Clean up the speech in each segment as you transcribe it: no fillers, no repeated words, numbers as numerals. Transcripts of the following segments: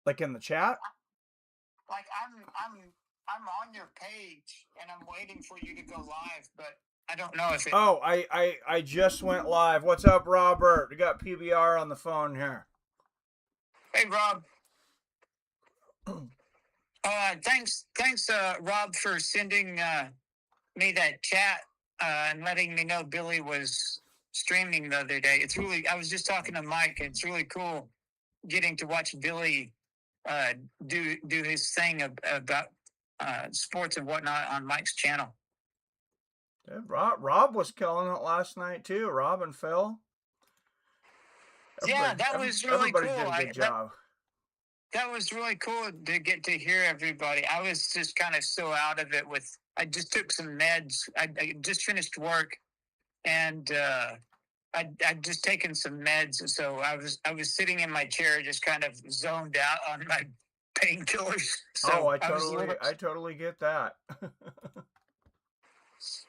Like in the chat? Like I'm on your page and I'm waiting for you to go live, but I don't know if it. Oh, I just went live. What's up, Robert? We got PBR on the phone here. Hey, Rob. Thanks, Rob, for sending me that chat and letting me know Billy was streaming the other day. It's really. I was just talking to Mike. It's really cool getting to watch Billy uh, do his thing about sports and whatnot on Mike's channel. Yeah, Rob was killing it last night too. Rob and Phil. Yeah, that was really Everybody cool. did a good job. That was really cool to get to hear everybody. I was just kind of so out of it with. I just took some meds. I just finished work, and I'd just taken some meds, so I was sitting in my chair, just kind of zoned out on my painkillers. Oh, So I was a little. I totally get that.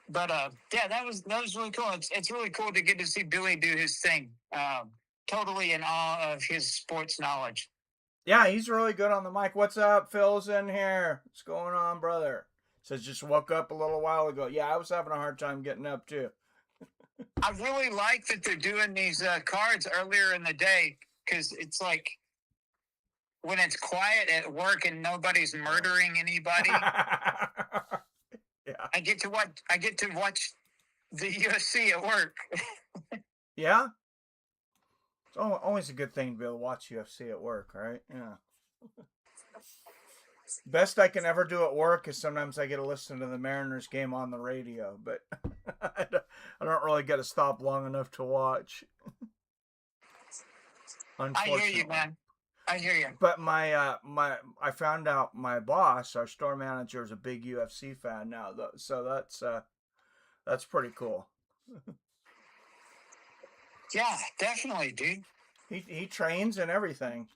But yeah, that was really cool. It's really cool to get to see Billy do his thing. Totally in awe of his sports knowledge. Yeah, he's really good on the mic. What's up? Phil's in here. What's going on, brother? Says just woke up a little while ago. Yeah, I was having a hard time getting up too. I really like that they're doing these cards earlier in the day, because it's like when it's quiet at work and nobody's murdering anybody. Yeah, I get to watch the UFC at work. yeah. It's always a good thing to be able to watch UFC at work, right? Yeah. Best I can ever do at work is sometimes I get to listen to the Mariners game on the radio, but I don't really get to stop long enough to watch. I hear you, man. I hear you. But I found out my boss, our store manager, is a big UFC fan now, though, so that's pretty cool. Yeah, definitely, dude. He trains and everything.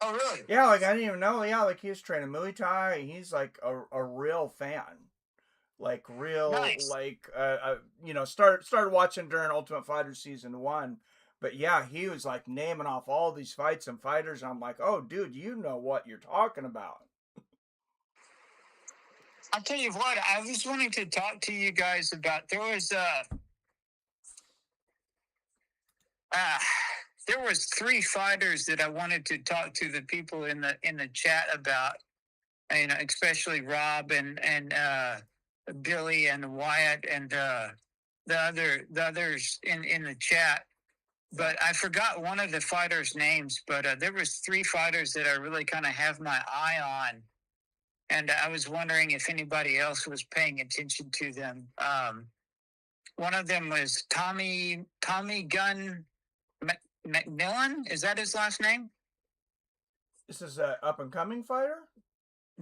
Oh, really? Yeah, like I didn't even know. Yeah, like he was training Muay Thai. He's like a real fan, like real Nice. like started watching during Ultimate Fighter season 1. But yeah, he was like naming off all these fights and fighters. I'm like, oh, dude, you know what you're talking about. I'll tell you what, I was wanting to talk to you guys about. Uh, there was 3 fighters that I wanted to talk to the people in the chat about. You know, especially Rob and Billy and Wyatt and the others in the chat. But I forgot one of the fighters' names. But there was 3 fighters that I really kind of have my eye on, and I was wondering if anybody else was paying attention to them. One of them was Tommy Gunn McMillan. Is that his last name? This is an up and coming fighter.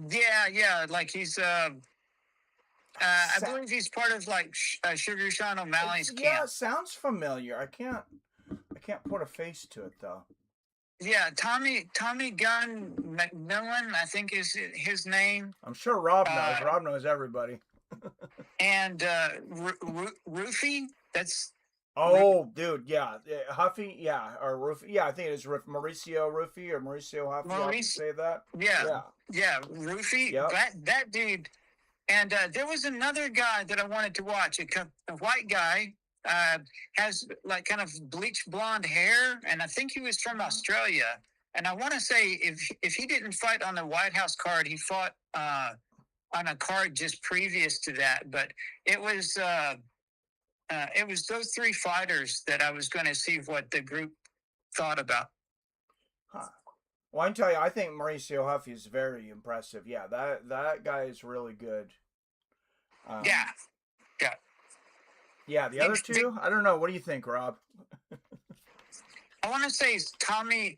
Yeah. Like he's I believe he's part of like Sugar Sean O'Malley's camp. Yeah, sounds familiar. I can't put a face to it though. Yeah, Tommy Gunn McMillan, I think is his name. I'm sure Rob knows. Rob knows everybody. And Roofy, that's. Oh, dude, yeah, Huffy, yeah, or Roofy, yeah, I think it is Mauricio Roofy or Mauricio Huffy. I can say that. Yeah, Roofy. Yep. That dude. And there was another guy that I wanted to watch. A white guy, has like kind of bleached blonde hair, and I think he was from Australia. And I want to say if he didn't fight on the White House card, he fought on a card just previous to that. But it was those 3 fighters that I was going to see what the group thought about. Huh. Well, I can tell you, I think Mauricio Huffy is very impressive. Yeah, that guy is really good. Yeah. Yeah, the other 2, I don't know. What do you think, Rob? I want to say it's Tommy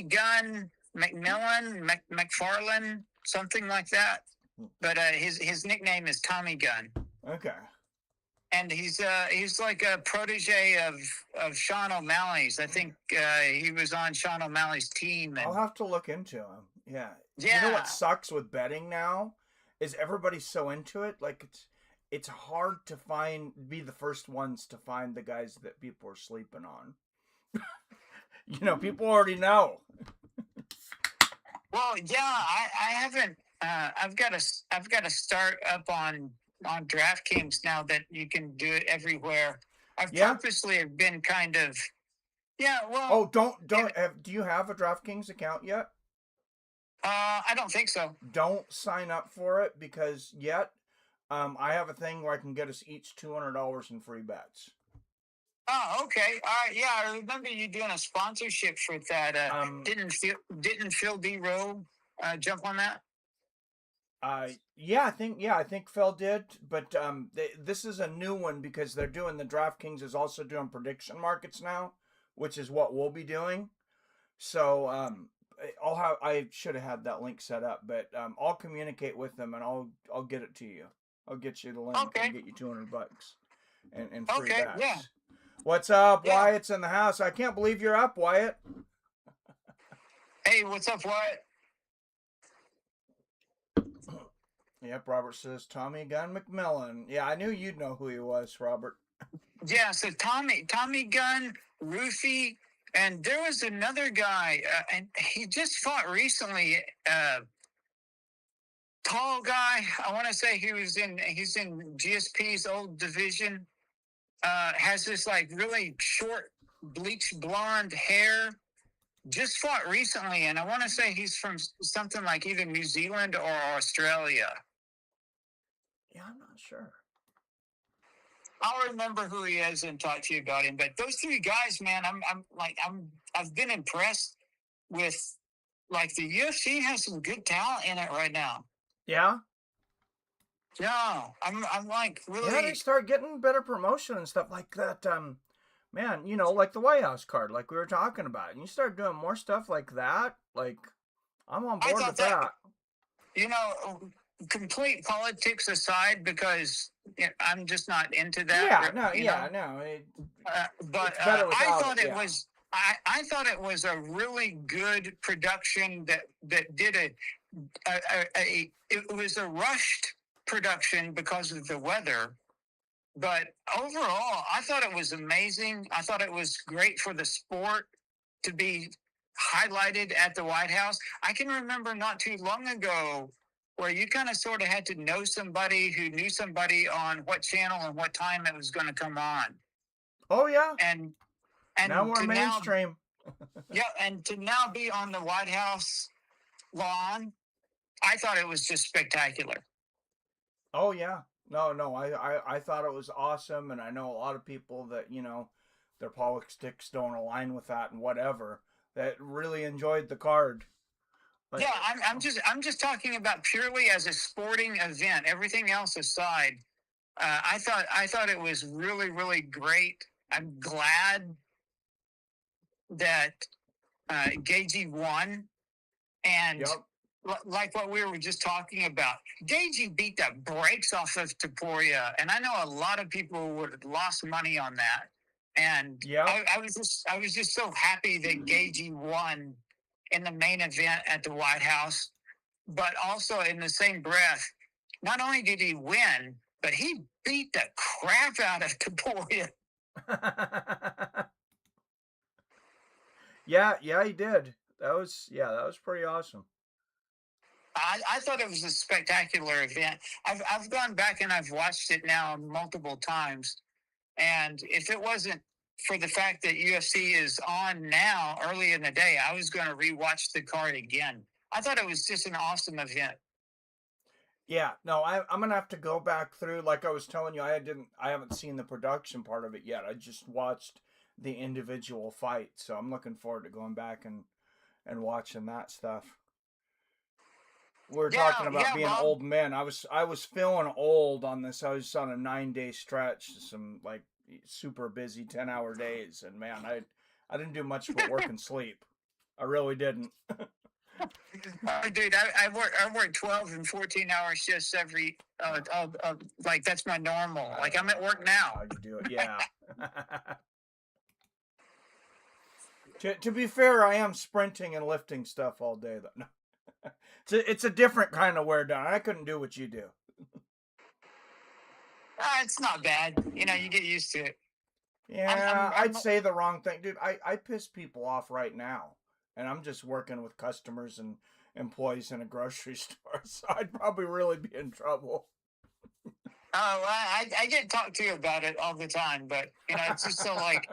Gunn McMillan McFarlane, something like that. But his nickname is Tommy Gunn. Okay. And he's like a protege of Sean O'Malley's. I think he was on Sean O'Malley's team. I'll have to look into him. Yeah. Yeah. You know what sucks with betting now is everybody's so into it. Like it's hard to be the first ones to find the guys that people are sleeping on. You know, people already know. Well, yeah, I haven't. I've got to start up on DraftKings now that you can do it everywhere. I've Yeah. purposely been kind of, yeah. Well, Oh, don't it, don't have, do you have a DraftKings account yet? I don't think so. Don't sign up for it because yet I have a thing where I can get us each $200 in free bets. Oh, okay. All right. Yeah, I remember you doing a sponsorship for that. Um, Didn't Phil D. Rowe jump on that? I think Phil did, but this is a new one because they're doing the DraftKings is also doing prediction markets now, which is what we'll be doing. So I should have had that link set up, but I'll communicate with them and I'll get it to you. I'll get you the link and Okay. get you $200 and free Okay. Yeah. bets. What's up, Yeah. Wyatt's in the house? I can't believe you're up, Wyatt. Hey, what's up, Wyatt? Yep, Robert says Tommy Gunn McMillan. Yeah, I knew you'd know who he was, Robert. Yeah. So Tommy Gunn, Rufy, and there was another guy, and he just fought recently. Tall guy. I want to say he's in GSP's old division. Has this like really short bleached blonde hair. Just fought recently, and I want to say he's from something like either New Zealand or Australia. Yeah, I'm not sure. I'll remember who he is and talk to you about him. But those three guys, man, I've been impressed with. Like the UFC has some good talent in it right now. Yeah? Yeah, I'm like really. Yeah, they start getting better promotion and stuff like that. Man, like the White House card, like we were talking about. And you start doing more stuff like that, like I'm on I board thought with that. Complete politics aside, because I'm just not into that. Yeah, no, yeah, no. But It's better I without thought it, it yeah. was. I thought it was a really good production that did it was a rushed production because of the weather. But overall, I thought it was amazing. I thought it was great for the sport to be highlighted at the White House. I can remember not too long ago where you kind of sort of had to know somebody who knew somebody on what channel and what time it was going to come on. Oh yeah. And Now we're to mainstream. and to now be on the White House lawn, I thought it was just spectacular. Oh yeah. No, I thought it was awesome, and I know a lot of people that, their politics don't align with that and whatever, that really enjoyed the card. But, yeah, I'm just talking about purely as a sporting event. Everything else aside, I thought it was really, really great. I'm glad that Gagey won, and yep. like what we were just talking about, Gagey beat the brakes off of Taporia, and I know a lot of people would have lost money on that. And Yep. I was just so happy that Gagey won in the main event at the White House, but also in the same breath, not only did he win, but he beat the crap out of Taporia. yeah, he did. That was pretty awesome. I thought it was a spectacular event. I've gone back and I've watched it now multiple times, and if it wasn't for the fact that UFC is on now early in the day, I was going to rewatch the card again. I thought it was just an awesome event. Yeah, no, I'm gonna have to go back through. Like I was telling you, I haven't seen the production part of it yet. I just watched the individual fight, so I'm looking forward to going back and watching that stuff. We're talking about being Bob. old men. I was feeling old on this. I was on a 9-day stretch, some like super busy 10-hour days, and man, I didn't do much but work and sleep. I really didn't. Dude, I work 12 and 14-hour shifts every. Like that's my normal. Like I'm at work now. How you do it? Yeah. To be fair, I am sprinting and lifting stuff all day though. No. It's a different kind of wear down. I couldn't do what you do. It's not bad. You get used to it. Yeah, I'd say the wrong thing. Dude, I piss people off right now. And I'm just working with customers and employees in a grocery store, so I'd probably really be in trouble. Oh, I get talked to about it all the time, but it's just so like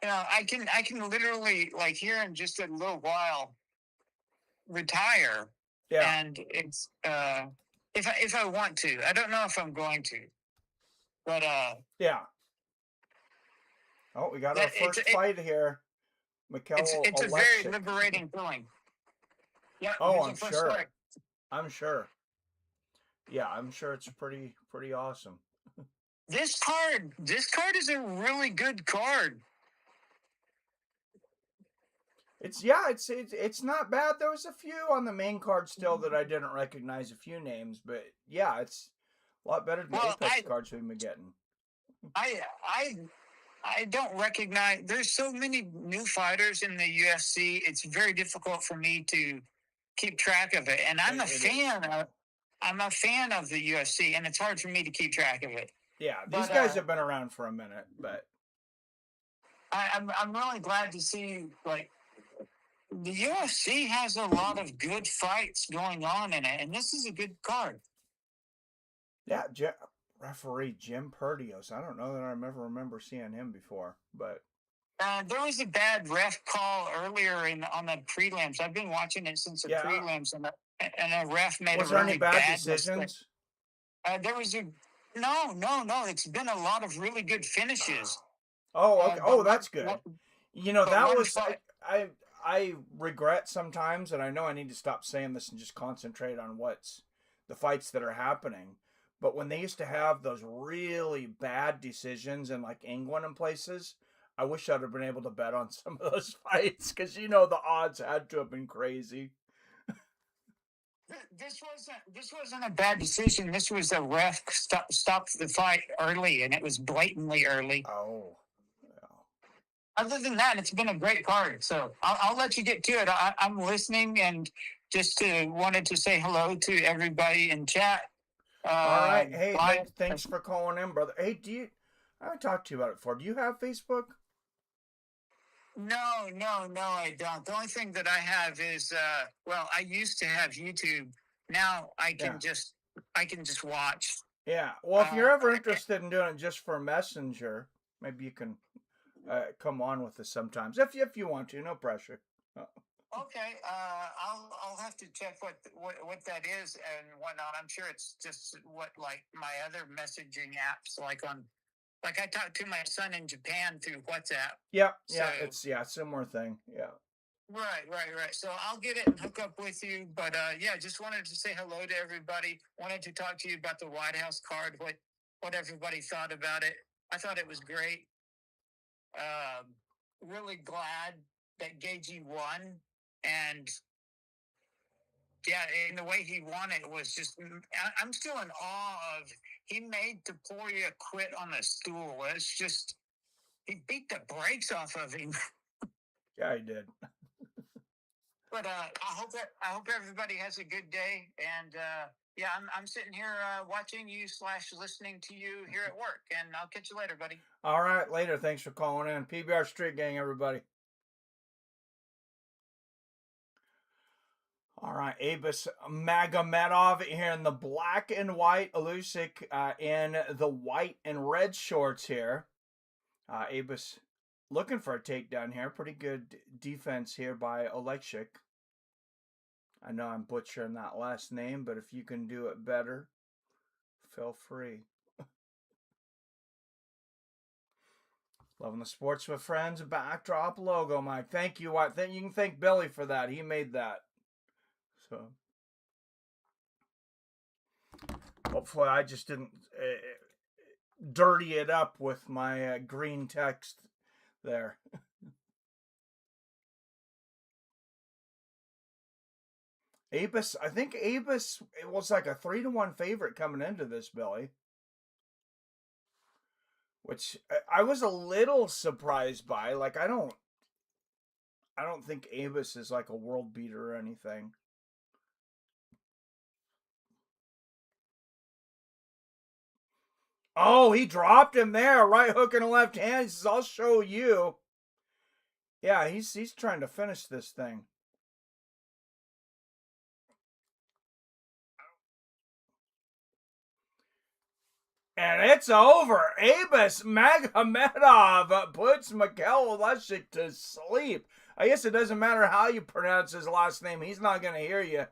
I can literally like here in just a little while retire, Yeah, and it's if I want to. I don't know if I'm going to, but yeah. Oh, we got our it's first fight here. Mikhail it's a very Oleksiak. liberating feeling. Yeah, Oh, here's I'm your first sure. strike. I'm sure. Yeah, I'm sure it's pretty awesome. This card is a really good card. It's not bad. There was a few on the main card still that I didn't recognize, a few names, but yeah, it's a lot better than the Well, Apex cards we've been getting. I I I don't recognize. There's so many new fighters in the UFC. It's very difficult for me to keep track of it, and I'm a It is. fan of. I'm a fan of the UFC, and it's hard for me to keep track of it. Yeah, these But guys have been around for a minute, but I'm really glad to see like the UFC has a lot of good fights going on in it, and this is a good card. yeah, referee Jim Perdios. I don't know that I remember seeing him before, but There was a bad ref call earlier on the prelims. I've been watching it since the yeah. prelims, and a ref made Was a there really any bad mistake. decisions? There was no. It's been a lot of really good finishes. Oh, okay. But That's good. but That one was fight, I regret sometimes, and I know I need to stop saying this and just concentrate on what's the fights that are happening. But when they used to have those really bad decisions in like England and places, I wish I'd have been able to bet on some of those fights because the odds had to have been crazy. this wasn't a bad decision. This was a ref stopped the fight early, and it was blatantly early. Oh, yeah. Other than that, it's been a great card. So I'll let you get to it. I'm listening, and just wanted to say hello to everybody in chat. All right. Hey, Bye. thanks for calling in, brother. Hey, I haven't talked to you about it before. Do you have Facebook? No, I don't. The only thing that I have is I used to have YouTube. Now I can just watch. Yeah. Well, if you're ever interested in doing it just for Messenger, maybe you can come on with us sometimes if you want to. No pressure. Okay, I'll have to check what that is and whatnot. I'm sure it's just what like my other messaging apps, like I talk to my son in Japan through WhatsApp. Yeah, So, it's similar thing. Yeah. Right. So I'll get it and hook up with you. But just wanted to say hello to everybody. Wanted to talk to you about the White House card. What everybody thought about it. I thought it was great. Really glad that Gagey won, and and the way he won it was just. I'm still in awe of. He made Taporia quit on the stool. It's just he beat the brakes off of him. Yeah, he did. But I hope everybody has a good day, and I'm sitting here watching you / listening to you here at work, and I'll catch you later, buddy. All right, later. Thanks for calling in. PBR Street Gang, everybody. All right, Abus Magomedov here in the black and white, Usyk in the white and red shorts here. Abus looking for a takedown here. Pretty good defense here by Oleksiak. I know I'm butchering that last name, but if you can do it better, feel free. Loving the Sports with Friends backdrop logo, Mike. Thank you. You can thank Billy for that. He made that. So hopefully I just didn't dirty it up with my green text there. I think Abus, it was like a 3-1 favorite coming into this, Billy. Which I was a little surprised by. Like, I don't think Abus is like a world beater or anything. Oh, he dropped him there. Right hook and a left hand. He says, I'll show you. Yeah, he's trying to finish this thing. And it's over. Abus Magomedov puts Mikhail Leshik to sleep. I guess it doesn't matter how you pronounce his last name. He's not going to hear you.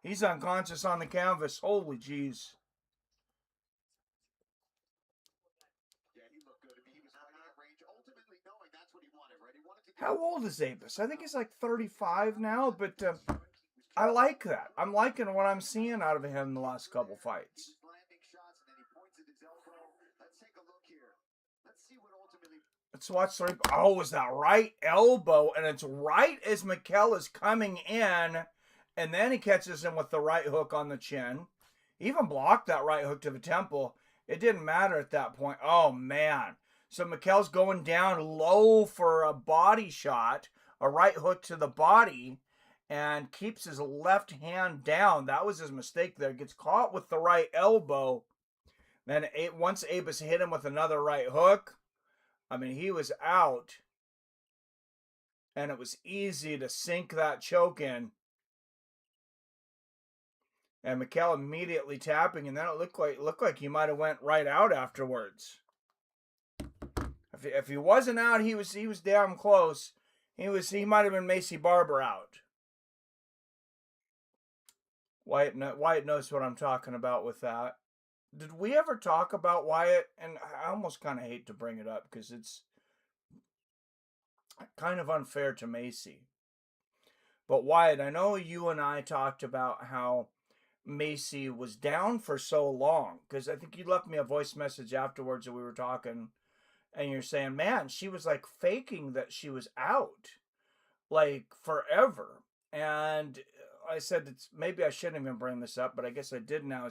He's unconscious on the canvas. Holy jeez. How old is Abus? I think he's like 35 now, but I like that. I'm liking what I'm seeing out of him in the last couple fights. Let's watch the. Oh, was that right elbow? And it's right as Mikhail is coming in, and then he catches him with the right hook on the chin. He even blocked that right hook to the temple. It didn't matter at that point. Oh, man. So Mikhail's going down low for a body shot, a right hook to the body, and keeps his left hand down. That was his mistake there. Gets caught with the right elbow. Then once Abus hit him with another right hook, I mean, he was out. And it was easy to sink that choke in. And Mikhail immediately tapping, and then it looked like he might have went right out afterwards. If he wasn't out, he was damn close. He might have been Macy Barber out. Wyatt knows what I'm talking about with that. Did we ever talk about Wyatt? And I almost kind of hate to bring it up because it's kind of unfair to Macy. But Wyatt, I know you and I talked about how Macy was down for so long, because I think you left me a voice message afterwards that we were talking, and you're saying, man, she was like faking that she was out like forever. And I said, maybe I shouldn't even bring this up, but I guess I did now.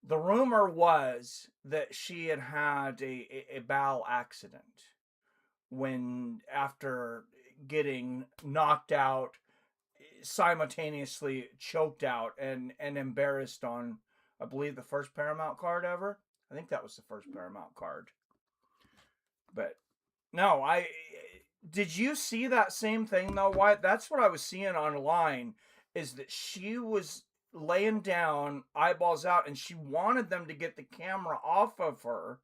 The rumor was that she had a bowel accident after getting knocked out, simultaneously choked out and embarrassed on, I believe, the first Paramount card ever. I think that was the first Paramount card. But no, did you see that same thing though? Why? That's what I was seeing online, is that she was laying down, eyeballs out, and she wanted them to get the camera off of her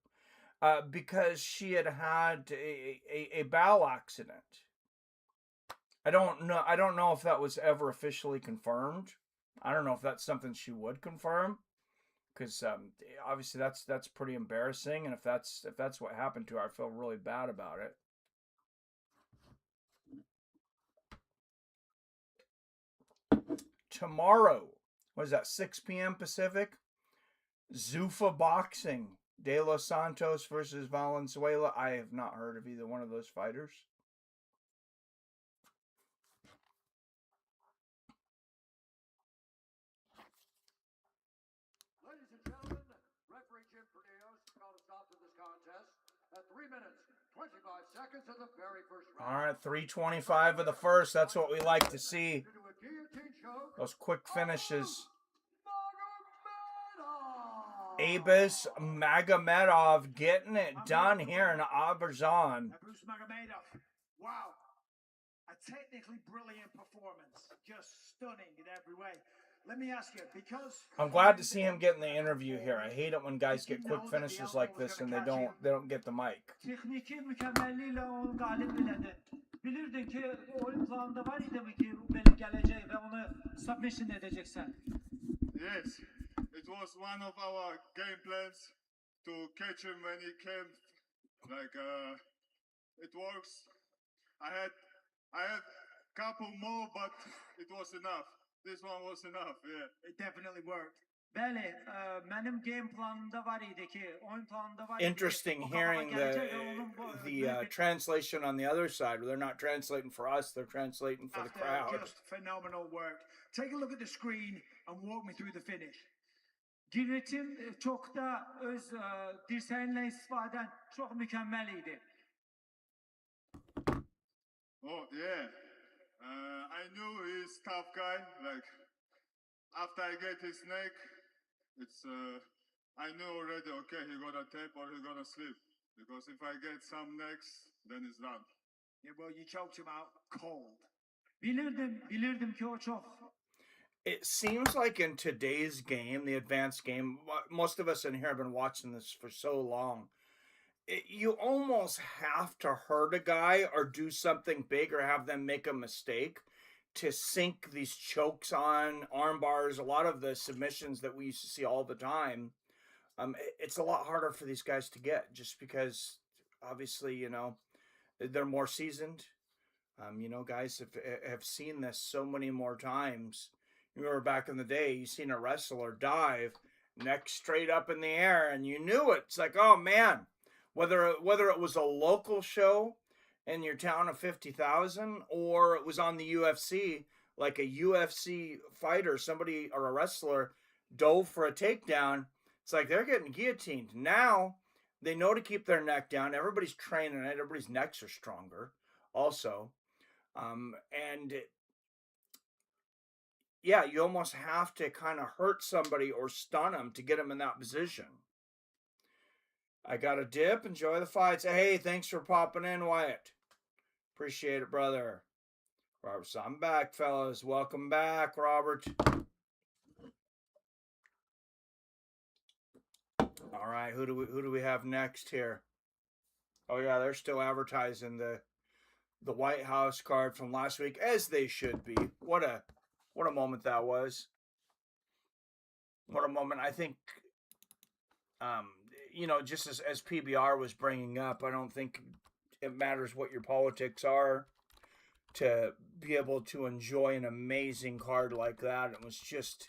because she had a bowel accident. I don't know if that was ever officially confirmed. I don't know if that's something she would confirm, because obviously that's pretty embarrassing. And if that's what happened to her, I feel really bad about it. Tomorrow, what is that? 6 p.m. Pacific. Zuffa Boxing. De Los Santos versus Valenzuela. I have not heard of either one of those fighters. Ladies and gentlemen, referee Jim Perdios called a stop to this contest at 3 minutes, 25 seconds of the very first round. All right, 3:25 of the first. That's what we like to see. Those quick finishes. Abus Magomedov getting it done here in Azerbajan. Abus Magomedov, wow. A technically brilliant performance. Just stunning in every way. Let me ask you, because I'm glad to see him getting the interview here. I hate it when guys get quick finishes like this and they don't get the mic. Tekniki mükemmelliğiyle onu galip biledin. Bilirdin ki oyun planında var idi mi ki benim gelecek ve onu submission edeceksen. Yes, it was one of our game plans to catch him when he came. Like it works. I had a couple more, but it was enough. This one was enough. Yeah. It definitely worked. Bəli, mənim game planımda var idi ki, oyun planında var. Interesting hearing the translation on the other side. They're not translating for us; they're translating for the crowd. Just phenomenal work. Take a look at the screen and walk me through the finish. Giretin çok da öz dirseğinle istifaden çok mükemmel idi. Oh yeah. I knew he's tough guy. Like after I get his neck, it's I knew already. Okay, he gonna tap or he gonna sleep. Because if I get some necks, then it's done. Yeah, well, you choked him out cold. Bilirdim ki o çok. It seems like in today's game, the advanced game, most of us in here have been watching this for so long. You almost have to hurt a guy or do something big or have them make a mistake to sink these chokes on arm bars. A lot of the submissions that we used to see all the time, it's a lot harder for these guys to get just because obviously, they're more seasoned. Guys have seen this so many more times. You remember back in the day, you seen a wrestler dive, neck straight up in the air, and you knew it. It's like, oh man, whether it was a local show in your town of 50,000 or it was on the UFC, like a UFC fighter, somebody or a wrestler dove for a takedown. It's like they're getting guillotined. Now they know to keep their neck down. Everybody's training it. Everybody's necks are stronger also. And yeah, you almost have to kind of hurt somebody or stun them to get them in that position. I got a dip. Enjoy the fights. Hey, thanks for popping in, Wyatt. Appreciate it, brother. Robert, so I'm back, fellas. Welcome back, Robert. All right, who do we have next here? Oh yeah, they're still advertising the White House card from last week, as they should be. What a moment that was. What a moment. I think, just as PBR was bringing up, I don't think it matters what your politics are to be able to enjoy an amazing card like that. It was just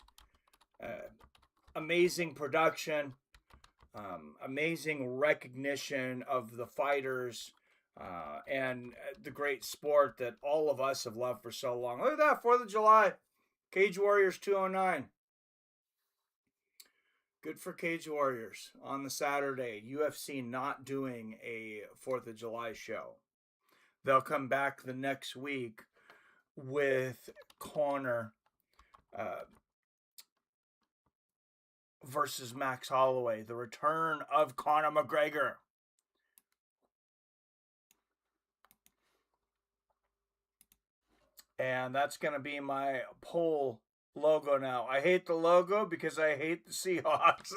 amazing production, amazing recognition of the fighters, and the great sport that all of us have loved for so long. Look at that, 4th of July, Cage Warriors 209. Good for Cage Warriors on the Saturday. UFC not doing a 4th of July show. They'll come back the next week with Conor versus Max Holloway. The return of Conor McGregor. And that's going to be my poll logo now. I hate the logo because I hate the Seahawks.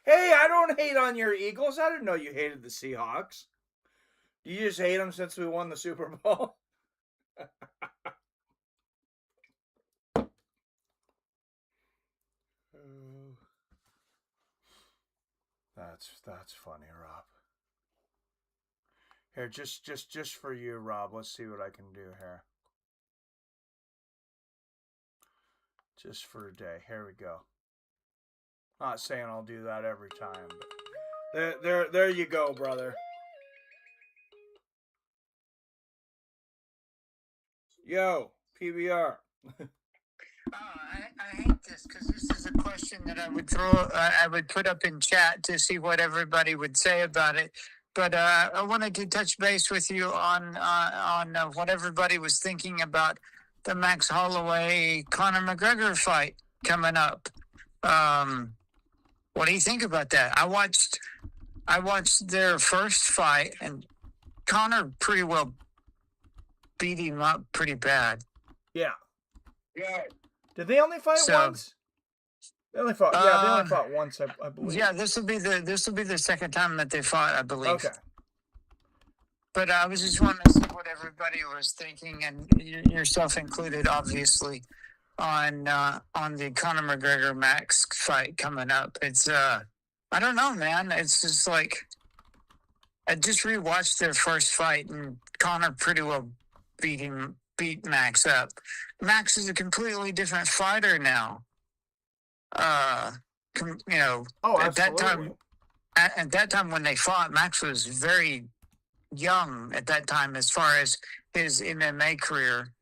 Hey, I don't hate on your Eagles. I didn't know you hated the Seahawks. Do you just hate them since we won the Super Bowl? That's funny, Rob. Here, just for you, Rob. Let's see what I can do here. Just for a day. Here we go. Not saying I'll do that every time, but there you go, brother. Yo, PBR. I hate this because this is a question that I would put up in chat to see what everybody would say about it. But I wanted to touch base with you on what everybody was thinking about the Max Holloway Conor McGregor fight coming up. What do you think about that? I watched their first fight, and Conor pretty well beat him up pretty bad. Yeah. Did they only fight once? They only fought. Yeah, they only fought once, I believe. Yeah, this will be the second time that they fought, I believe. Okay. But I was just wanting to see what everybody was thinking, and yourself included, obviously, on the Conor McGregor Max fight coming up. It's I don't know, man. It's just like I just rewatched their first fight, and Conor pretty well beat Max up. Max is a completely different fighter now. Oh, at that time when they fought, Max was very young at that time as far as his MMA career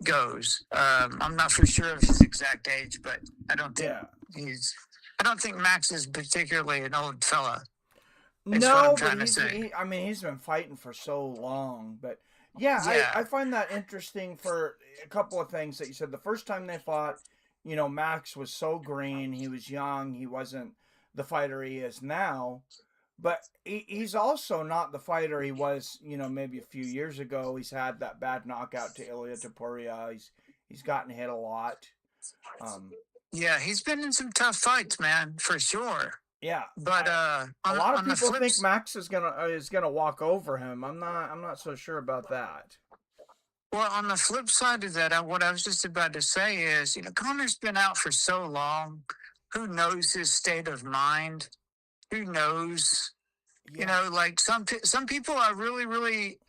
goes. I'm not for sure of his exact age, but I don't think I don't think Max is particularly an old fella. No, but he's been fighting for so long. But I find that interesting for a couple of things that you said. The first time they fought, Max was so green. He was young. He wasn't the fighter he is now. But he's also not the fighter he was, maybe a few years ago. He's had that bad knockout to Ilia Topuria. He's gotten hit a lot. Yeah, he's been in some tough fights, man, for sure. Yeah, But a lot of on the people flip think Max is gonna walk over him. I'm not so sure about that. Well, on the flip side of that, what I was just about to say is, Connor's been out for so long. Who knows his state of mind? Who knows? Yeah. Like some people are really, really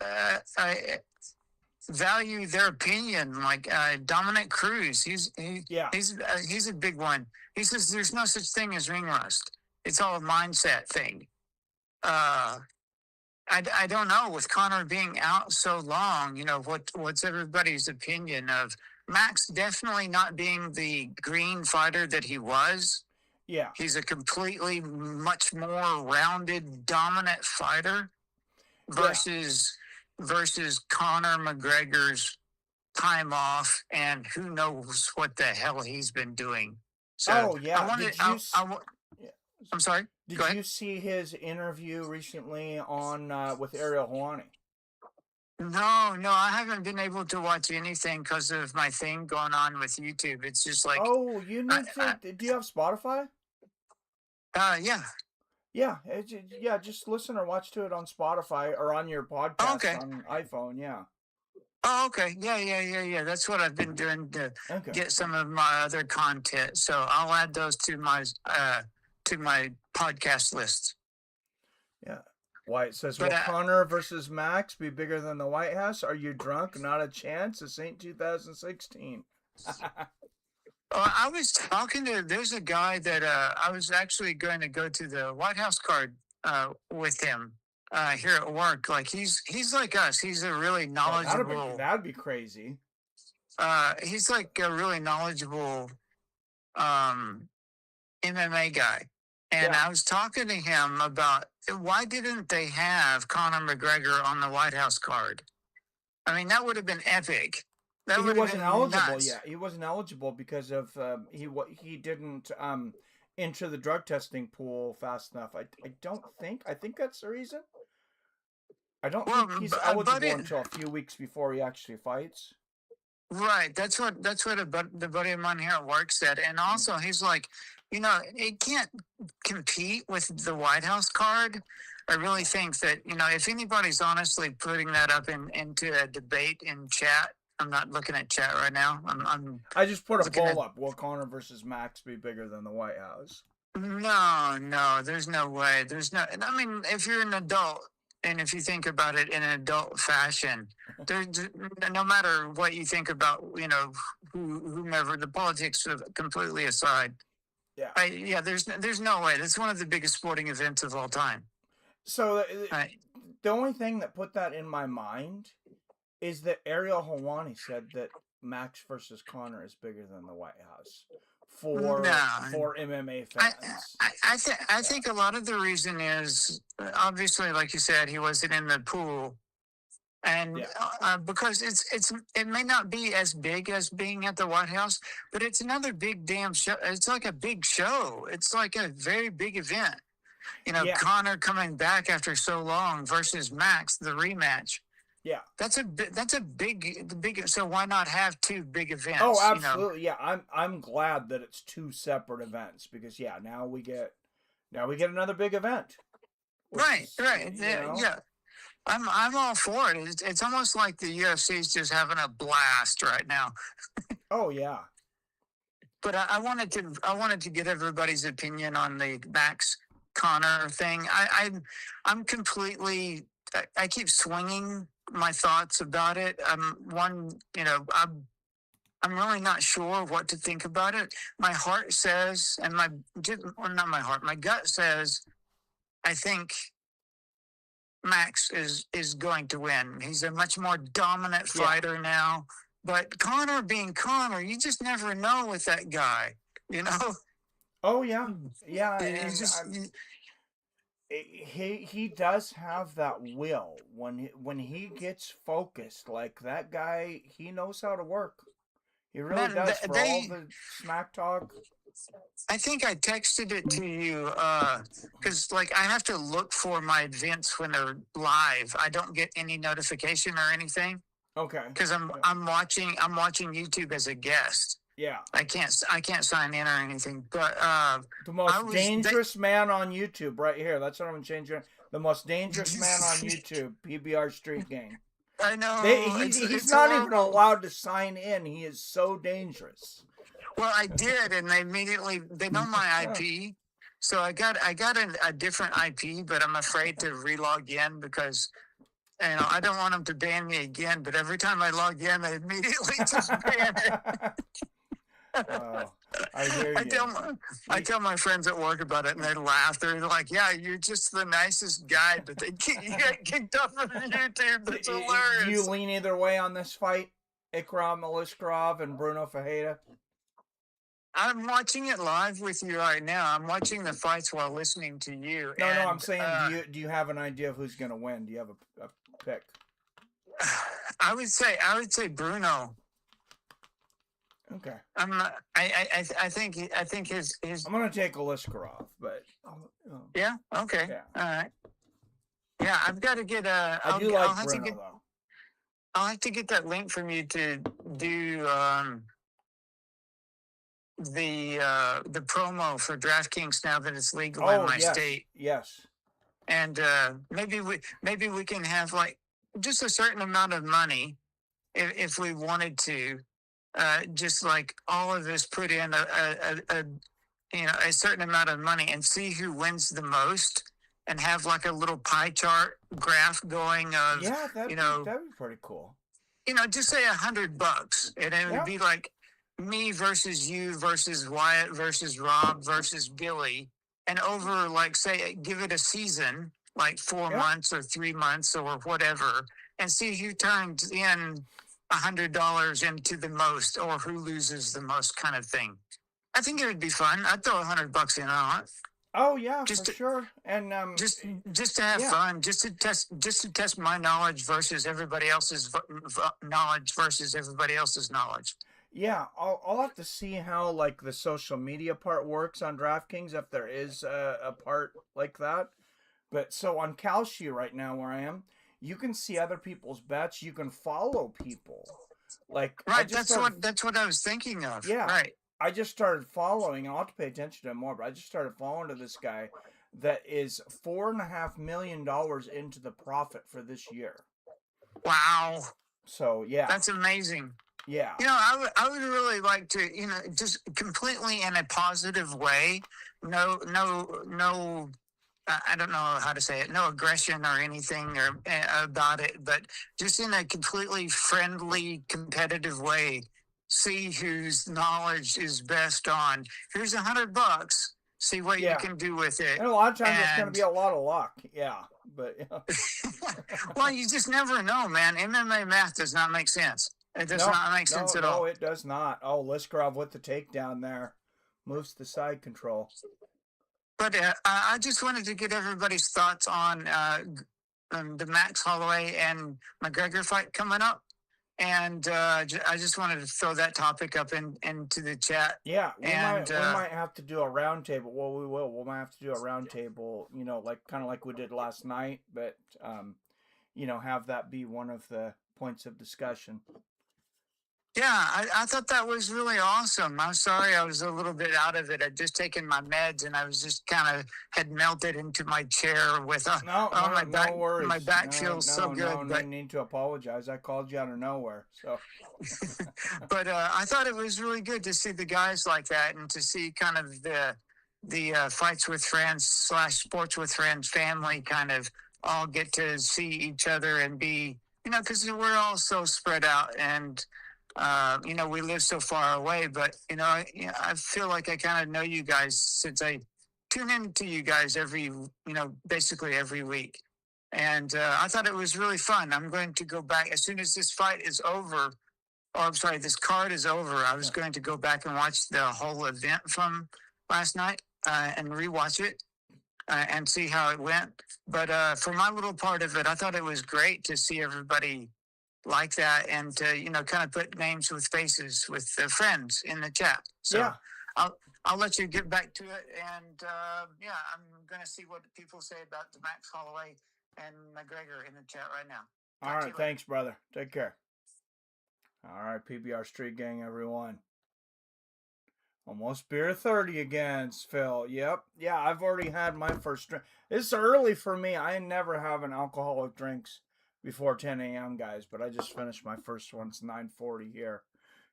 value their opinion. Like Dominic Cruz, he's a big one. He says there's no such thing as ring rust. It's all a mindset thing. I don't know, with Connor being out so long, what's everybody's opinion of Max definitely not being the green fighter that he was. Yeah. He's a completely much more rounded, dominant fighter versus Conor McGregor's time off, and who knows what the hell he's been doing. So I'm sorry. Did you see his interview recently on with Ariel Helwani? No, I haven't been able to watch anything because of my thing going on with YouTube. It's just like, oh, you need to. Do you have Spotify? Yeah. Yeah, just listen or watch to it on Spotify or on your podcast on iPhone. Yeah. Oh, okay. Yeah. That's what I've been doing to get some of my other content. So I'll add those to my podcast list. Yeah. Wyatt says, will Connor versus Max be bigger than the White House? Are you drunk? Not a chance. This ain't 2016. I was talking to, there's a guy that I was actually going to go to the White House card with him here at work. Like he's like us. He's a really knowledgeable. That'd be crazy. He's like a really knowledgeable MMA guy. And I was talking to him about why didn't they have Conor McGregor on the White House card? I mean, that would have been epic. He wasn't eligible yet. He wasn't eligible because of he didn't enter the drug testing pool fast enough. I think that's the reason. I don't think he's eligible until a few weeks before he actually fights. Right. That's what the buddy of mine here at work said. And also he's like, it can't compete with the White House card. I really think that, if anybody's honestly putting that up into a debate in chat, I'm not looking at chat right now. I just put a poll up. Will Conor versus Max be bigger than the White House? No, there's no way. I mean, if you're an adult, and if you think about it in an adult fashion, no matter what you think about, whomever, the politics completely aside. Yeah. There's no way. That's one of the biggest sporting events of all time. So the only thing that put that in my mind is that Ariel Helwani said that Max versus Conor is bigger than the White House for MMA fans. I think a lot of the reason is obviously, like you said, he wasn't in the pool, and because it may not be as big as being at the White House, but it's another big damn show. It's like a big show. It's like a very big event. Conor coming back after so long versus Max, the rematch. Yeah, that's a big. So why not have two big events? Oh, absolutely. Yeah, I'm glad that it's two separate events because now we get another big event. Right. Yeah, I'm all for it. It's almost like the UFC is just having a blast right now. Oh yeah. But I wanted to get everybody's opinion on the Max Conor thing. I'm completely. I keep swinging my thoughts about it. I'm really not sure what to think about it. My heart says, and not my heart, my gut says, I think Max is going to win. He's a much more dominant fighter now. But Conor being Conor, you just never know with that guy, Oh yeah, yeah. He does have that will when he gets focused. Like that guy, he knows how to work. He really does. For all the smack talk. I think I texted it to you because I have to look for my events when they're live. I don't get any notification or anything. Okay. because I'm watching YouTube as a guest. Yeah. I can't sign in or anything. But The most dangerous man on YouTube, right here. That's what I'm changing. The most dangerous man on YouTube, PBR Street Gang. I know He's not even allowed to sign in. He is so dangerous. Well, I did, and they know my IP, so I got a different IP, but I'm afraid to relog in because I don't want them to ban me again. But every time I log in, they immediately just ban it. Oh, I hear you. I tell my friends at work about it, and they laugh. They're like, "Yeah, you're just the nicest guy," but you get kicked off of YouTube. That's hilarious. Do you lean either way on this fight, Ikram Aliskerov and Bruno Ferreira? I'm watching it live with you right now. I'm watching the fights while listening to you. No, I'm saying, do you have an idea of who's going to win? Do you have a pick? I would say Bruno. Okay. I think his. I'm gonna take Aliskerov, but. Yeah. Okay. Yeah. All right. Yeah, I've got to get a. I do like Bruno though. I'll have to get that link from you to do the promo for DraftKings now that it's legal in my state. Yes. And maybe we can have like just a certain amount of money if we wanted to. Just like all of this, put in a certain amount of money and see who wins the most, and have like a little pie chart graph going of that'd be pretty cool. Just say $100, and it would be like me versus you versus Wyatt versus Rob versus Billy, and over like say give it a season, like 4 months or 3 months or whatever, and see who turns in $100 into the most, or who loses the most, kind of thing. I think it would be fun. I'd throw $100 in on it. Oh yeah, for sure. And just to have fun, just to test my knowledge versus everybody else's knowledge versus everybody else's knowledge. Yeah, I'll have to see how like the social media part works on DraftKings, if there is a part like that. But so on Kalshi right now where I am, you can see other people's bets. You can follow people. Like that's what I was thinking of. Yeah. Right. I just started following. I'll have to pay attention to him more, but I just started following to this guy that is $4.5 million into the profit for this year. Wow. So yeah. That's amazing. Yeah. I would really like to, just completely in a positive way. No, I don't know how to say it. No aggression or anything about it, but just in a completely friendly, competitive way. See whose knowledge is best on. Here's $100. See what you can do with it. And a lot of times it's going to be a lot of luck. Yeah, but well, you just never know, man. MMA math does not make sense. It does not make sense at all. No, it does not. Oh, Liskarov with the takedown there, moves to side control. But I just wanted to get everybody's thoughts on the Max Holloway and McGregor fight coming up. And I just wanted to throw that topic up into the chat. Yeah, we might have to do a roundtable. Well, we will. We might have to do a roundtable, like kind of like we did last night, but have that be one of the points of discussion. Yeah, I thought that was really awesome. I'm sorry I was a little bit out of it. I'd just taken my meds and I was just kind of had melted into my chair with my back. No worries. My back feels so good. No need to apologize. I called you out of nowhere. So, but I thought it was really good to see the guys like that and to see kind of the fights with friends / sports with friends family kind of all get to see each other and be because we're all so spread out and. We live so far away, but I feel like I kind of know you guys since I tune in to you guys basically every week. And I thought it was really fun. I'm going to go back as soon as this fight is over. This card is over. I was going to go back and watch the whole event from last night and rewatch it and see how it went. But for my little part of it, I thought it was great to see everybody like that and to kind of put names with faces with friends in the chat. So yeah. I'll let you get back to it, and I'm gonna see what people say about the Max Holloway and McGregor in the chat right now. All right, thanks, brother. Take care. All right, PBR Street Gang, everyone. Almost beer 30 against Phil. Yep. Yeah, I've already had my first drink. It's early for me. I never have an alcoholic drinks before 10 a.m., guys, but I just finished my first one. It's 9:40 here.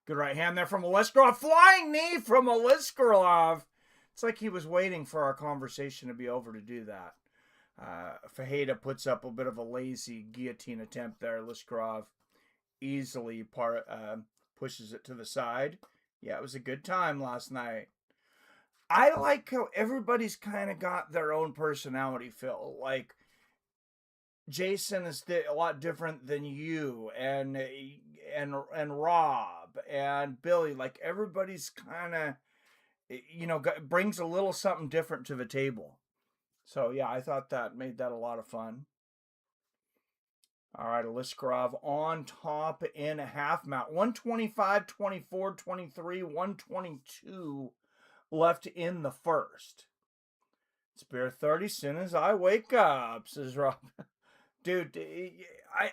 Good right hand there from Aliskerov. Flying knee from Aliskerov. It's like he was waiting for our conversation to be over to do that. Fajeda puts up a bit of a lazy guillotine attempt there. Aliskerov easily pushes it to the side. Yeah, it was a good time last night. I like how everybody's kind of got their own personality, Phil. Like, Jason is a lot different than you, and Rob and Billy. Like, everybody's kind of, brings a little something different to the table. So yeah, I thought that made that a lot of fun. All right, Aliskerov on top in a half mount. 125, 24, 23, 122 left in the first. It's beer 30 soon as I wake up, says Rob. Dude,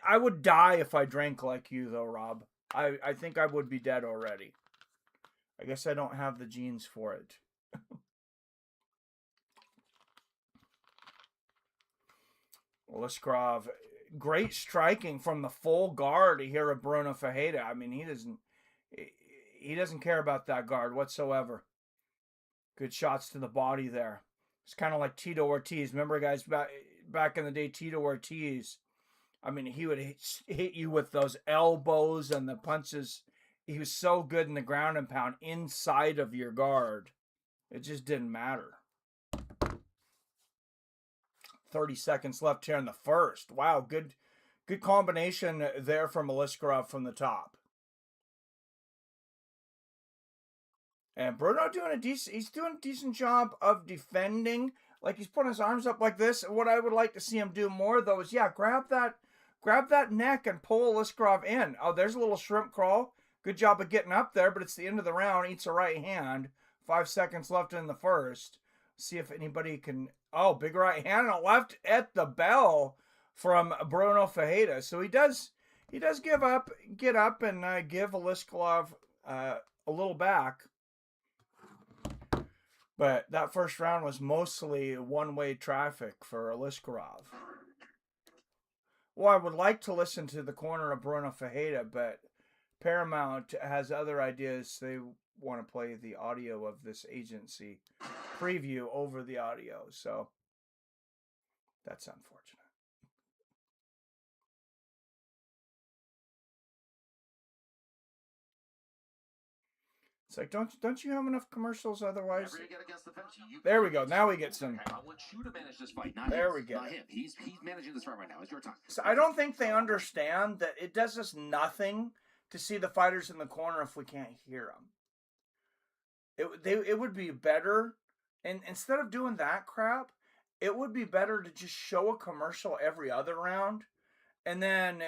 I would die if I drank like you, though, Rob. I think I would be dead already. I guess I don't have the genes for it. Aliskerov, great striking from the full guard here of Bruno Fajeda. I mean, he doesn't care about that guard whatsoever. Good shots to the body there. It's kind of like Tito Ortiz. Remember, guys, back in the day, Tito Ortiz, I mean, he would hit you with those elbows and the punches. He was so good in the ground and pound inside of your guard. It just didn't matter. 30 seconds left here in the first. Wow, good combination there from Aliskerov from the top. And Bruno he's doing a decent job of defending. Like, he's putting his arms up like this. What I would like to see him do more, though, is, grab that neck and pull Aliskerov in. Oh, there's a little shrimp crawl. Good job of getting up there, but it's the end of the round. Eats a right hand. 5 seconds left in the first. See if anybody can... Oh, big right hand and a left at the bell from Bruno Fajeda. So he does get up and give Aliskerov a little back. But that first round was mostly one-way traffic for Aliskerov. Well, I would like to listen to the corner of Bruno Fajeda, but Paramount has other ideas. They want to play the audio of this agency preview over the audio, so that's unfortunate. It's like, don't you have enough commercials otherwise? There we go. Now we get some. I want you to manage this fight, not there him. we go. Not him. He's managing this fight right now. It's your time. So I don't think they understand that it does us nothing to see the fighters in the corner if we can't hear them. It would be better, and instead of doing that crap, it would be better to just show a commercial every other round, and then,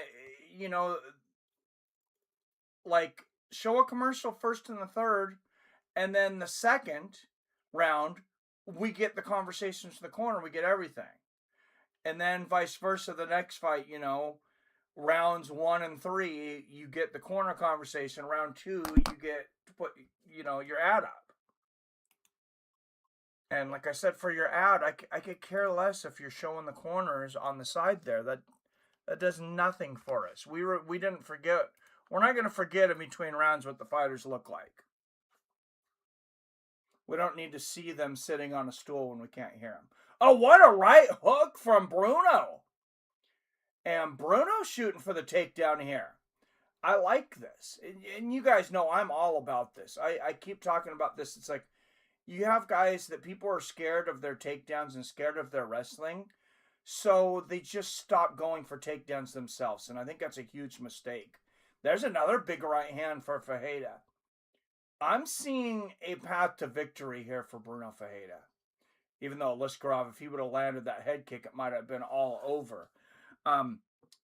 like, show a commercial first and the third, and then the second round, we get the conversations in the corner, we get everything. And then vice versa, the next fight, rounds 1 and 3, you get the corner conversation. Round 2, you get to put, your ad up. And like I said, for your ad, I could care less if you're showing the corners on the side there. That does nothing for us. We didn't forget. We're not going to forget in between rounds what the fighters look like. We don't need to see them sitting on a stool when we can't hear them. Oh, what a right hook from Bruno. And Bruno shooting for the takedown here. I like this. And you guys know I'm all about this. I keep talking about this. It's like, you have guys that people are scared of their takedowns and scared of their wrestling. So they just stop going for takedowns themselves. And I think that's a huge mistake. There's another big right hand for Fajeda. I'm seeing a path to victory here for Bruno Fajeda. Even though Aliskerov, if he would have landed that head kick, it might have been all over.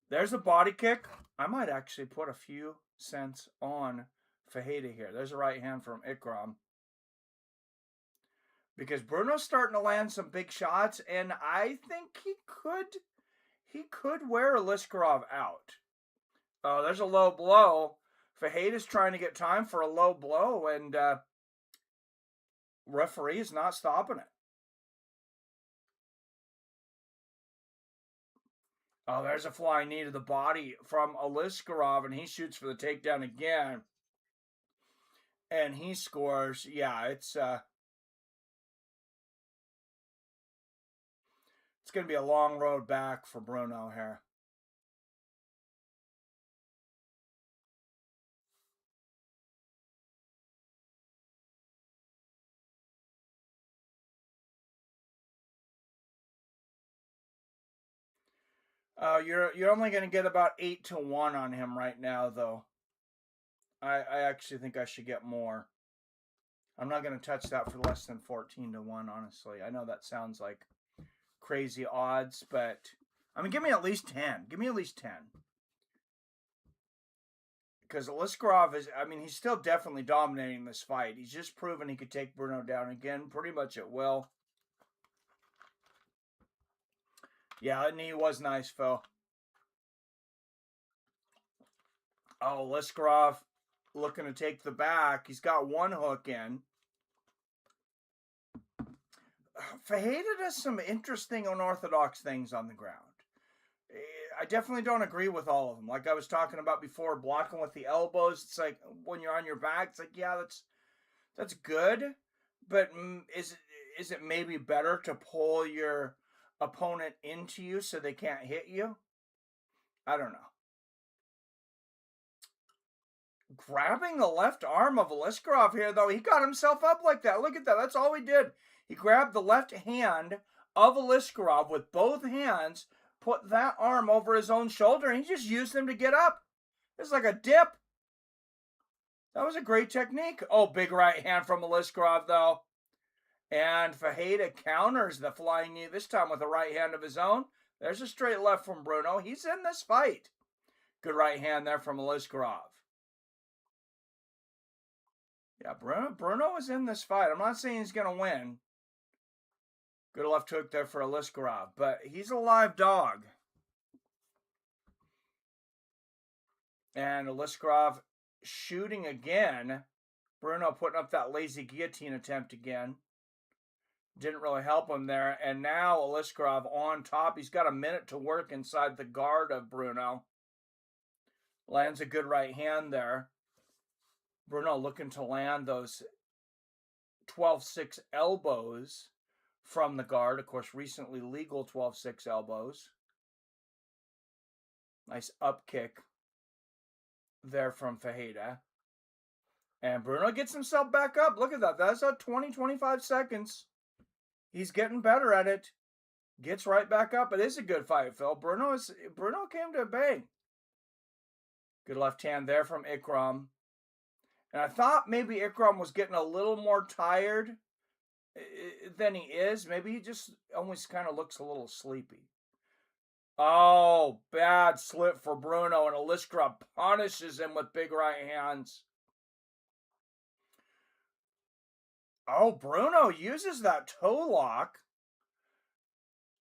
There's a body kick. I might actually put a few cents on Fajeda here. There's a right hand from Ikram. Because Bruno's starting to land some big shots, and I think he could wear Aliskerov out. Oh, there's a low blow Fajeda's trying to get time for a low blow, and referee is not stopping it. Oh, there's a flying knee to the body from Aliskerov, and he shoots for the takedown again. And he scores. Yeah, it's going to be a long road back for Bruno here. You're only going to get about 8-1 on him right now, though. I actually think I should get more. I'm not going to touch that for less than 14-1, honestly. I know that sounds like crazy odds, but I mean, give me at least 10. Give me at least 10. Because Aliskerov is, I mean, he's still definitely dominating this fight. He's just proven he could take Bruno down again, pretty much at will. Yeah, that knee was nice, Phil. Oh, Aliskerov looking to take the back. He's got one hook in. Fajeda does some interesting unorthodox things on the ground. I definitely don't agree with all of them. Like I was talking about before, blocking with the elbows. It's like when you're on your back, it's like, yeah, that's good. But is it maybe better to pull your opponent into you so they can't hit you? I don't know. Grabbing the left arm of Aliskerov here, though. He got himself up like that. Look at that. That's all he did. He grabbed the left hand of Aliskerov with both hands, put that arm over his own shoulder, and he just used him to get up. It's like a dip. That was a great technique. Oh, big right hand from Aliskerov, though. And Fajeda counters the flying knee, this time with a right hand of his own. There's a straight left from Bruno. He's in this fight. Good right hand there from Aliskerov. Yeah, Bruno is in this fight. I'm not saying he's going to win. Good left hook there for Aliskerov, but he's a live dog. And Aliskerov shooting again. Bruno putting up that lazy guillotine attempt again. Didn't really help him there. And now Aliskerov on top. He's got a minute to work inside the guard of Bruno. Lands a good right hand there. Bruno looking to land those 12-6 elbows from the guard. Of course, recently legal 12-6 elbows. Nice up kick there from Fajeda. And Bruno gets himself back up. Look at that. That's a 20-25 seconds. He's getting better at it. Gets right back up. It is a good fight, Phil. Bruno came to a bang. Good left hand there from Ikram. And I thought maybe Ikram was getting a little more tired than he is. Maybe he just almost kind of looks a little sleepy. Oh, bad slip for Bruno, and Aliskerov punishes him with big right hands. Oh, Bruno uses that toe lock,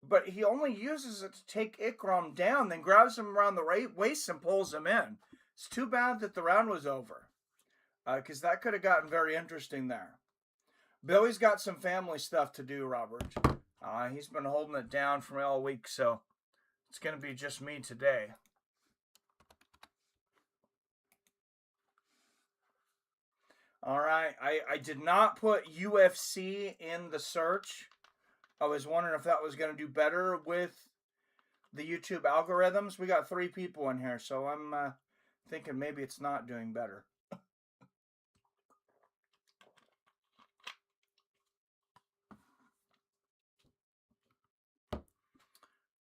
but he only uses it to take Ikram down, then grabs him around the waist and pulls him in. It's too bad that the round was over, because that could have gotten very interesting there. Billy's got some family stuff to do, Robert. He's been holding it down for me all week, so it's going to be just me today. All right, I did not put UFC in the search. I was wondering if that was going to do better with the YouTube algorithms. We got 3 people in here, so I'm thinking maybe it's not doing better.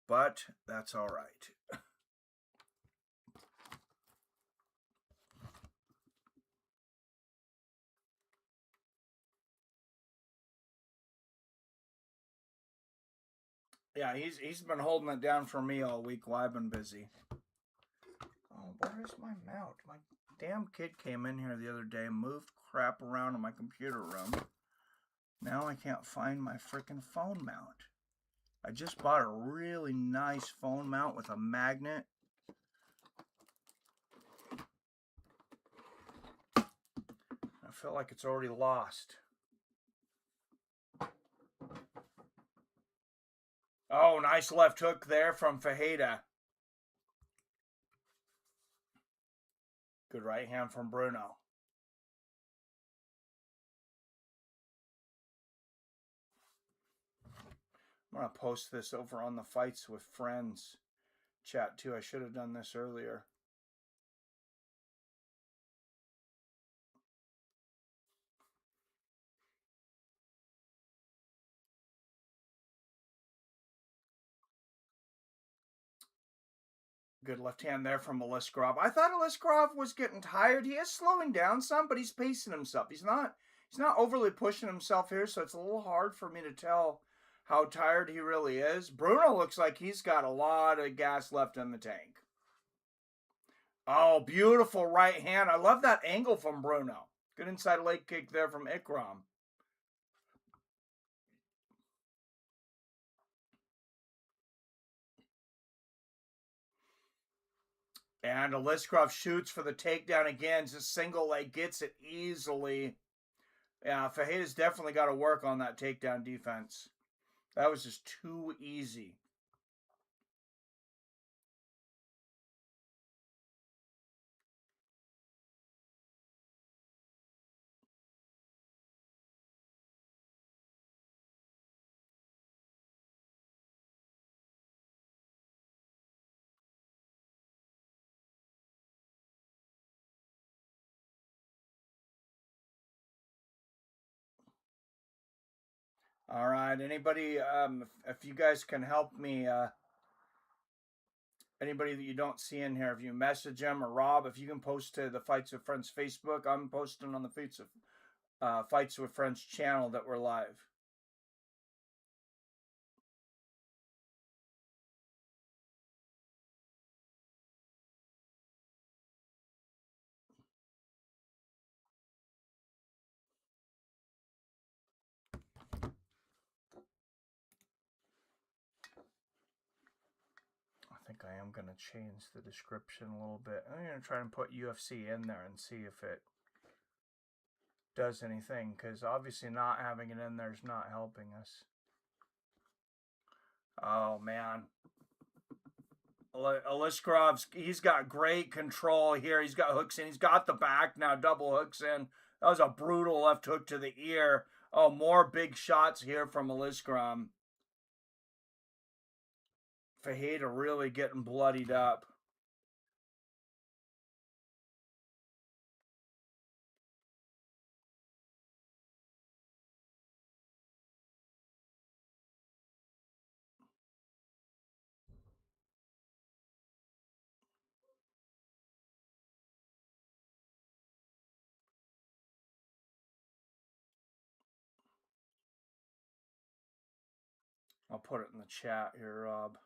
But that's all right. Yeah, he's been holding it down for me all week while I've been busy. Oh, where's my mount? My damn kid came in here the other day, moved crap around in my computer room. Now I can't find my freaking phone mount. I just bought a really nice phone mount with a magnet. feel like it's already lost. Oh, nice left hook there from Fajeda. Good right hand from Bruno. I'm going to post this over on the Fights with Friends chat too. I should have done this earlier. Good left hand there from Aliskerov. I thought Aliskerov was getting tired. He is slowing down some, but he's pacing himself. He's not overly pushing himself here, so it's a little hard for me to tell how tired he really is. Bruno looks like he's got a lot of gas left in the tank. Oh, beautiful right hand. I love that angle from Bruno. Good inside leg kick there from Ikram. And Aliskerov shoots for the takedown again. Just single leg, gets it easily. Yeah, Fajeda's definitely got to work on that takedown defense. That was just too easy. All right, anybody, if you guys can help me, anybody that you don't see in here, if you message them, or Rob, if you can post to the Fights with Friends Facebook, I'm posting on the Fights with Friends channel that we're live. I think I am going to change the description a little bit. I'm going to try and put UFC in there and see if it does anything, because obviously not having it in there is not helping us. Oh, man. Aliskerov's, he's got great control here. He's got hooks in. He's got the back now, double hooks in. That was a brutal left hook to the ear. Oh, more big shots here from Aliskerov. Fajeda really getting bloodied up. I'll put it in the chat here, Rob.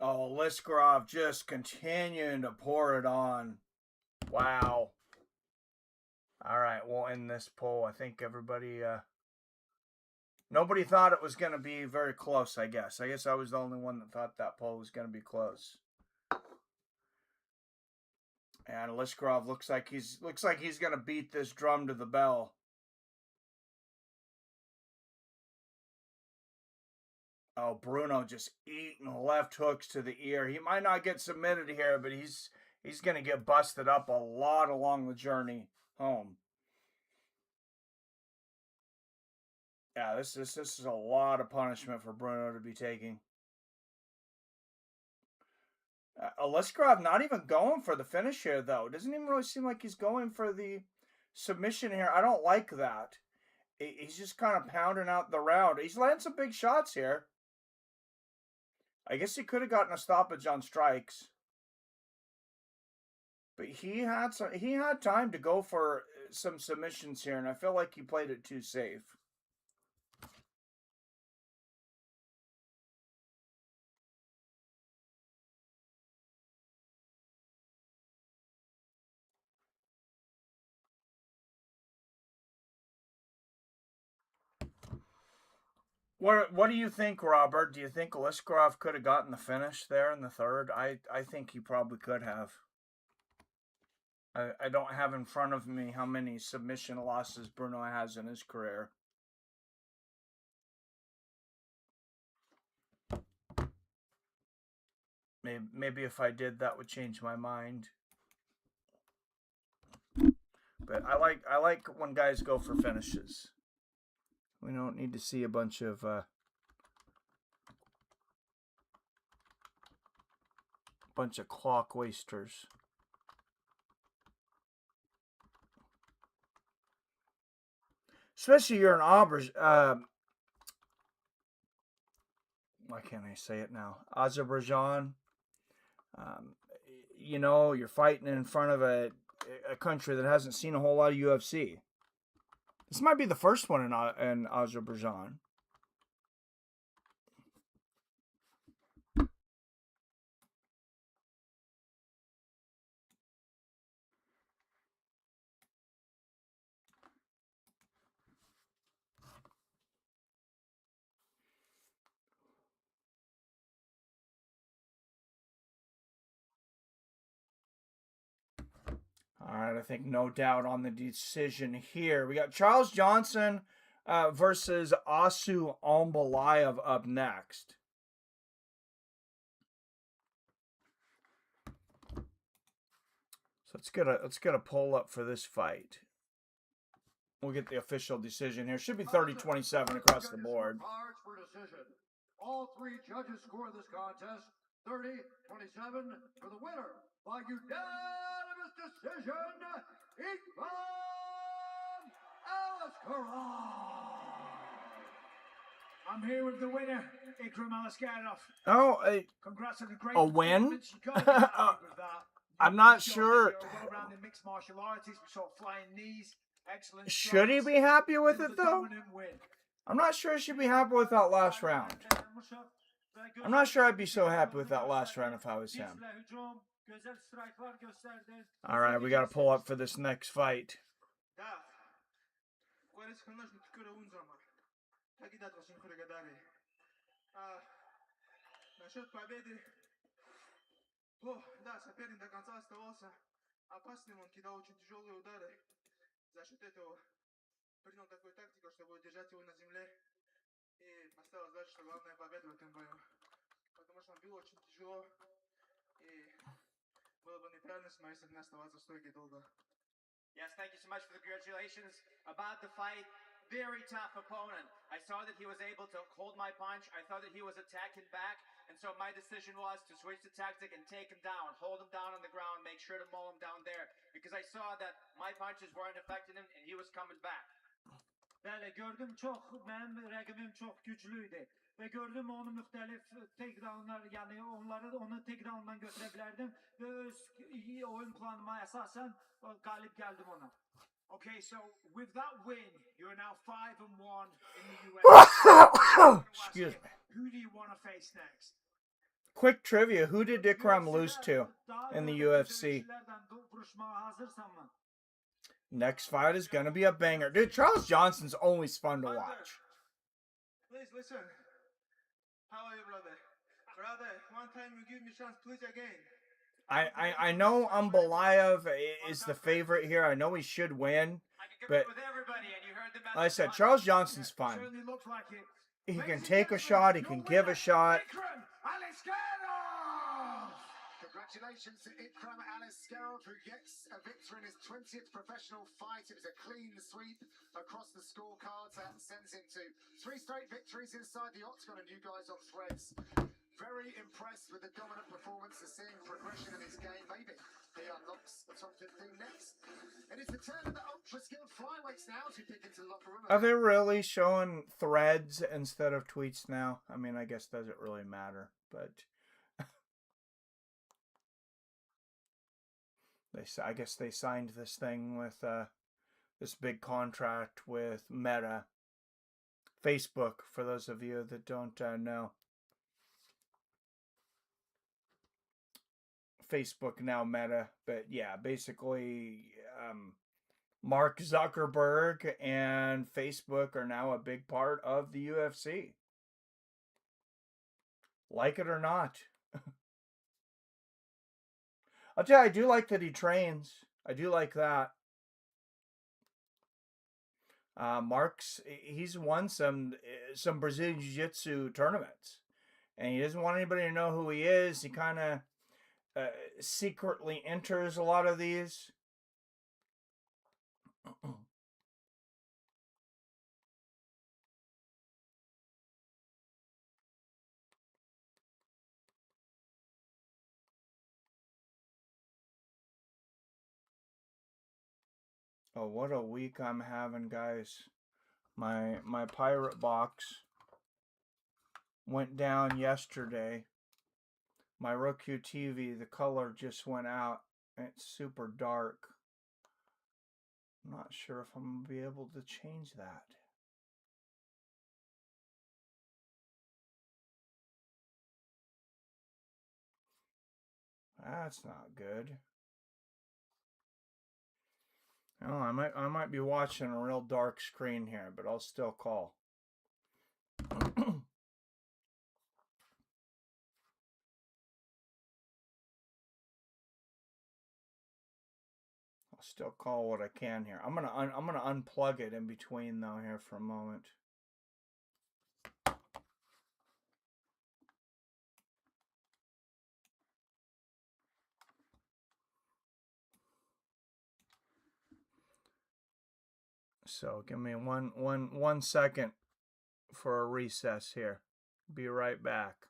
Oh, Aliskerov just continuing to pour it on. Wow. All right, we'll end this poll. I think everybody, nobody thought it was going to be very close, I guess. I guess I was the only one that thought that poll was going to be close. And Aliskerov looks like he's going to beat this drum to the bell. Oh, Bruno just eating left hooks to the ear. He might not get submitted here, but he's going to get busted up a lot along the journey home. Yeah, this is a lot of punishment for Bruno to be taking. Aliskerov not even going for the finish here, though. Doesn't even really seem like he's going for the submission here. I don't like that. He's just kind of pounding out the round. He's landing some big shots here. I guess he could have gotten a stoppage on strikes. But he had time to go for some submissions here, and I feel like he played it too safe. What do you think, Robert? Do you think Liskarov could have gotten the finish there in the third? I think he probably could have. I don't have in front of me how many submission losses Bruno has in his career. Maybe if I did, that would change my mind. But I like when guys go for finishes. We don't need to see a bunch of clock wasters. Especially you're an why can't I say it now? Azerbaijan. You know, you're fighting in front of a country that hasn't seen a whole lot of UFC. This might be the first one in Azerbaijan. All right, I think no doubt on the decision here. We got Charles Johnson versus Asu Almbalayev up next. So let's get a poll up for this fight. We'll get the official decision here. Should be 30-27 across the board. All three judges score this contest 30-27 for the winner by unanimous decision, Ikram Aliskerov. I'm here with the winner, Ikram Aliskerov. Oh, Congrats on the great win? performance. You gotta be happy with that. I'm not sure. You're a well-rounded mixed martial artist. We saw flying knees, excellent. Should he be happy with it though? Win. I'm not sure he should be happy with that last round. I'm not sure I'd be so happy with that last round if I was him. All right, we got to pull up for this next fight. Насчет победы. Да, соперник до конца оставался опасным, он кидал очень тяжелые удары. За счет этого принял такую тактику, чтобы удержать его на земле. И поставил задачу, что главная победа в этом бою. Потому что он бил очень тяжело. И было бы неправильно с моей стороны оставаться в стойке долго. Yes, thank you so much for the congratulations about the fight. Very tough opponent. I saw that he was able to hold my punch. I thought that he was attacking back. And so my decision was to switch the tactic and take him down, hold him down on the ground, make sure to maul him down there. Because I saw that my punches weren't affecting him and he was coming back. Bəli, gördüm mənim rəqibim çox güclüydü və gördüm onu müxtəlif takedownlar, yəni onu takedowndan götürə bilərdim və öz oyun planıma əsasən qalib gəldim ona. Okay, so with that win, you're now 5-1 in the UFC. Excuse me. Who do you want to face next? Quick trivia, who did Ikram lose to in the UFC? Next fight is going to be a banger. Dude, Charles Johnson's always fun to watch. Please listen. How are you, brother? Brother, one time you give me a chance, please again. I know Almbalayev is the favorite here. I know he should win. But like I said, Charles Johnson's fun. He can take a shot. He can give a shot. Congratulations to Ikram Aliskerov, who gets a victory in his 20th professional fight. It was a clean sweep across the scorecards. That sends him to 3 straight victories inside the octagon, and you guys on Threads. Very impressed with the dominant performance and seeing progression in his game. Maybe he unlocks the top 15 next. It is the turn of the ultra-skilled flyweights now to pick into the locker room. Are they really showing threads instead of tweets now? I mean, I guess does it really matter? But I guess they signed this thing with this big contract with Meta, Facebook. For those of you that don't know. Facebook now Meta, but yeah, basically Mark Zuckerberg and Facebook are now a big part of the UFC. Like it or not. I'll tell you, I do like that he trains. I do like that. Mark's he's won some Brazilian Jiu-Jitsu tournaments, and he doesn't want anybody to know who he is. He kind of secretly enters a lot of these. Oh, what a week I'm having, guys. My pirate box went down yesterday. My Roku TV, the color just went out. It's super dark. I'm not sure if I'm going to be able to change that. That's not good. Oh, I might be watching a real dark screen here, but I'll still call. I'll still call what I can here. I'm gonna unplug it in between though here for a moment. So give me one second for a recess here. Be right back.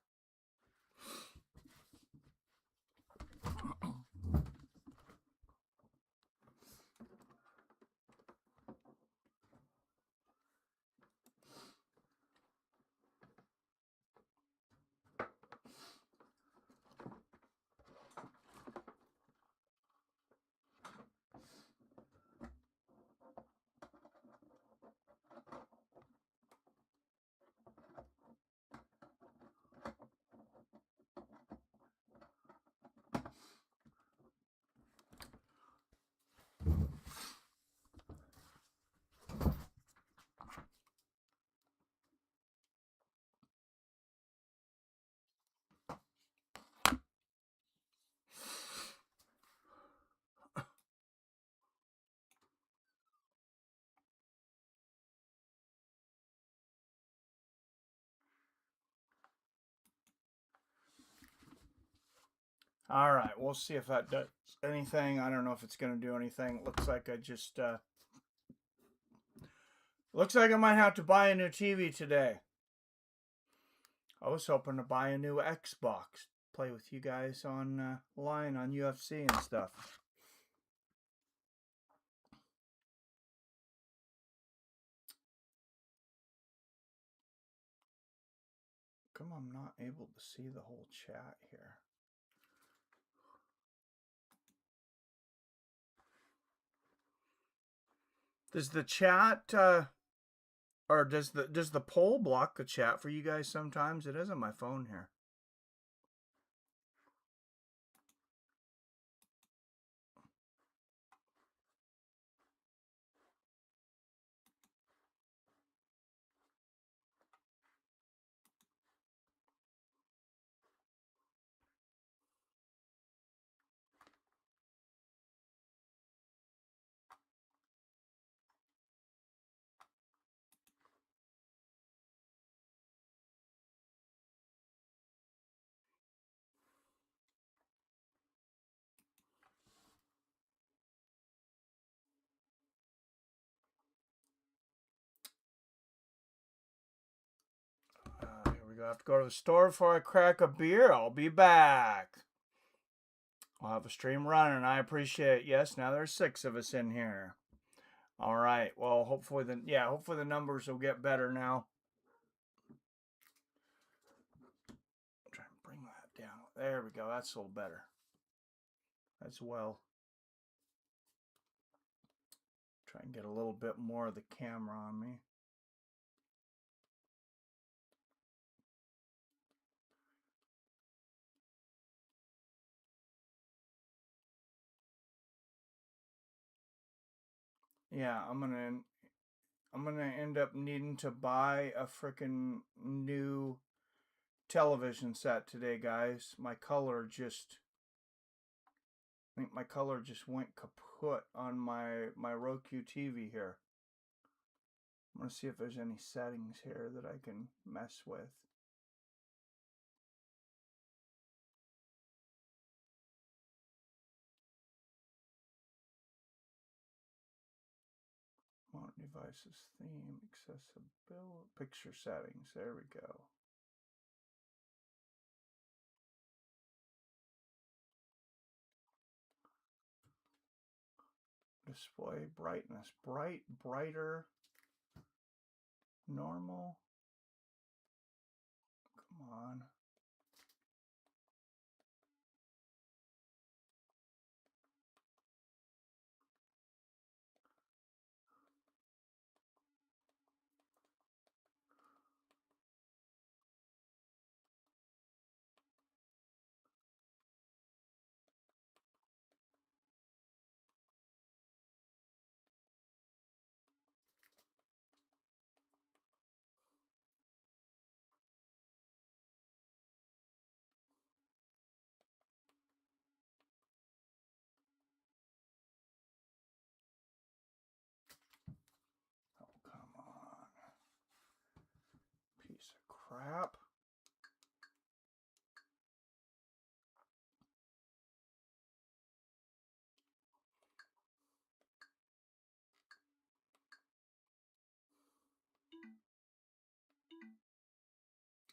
All right, we'll see if that does anything. I don't know if it's going to do anything. Looks like I just looks like I might have to buy a new TV today. I was hoping to buy a new Xbox, play with you guys on line on UFC and stuff. Come on, I'm not able to see the whole chat here. Does the chat or does the poll block the chat for you guys sometimes? It is on my phone here. Here we go. I have to go to the store before I crack a beer. I'll be back. I'll have a stream running. I appreciate it. Yes, now there's 6 of us in here. All right. Well, hopefully the numbers will get better now. Try and bring that down. There we go. That's a little better. As well. Try and get a little bit more of the camera on me. Yeah, I'm gonna end up needing to buy a freaking new television set today, guys. My color just, I think my color just went kaput on my Roku TV here. I'm going to see if there's any settings here that I can mess with. Mount devices, theme, accessibility, picture settings. There we go. Display brightness, bright, brighter, normal. Come on. Oh, come on. Piece of crap.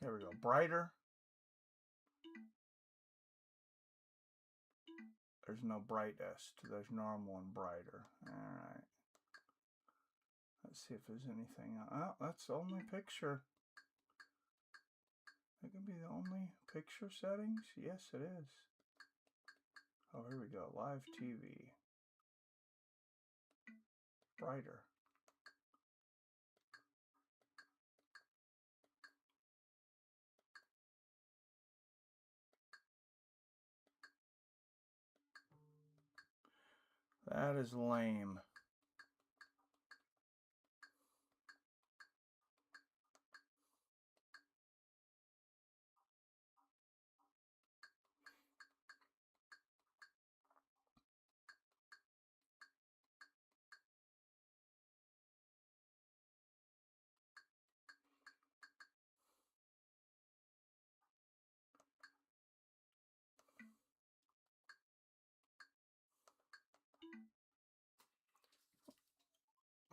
There we go. Brighter. There's no brightest. There's normal and brighter. Alright. Let's see if there's anything. Oh, that's the only picture. That can be the only picture settings? Yes, it is. Oh, here we go. Live TV. Brighter. That is lame.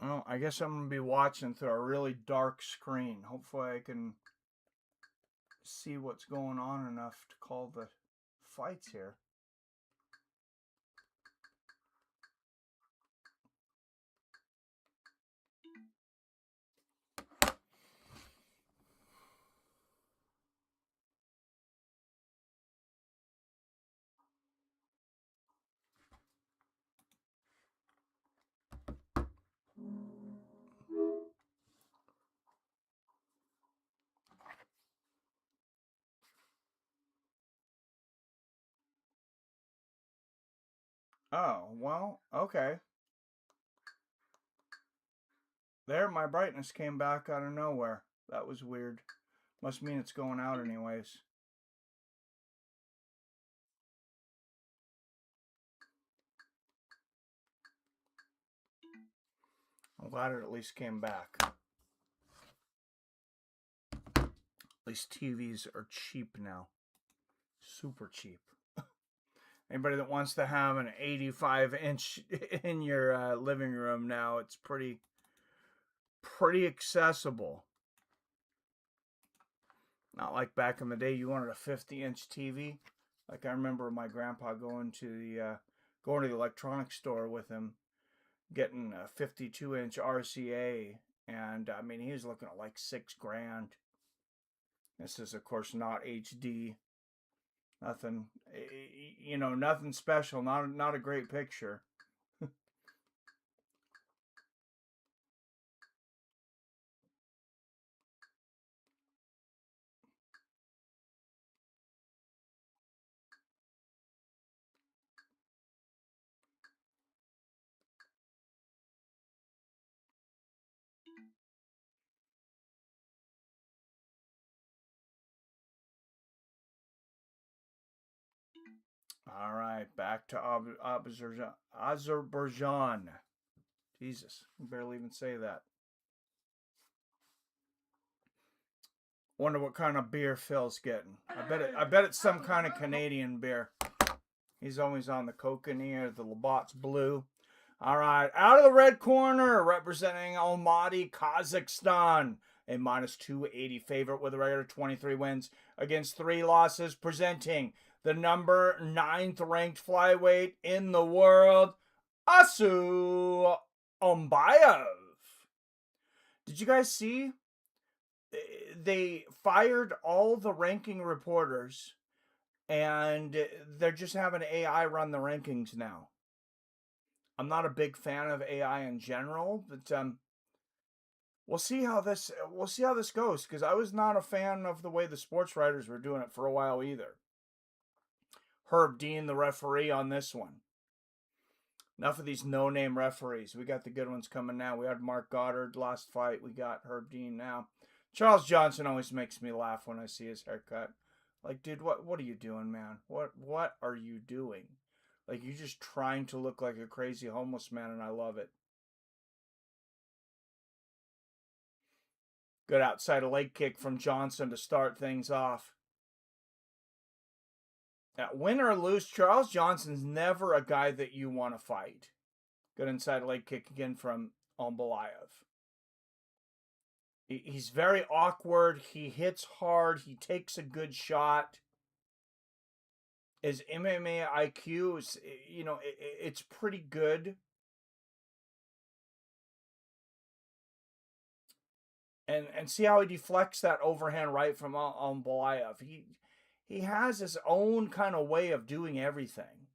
Well, I guess I'm going to be watching through a really dark screen. Hopefully I can see what's going on enough to call the fights here. Oh, well, okay. There, my brightness came back out of nowhere. That was weird. Must mean it's going out anyways. I'm glad it at least came back. At least TVs are cheap now. Super cheap. Anybody that wants to have an 85-inch in your living room now, it's pretty accessible. Not like back in the day, you wanted a 50-inch TV. Like I remember my grandpa going to the electronics store with him, getting a 52-inch RCA, and I mean he was looking at like $6,000. This is of course not HD. Nothing, you know, nothing special. Not a great picture. All right, back to Azerbaijan. Jesus, I can barely even say that. Wonder what kind of beer Phil's getting. I bet it's some kind of Canadian beer. He's always on the Kokanee, the Labatt's Blue. All right, out of the red corner, representing Almaty, Kazakhstan. A minus 280 favorite with a regular 23 wins against 3 losses, presenting the number 9th ranked flyweight in the world, Asu Ombayev. Did you guys see? They fired all the ranking reporters, and they're just having AI run the rankings now. I'm not a big fan of AI in general, but we'll see how this goes, because I was not a fan of the way the sports writers were doing it for a while either. Herb Dean, the referee on this one. Enough of these no-name referees. We got the good ones coming now. We had Mark Goddard last fight. We got Herb Dean now. Charles Johnson always makes me laugh when I see his haircut. Like, dude, what are you doing, man? What are you doing? Like, you're just trying to look like a crazy homeless man, and I love it. Good outside a leg kick from Johnson to start things off. Now, win or lose, Charles Johnson's never a guy that you want to fight. Good inside leg kick again from Ombayev. He's very awkward. He hits hard. He takes a good shot. His MMA IQ is, it's pretty good. And see how he deflects that overhand right from Ombayev. He has his own kind of way of doing everything.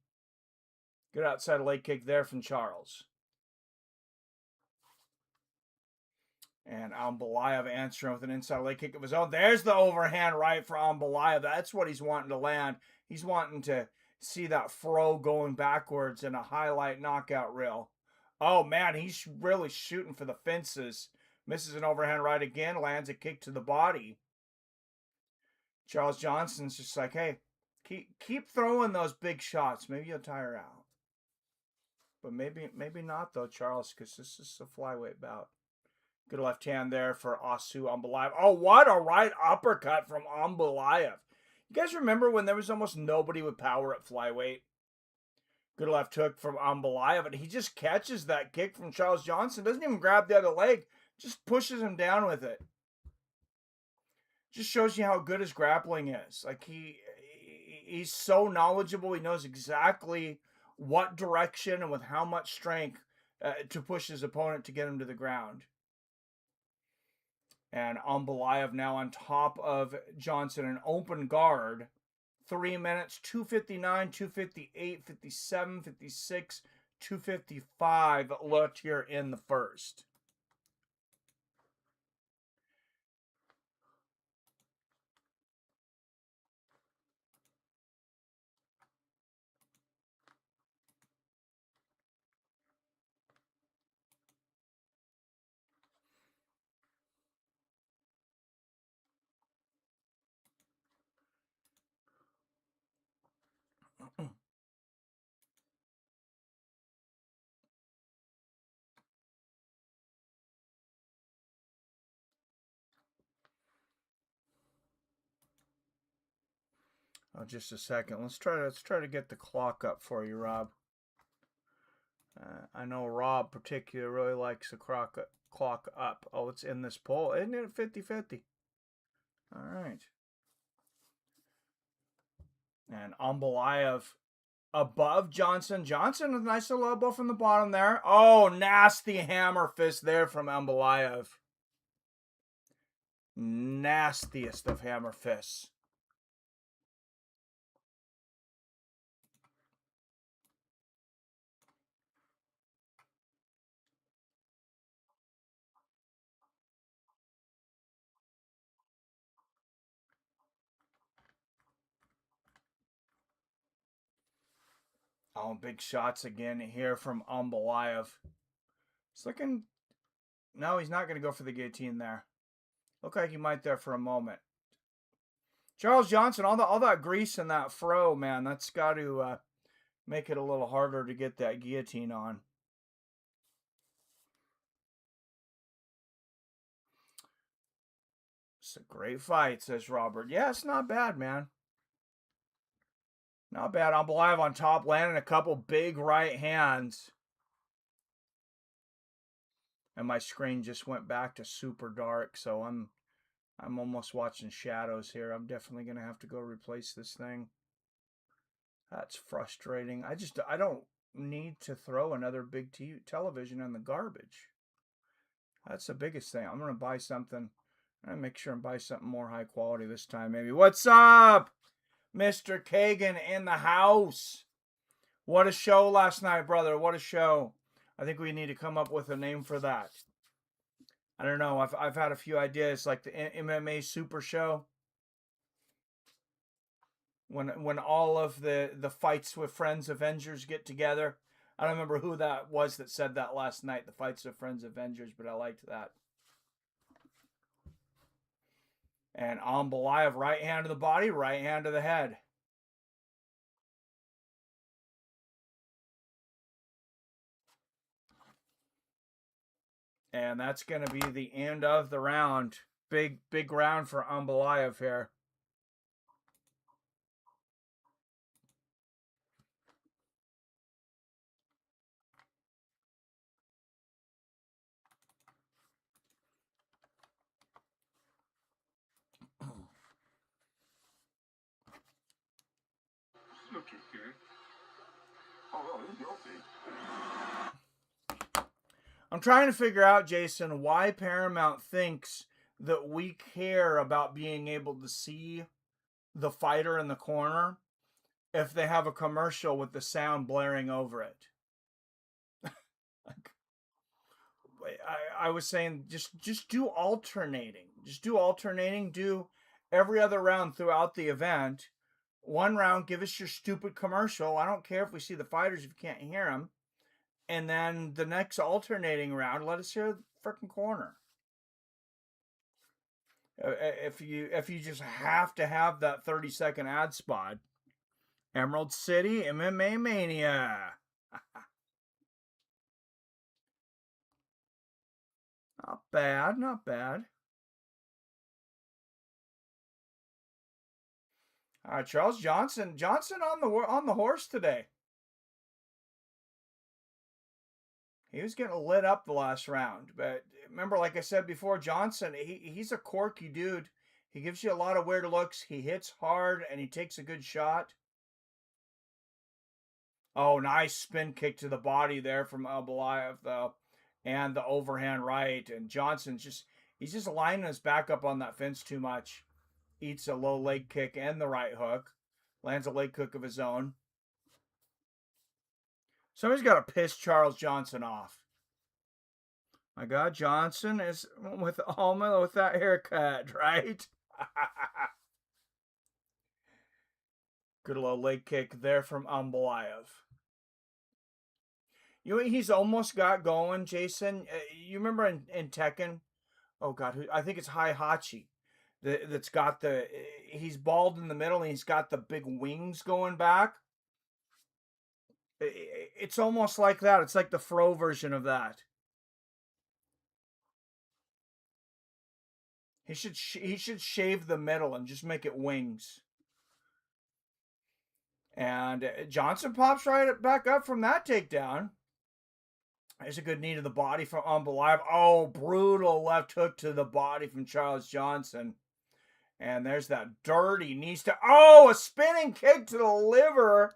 Good outside leg kick there from Charles. And Ombayev answering with an inside leg kick of his own. There's the overhand right for Ombayev. That's what he's wanting to land. He's wanting to see that throw going backwards in a highlight knockout reel. Oh, man, he's really shooting for the fences. Misses an overhand right again. Lands a kick to the body. Charles Johnson's just like, hey, keep throwing those big shots. Maybe you'll tire out. But maybe not, though, Charles, because this is a flyweight bout. Good left hand there for Asu Ombayev. Oh, what a right uppercut from Ombayev. You guys remember when there was almost nobody with power at flyweight? Good left hook from Ombayev, and he just catches that kick from Charles Johnson. Doesn't even grab the other leg. Just pushes him down with it. Just shows you how good his grappling is. Like, he's so knowledgeable. He knows exactly what direction and with how much strength to push his opponent to get him to the ground. And Ombayev now on top of Johnson, an open guard. 3 minutes, 2:59, 2:58, 57, 56, 2:55 left here in the first. Oh, just a second. Let's try to get the clock up for you, Rob. I know Rob particularly really likes the clock up. Oh, it's in this poll. Isn't it 50-50? All right. And Ombayev above Johnson. Johnson with a nice little elbow from the bottom there. Oh, nasty hammer fist there from Ombayev. Nastiest of hammer fists. Oh, big shots again here from Ombayev. He's looking... No, he's not going to go for the guillotine there. Looked like he might there for a moment. Charles Johnson, all that grease in that fro, man, that's got to make it a little harder to get that guillotine on. It's a great fight, says Robert. Yeah, it's not bad, man. Not bad. Ankalaev on top, landing a couple big right hands. And my screen just went back to super dark, so I'm almost watching shadows here. I'm definitely going to have to go replace this thing. That's frustrating. I don't need to throw another big television in the garbage. That's the biggest thing. I'm going to buy something. I'm going to make sure and buy something more high quality this time, maybe. What's up, Mr. Kagan in the house? What a show last night, brother. What a show. I think we need to come up with a name for that. I don't know. I've had a few ideas, like the MMA Super Show. When all of the Fights with Friends Avengers get together. I don't remember who that was that said that last night, the Fights with Friends Avengers, but I liked that. And Ankalaev, right hand to the body, right hand to the head. And that's going to be the end of the round. Big round for Ankalaev here. I'm trying to figure out, Jason, why Paramount thinks that we care about being able to see the fighter in the corner if they have a commercial with the sound blaring over it. I was saying just do alternating. Just do alternating. Do every other round throughout the event. One round, give us your stupid commercial. I don't care if we see the fighters if you can't hear them. And then the next alternating round, let us hear the freaking corner. If you just have to have that 30-second ad spot. Emerald City MMA Mania. Not bad, not bad. All right, Charles Johnson on the horse today. He was getting lit up the last round, but remember, like I said before, Johnson, he's a quirky dude. He gives you a lot of weird looks. He hits hard, and he takes a good shot. Oh, nice spin kick to the body there from Ankalaev, though. And the overhand right. And Johnson's he's just lining his back up on that fence too much. Eats a low leg kick and the right hook. Lands a leg hook of his own. Somebody's got to piss Charles Johnson off. My God, Johnson is with that haircut, right? Good low leg kick there from Ankalaev. You know what he's almost got going, Jason? You remember in Tekken? Oh, God, I think it's Heihachi. That's got he's bald in the middle and he's got the big wings going back. It's almost like that. It's like the fro version of that. He should shave the middle and just make it wings. And Johnson pops right back up from that takedown. There's a good knee to the body from Ankalaev. Oh, brutal left hook to the body from Charles Johnson. And there's that dirty knee to... Oh, a spinning kick to the liver.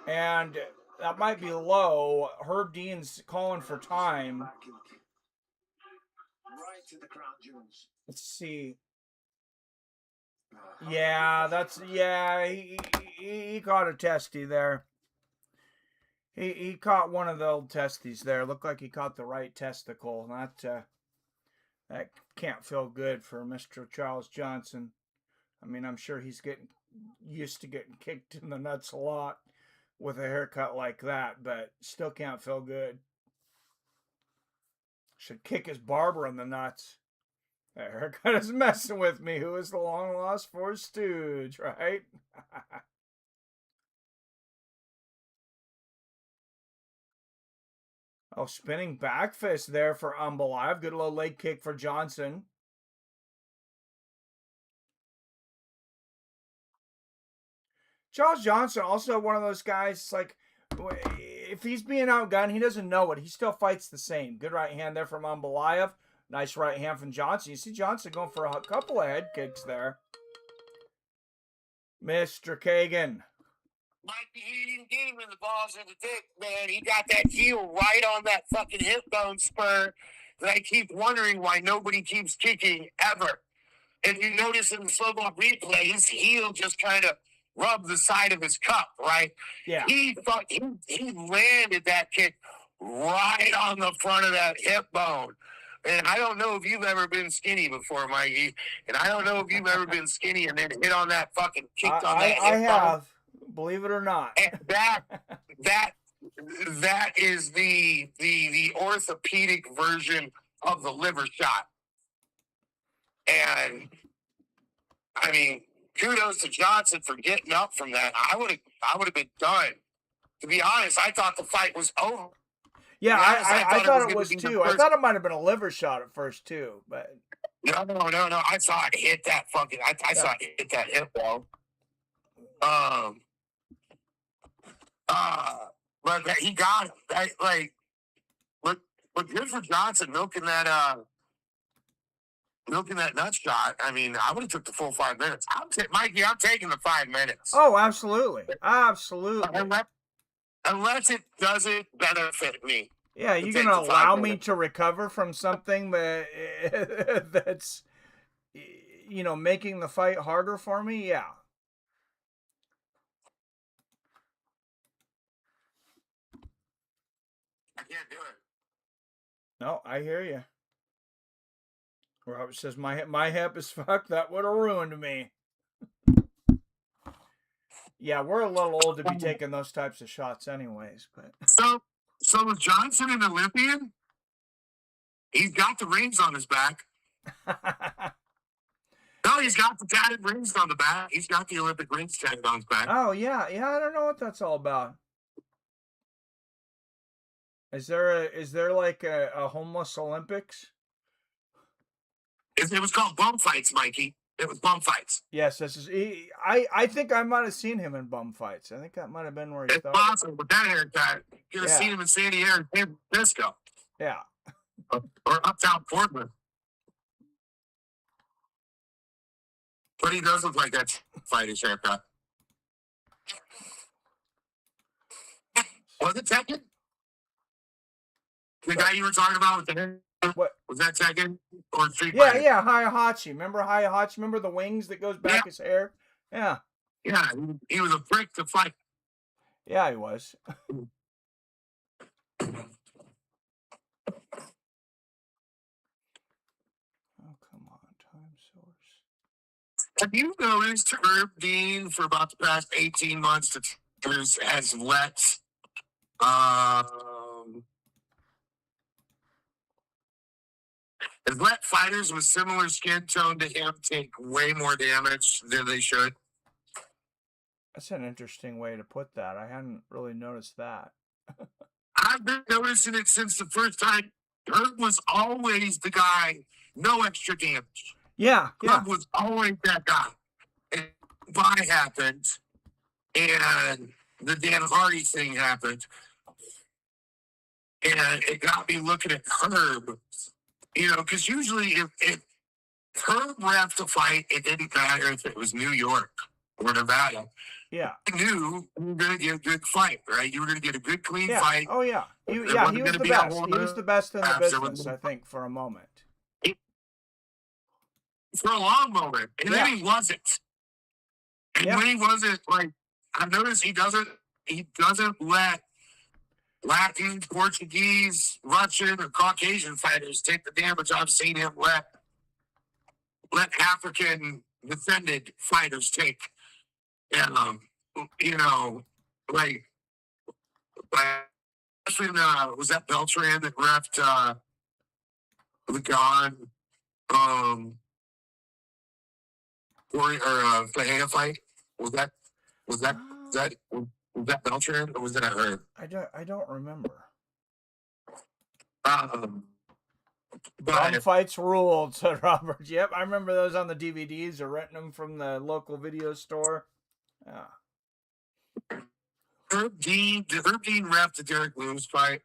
And that might be low. Herb Dean's calling for time. Let's see. Yeah, he caught a testy there. He caught one of the old testes there. Looked like he caught the right testicle. That can't feel good for Mr. Charles Johnson. I mean, I'm sure he's getting used to getting kicked in the nuts a lot with a haircut like that, but still can't feel good. Should kick his barber in the nuts. That haircut is messing with me. Who is the long lost fourth stooge, right? Oh, spinning back fist there for Umbalive. Good little leg kick for Johnson. Charles Johnson, also one of those guys, like, if he's being outgunned, he doesn't know it. He still fights the same. Good right hand there from Umbalive. Nice right hand from Johnson. You see Johnson going for a couple of head kicks there. Mr. Kagan. Mikey, he didn't get him in the balls of the dick, man. He got that heel right on that fucking hip bone spur that I keep wondering why nobody keeps kicking ever. If you notice in the slow-mo replay, his heel just kind of rubbed the side of his cup, right? Yeah. He landed that kick right on the front of that hip bone. And I don't know if you've ever been skinny before, Mikey. And I don't know if you've ever been skinny and then hit on that fucking kick on that hip bone. I have. Believe it or not. And that is the orthopedic version of the liver shot. And I mean, kudos to Johnson for getting up from that. I would have been done. To be honest, I thought the fight was over. Yeah, I thought it was too. I thought it might have been a liver shot at first too, but no. I saw it hit that fucking. I saw it hit that hip bone. But he got him. But good for Johnson milking that nut shot. I mean, I would have took the full 5 minutes. Mikey, I'm taking the 5 minutes. Oh, absolutely. Unless it doesn't benefit me. Yeah, you're going to allow me to recover from something that's, making the fight harder for me? Yeah. I can't do it. No, I hear you. Robert says, my hip is fucked. That would have ruined me. Yeah, we're a little old to be taking those types of shots anyways. But So with Johnson an Olympian, he's got the rings on his back. No, he's got the tatted rings on the back. He's got the Olympic rings tatted on his back. Oh, yeah. Yeah, I don't know what that's all about. Is there like a homeless Olympics? It was called bum fights, Mikey. It was bum fights. Yes, this is. I think I might have seen him in bum fights. I think that might have been where he started. It's possible, but that haircut, you could have seen him in San Diego and San Francisco. Yeah. Or uptown Portland. But he does look like that fighter's haircut. Was it Tekken? The guy you were talking about with the hair? What? Was that Tekken or Street Fighter? Yeah, Hayahachi. Remember Hayahachi? Remember the wings that goes back his hair? Yeah. Yeah, he was a prick to fight. Yeah, he was. Oh, come on, time source. Have you noticed Herb Dean for about the past 18 months has let fighters with similar skin tone to him take way more damage than they should? That's an interesting way to put that. I hadn't really noticed that. I've been noticing it since the first time. Herb was always the guy, no extra damage. Yeah. Herb was always that guy. And Dubai happened, and the Dan Hardy thing happened. And it got me looking at Herb. Because usually if Herb wrapped a fight, it didn't matter if it was New York or Nevada. Yeah. I knew you were going to get a good fight, right? You were going to get a good, clean fight. Oh, yeah. He was the best. He was the best in the business, I think, for a moment. For a long moment. And then he wasn't. And when he wasn't, I've noticed he doesn't let Latin, Portuguese, Russian, or Caucasian fighters take the damage I've seen him let African descended fighters take. And especially was that Beltran that reffed the Gone Fajeda fight? Was that Beltran or was that Herb? I don't remember. But Rum fights ruled, said Robert. Yep, I remember those on the DVDs or renting them from the local video store. Yeah. did Herb Dean ref the Derek Lewis fight?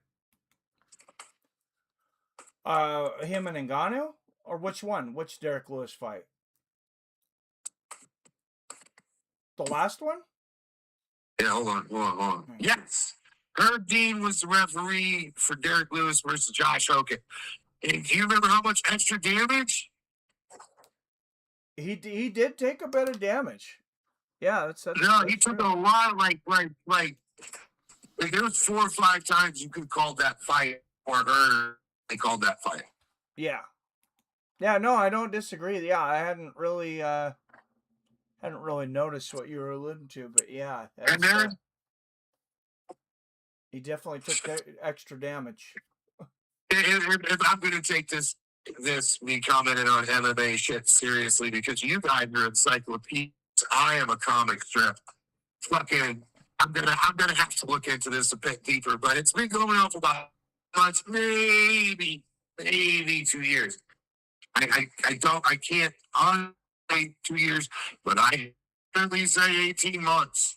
Him and Ngannou? Or which one? Which Derek Lewis fight? The last one? Yeah, hold on. Yes. Herb Dean was the referee for Derek Lewis versus Josh Hogan. And do you remember how much extra damage? He did take a bit of damage. Yeah, that's No, he that's took true. a lot of like there was 4 or 5 times you could call that fight or her they called that fight. Yeah. Yeah, no, I don't disagree. Yeah, I hadn't really noticed what you were alluding to, but yeah, And then he definitely took extra damage. if I'm gonna take this me commenting on MMA shit seriously because you guys are encyclopedias. I am a comic strip. Fucking I'm gonna have to look into this a bit deeper, but it's been going on for about months, maybe 2 years. I can't honestly 2 years, but I certainly say 18 months.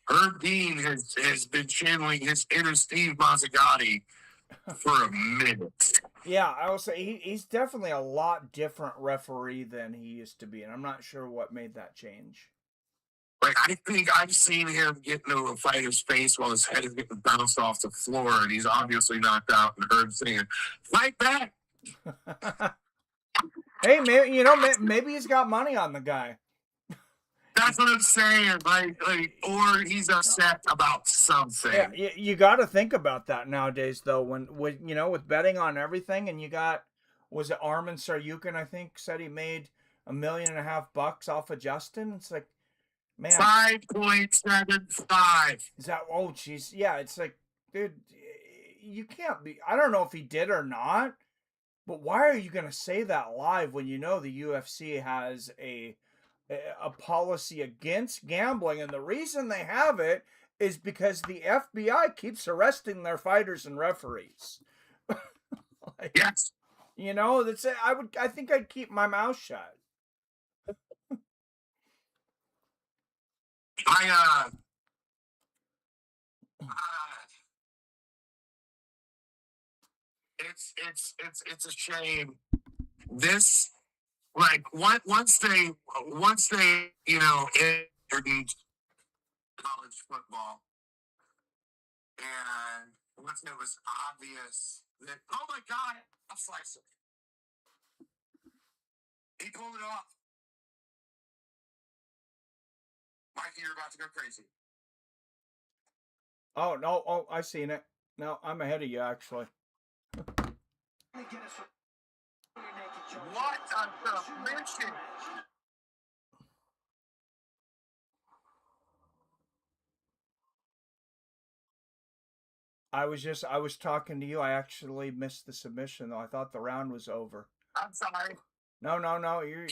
Herb Dean has been channeling his inner Steve Mazzagatti for a minute. Yeah, I will say he's definitely a lot different referee than he used to be, and I'm not sure what made that change. Like, I think I've seen him get into a fighter's face while his head is getting bounced off the floor, and he's obviously knocked out, and Herb saying, "Fight back!" Hey, maybe he's got money on the guy. That's what I'm saying. Like, or he's upset about something. Yeah, you got to think about that nowadays, though. When with betting on everything, and was it Armin Saryukin? I think said he made $1.5 million off of Justin. It's like, man, 5.75. Is that? Oh, jeez, yeah. It's like, dude, you can't be. I don't know if he did or not, but why are you gonna say that live when you know the UFC has a policy against gambling, and the reason they have it is because the FBI keeps arresting their fighters and referees. Yes. That's it. I think I'd keep my mouth shut. It's a shame. This, like, once they introduced college football, and once it was obvious that, oh my God, I'll slice it. He pulled it off. Mikey, you're about to go crazy. Oh no! Oh, I seen it. No, I'm ahead of you actually. What a submission! I was talking to you. I actually missed the submission though. I thought the round was over. I'm sorry. No. You're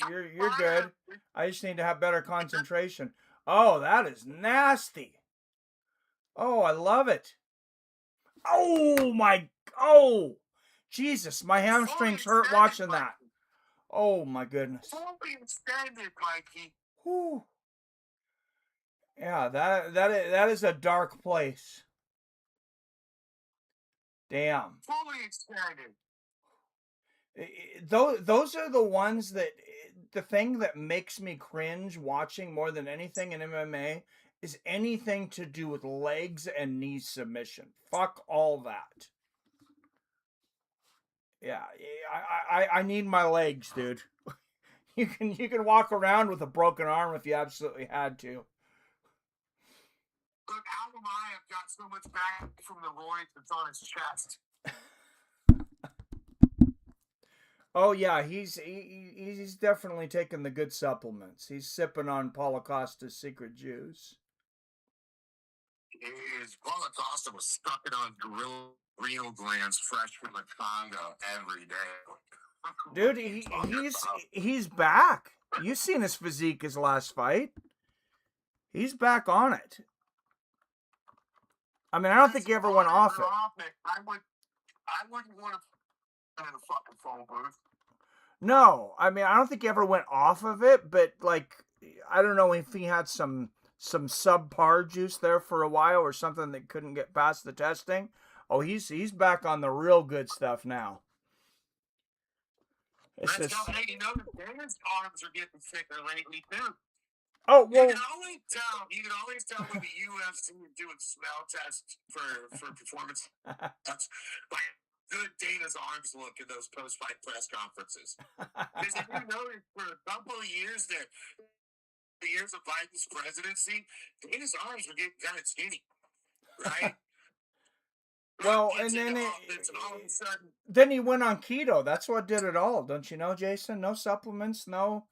good. I just need to have better concentration. Oh, that is nasty. Oh, I love it. Oh, Jesus, my hamstrings hurt watching that. Oh my goodness. Fully extended, Mikey. Whew. Yeah, that is a dark place. Damn. Fully extended. Those are the ones that the thing that makes me cringe watching more than anything in MMA is anything to do with legs and knee submission. Fuck all that. Yeah, I need my legs, dude. You can walk around with a broken arm if you absolutely had to. Look, Alamaya got so much back from the roid that's on his chest. Oh yeah, he's definitely taking the good supplements. He's sipping on Paulo Costa's secret juice. Paulo Costa was sucking on renal glands fresh from the Congo every day. Dude, he's back. You've seen his physique his last fight. He's back on it. I mean, I don't think he ever went off it. I wouldn't want to in a fucking phone booth. No, I mean, I don't think he ever went off of it, but like, I don't know if he had some subpar juice there for a while or something that couldn't get past the testing. Oh, he's back on the real good stuff now. It's Let's just, go. Hey, you know, Dana's arms are getting thicker lately, too. oh, You well, can always tell when the UFC is doing smell tests for performance. That's like good Dana's arms look in those post-fight press conferences. Because if you notice, for a couple of years there, the years of Biden's presidency, Dana's arms were getting kind of skinny, right? well, Gets and then into offense, and all of a sudden, then he went on keto. That's what did it all. Don't you know, Jason? No supplements, no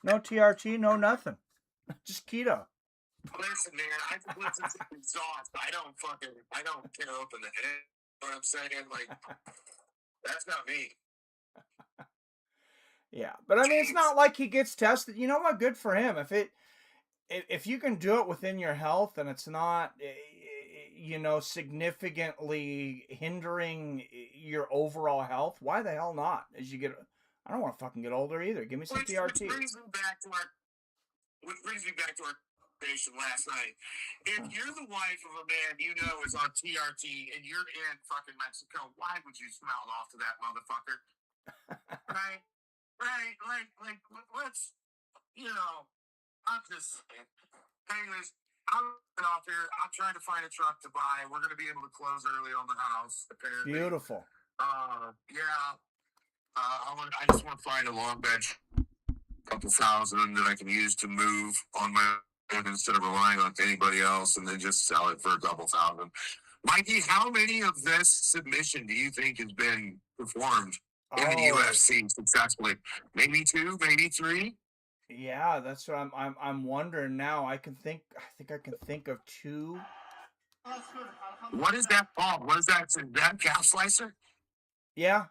TRT, no nothing. Just keto. listen, man, I just listen to exhaust. I don't tear open the head. You know what I'm saying? Like, that's not me. Yeah, but I mean, it's not like he gets tested. You know what? Good for him. If you can do it within your health and it's not, you know, significantly hindering your overall health, why the hell not? As you get, I don't want to fucking get older either. Give me some TRT. Which brings me back to our conversation last night. If you're the wife of a man you know is on TRT and you're in fucking Mexico, why would you smile off to that motherfucker? Right? Like, let's, you know, I'm just saying. Anyways, I'm off here. I'm trying to find a truck to buy. We're going to be able to close early on the house, apparently. Beautiful. Yeah. I just want to find a long bench, a couple thousand that I can use to move on my own instead of relying on anybody else, and then just sell it for a couple thousand. Mikey, how many of this submission do you think has been performed in the UFC successfully? Maybe 2, maybe 3. Yeah, that's what I'm wondering now. I think I can think of 2. What is that called? What is that? Is that calf slicer? Yeah,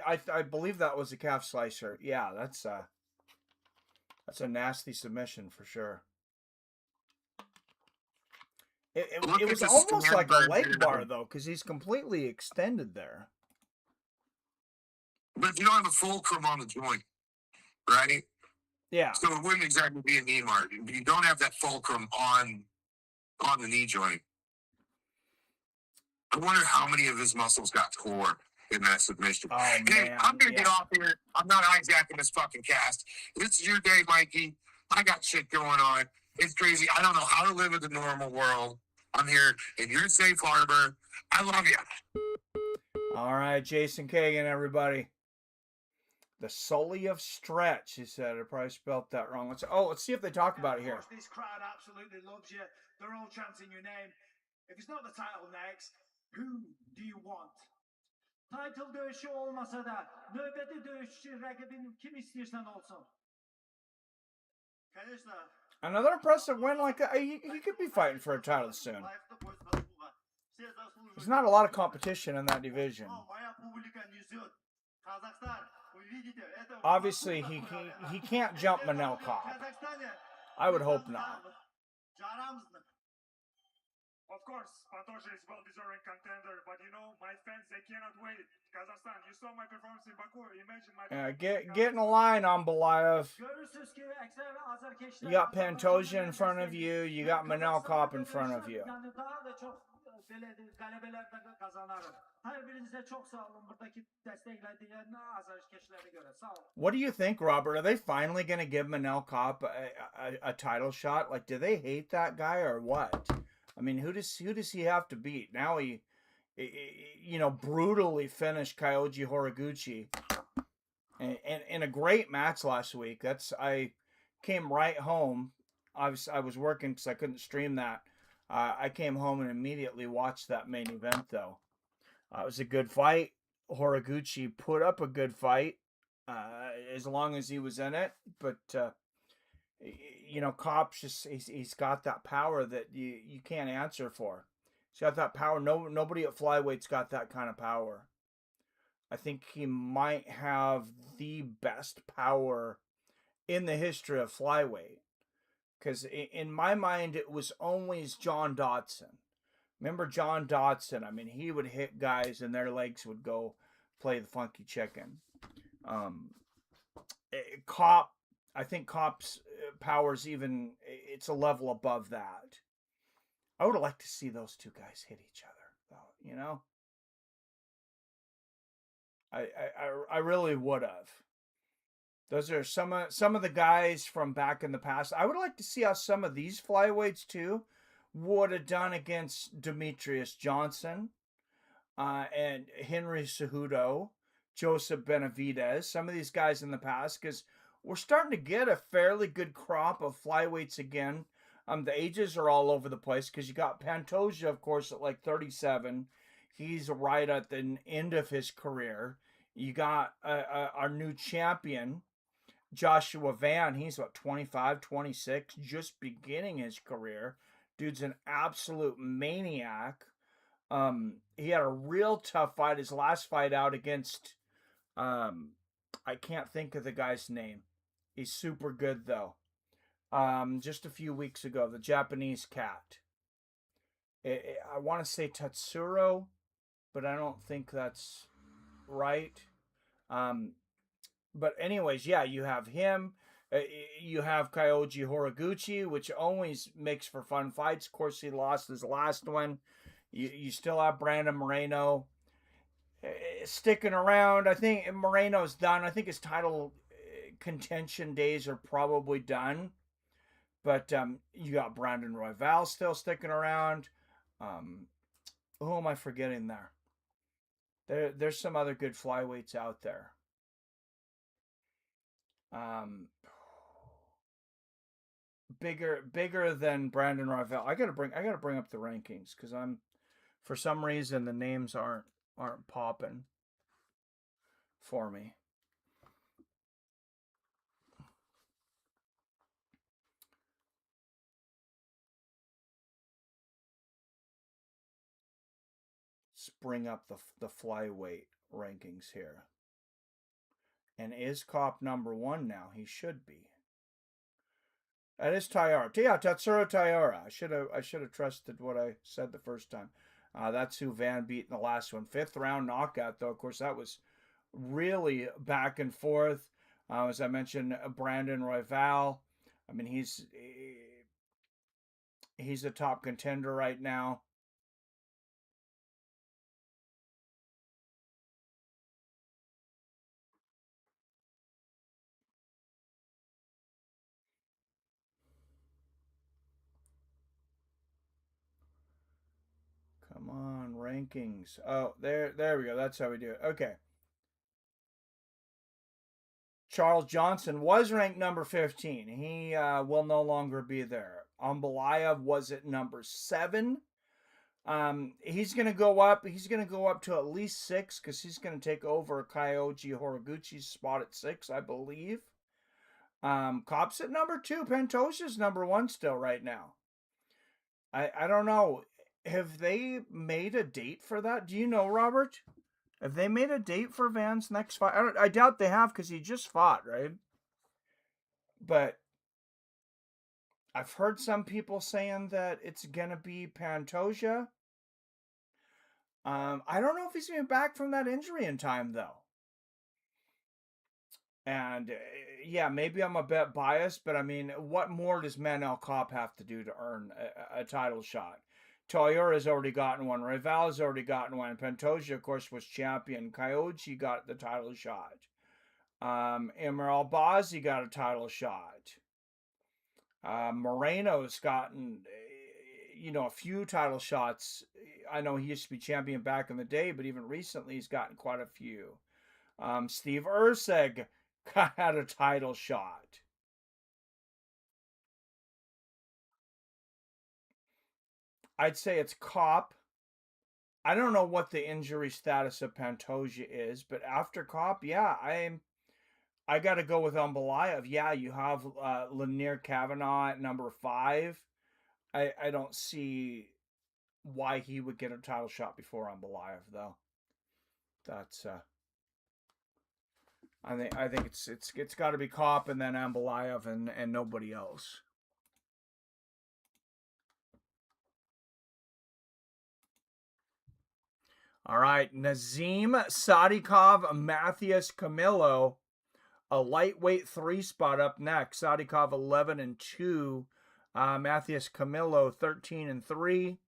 I believe that was a calf slicer. Yeah, that's a nasty submission for sure. It was almost like a leg bar though, because he's completely extended there. But you don't have a fulcrum on the joint, right? Yeah. So it wouldn't exactly be a knee mark. You don't have that fulcrum on the knee joint. I wonder how many of his muscles got tore in that submission. Oh, hey, man, I'm going to get off here. I'm not hijacking this fucking cast. This is your day, Mikey. I got shit going on. It's crazy. I don't know how to live in the normal world. I'm here in your safe harbor. I love you. All right, Jason Kagan, everybody. The Sully of Stretch, he said. I probably spelled that wrong. Let's see if they talk about it here. This crowd absolutely loves you. They're all chanting your name. If it's not the title next, who do you want? Title dövüşü olmasa da növbəti dövüşçü rəqibin kim istəyirsən olsun. Another impressive win like that. He could be fighting for a title soon. There's not a lot of competition in that division. Obviously, he can't jump Manel Kopp. I would hope not. Of course, Pantoja is well-deserving contender, but you know, my fans, they cannot wait. Kazakhstan, you saw my performance in Baku. Imagine my get in a line on Belayev. You got Pantoja in front of you. You got Manel Kopp in front of you. What do you think, Robert? Are they finally going to give Manel Kopp a title shot? Like, do they hate that guy or what? I mean, who does he have to beat? Now he brutally finished Kyoji Horiguchi in a great match last week. I came right home. I was working because I couldn't stream that. I came home and immediately watched that main event, though. It was a good fight. Horiguchi put up a good fight as long as he was in it. But, Kopp's just, he's got that power that you can't answer for. He's got that power. Nobody at flyweight's got that kind of power. I think he might have the best power in the history of flyweight. Because in my mind, it was always John Dodson. Remember John Dodson? I mean, he would hit guys and their legs would go play the funky chicken. Cop, I think Cop's powers even, it's a level above that. I would have liked to see those two guys hit each other, though, you know? I really would have. Those are some of the guys from back in the past. I would like to see how some of these flyweights too would have done against Demetrius Johnson and Henry Cejudo, Joseph Benavidez, some of these guys in the past, because we're starting to get a fairly good crop of flyweights again. The ages are all over the place because you got Pantoja, of course, at like 37. He's right at the end of his career. You got our new champion, Joshua Van. He's what, 25, 26, just beginning his career. Dude's an absolute maniac. He had a real tough fight. His last fight out against, I can't think of the guy's name. He's super good though. Just a few weeks ago, the Japanese cat. I want to say Tatsuro, but I don't think that's right. But anyways, yeah, you have him. You have Kyoji Horiguchi, which always makes for fun fights. Of course, he lost his last one. You still have Brandon Moreno sticking around. I think Moreno's done. I think his title contention days are probably done. But you got Brandon Royval still sticking around. Who am I forgetting there? There's some other good flyweights out there. Bigger than Brandon Royval. I gotta bring up the rankings because for some reason the names aren't popping for me. Let's bring up the flyweight rankings here. And is Cop number 1 now? He should be. That is Taira. Yeah, Tatsuro Taira. I should have trusted what I said the first time. That's who Van beat in the last one. 5th round knockout, though. Of course, that was really back and forth. As I mentioned, Brandon Royval. I mean, he's a top contender right now. Come on, rankings. Oh, there we go. That's how we do it. Okay. Charles Johnson was ranked number 15. He will no longer be there. Ambalayev was at number 7. He's going to go up. He's going to go up to at least 6 because he's going to take over Kyoji Horiguchi's spot at 6, I believe. Cop's at number 2. Pantoja's number 1 still right now. I don't know. Have they made a date for that? Do you know, Robert? Have they made a date for Van's next fight? I doubt they have because he just fought, right? But I've heard some people saying that it's going to be Pantoja. I don't know if he's going to be back from that injury in time, though. And, yeah, maybe I'm a bit biased, but, I mean, what more does Manuel Cop have to do to earn a title shot? Taira's already gotten one. Royval's already gotten one. Pantoja, of course, was champion. Kyoji got the title shot. Emerald Bazi got a title shot. Moreno's gotten, a few title shots. I know he used to be champion back in the day, but even recently he's gotten quite a few. Steve Erceg had a title shot. I'd say it's Cop. I don't know what the injury status of Pantoja is, but after Cop, yeah, I got to go with Ambalayev. Yeah, you have Lanier Kavanaugh at number 5. I don't see why he would get a title shot before Ambalayev, though. That's I think it's got to be Cop and then Ambalayev and nobody else. All right, Nazim Sadikov, Matthias Camillo, a lightweight 3-spot up next. Sadikov 11-2, Matthias Camillo 13-3.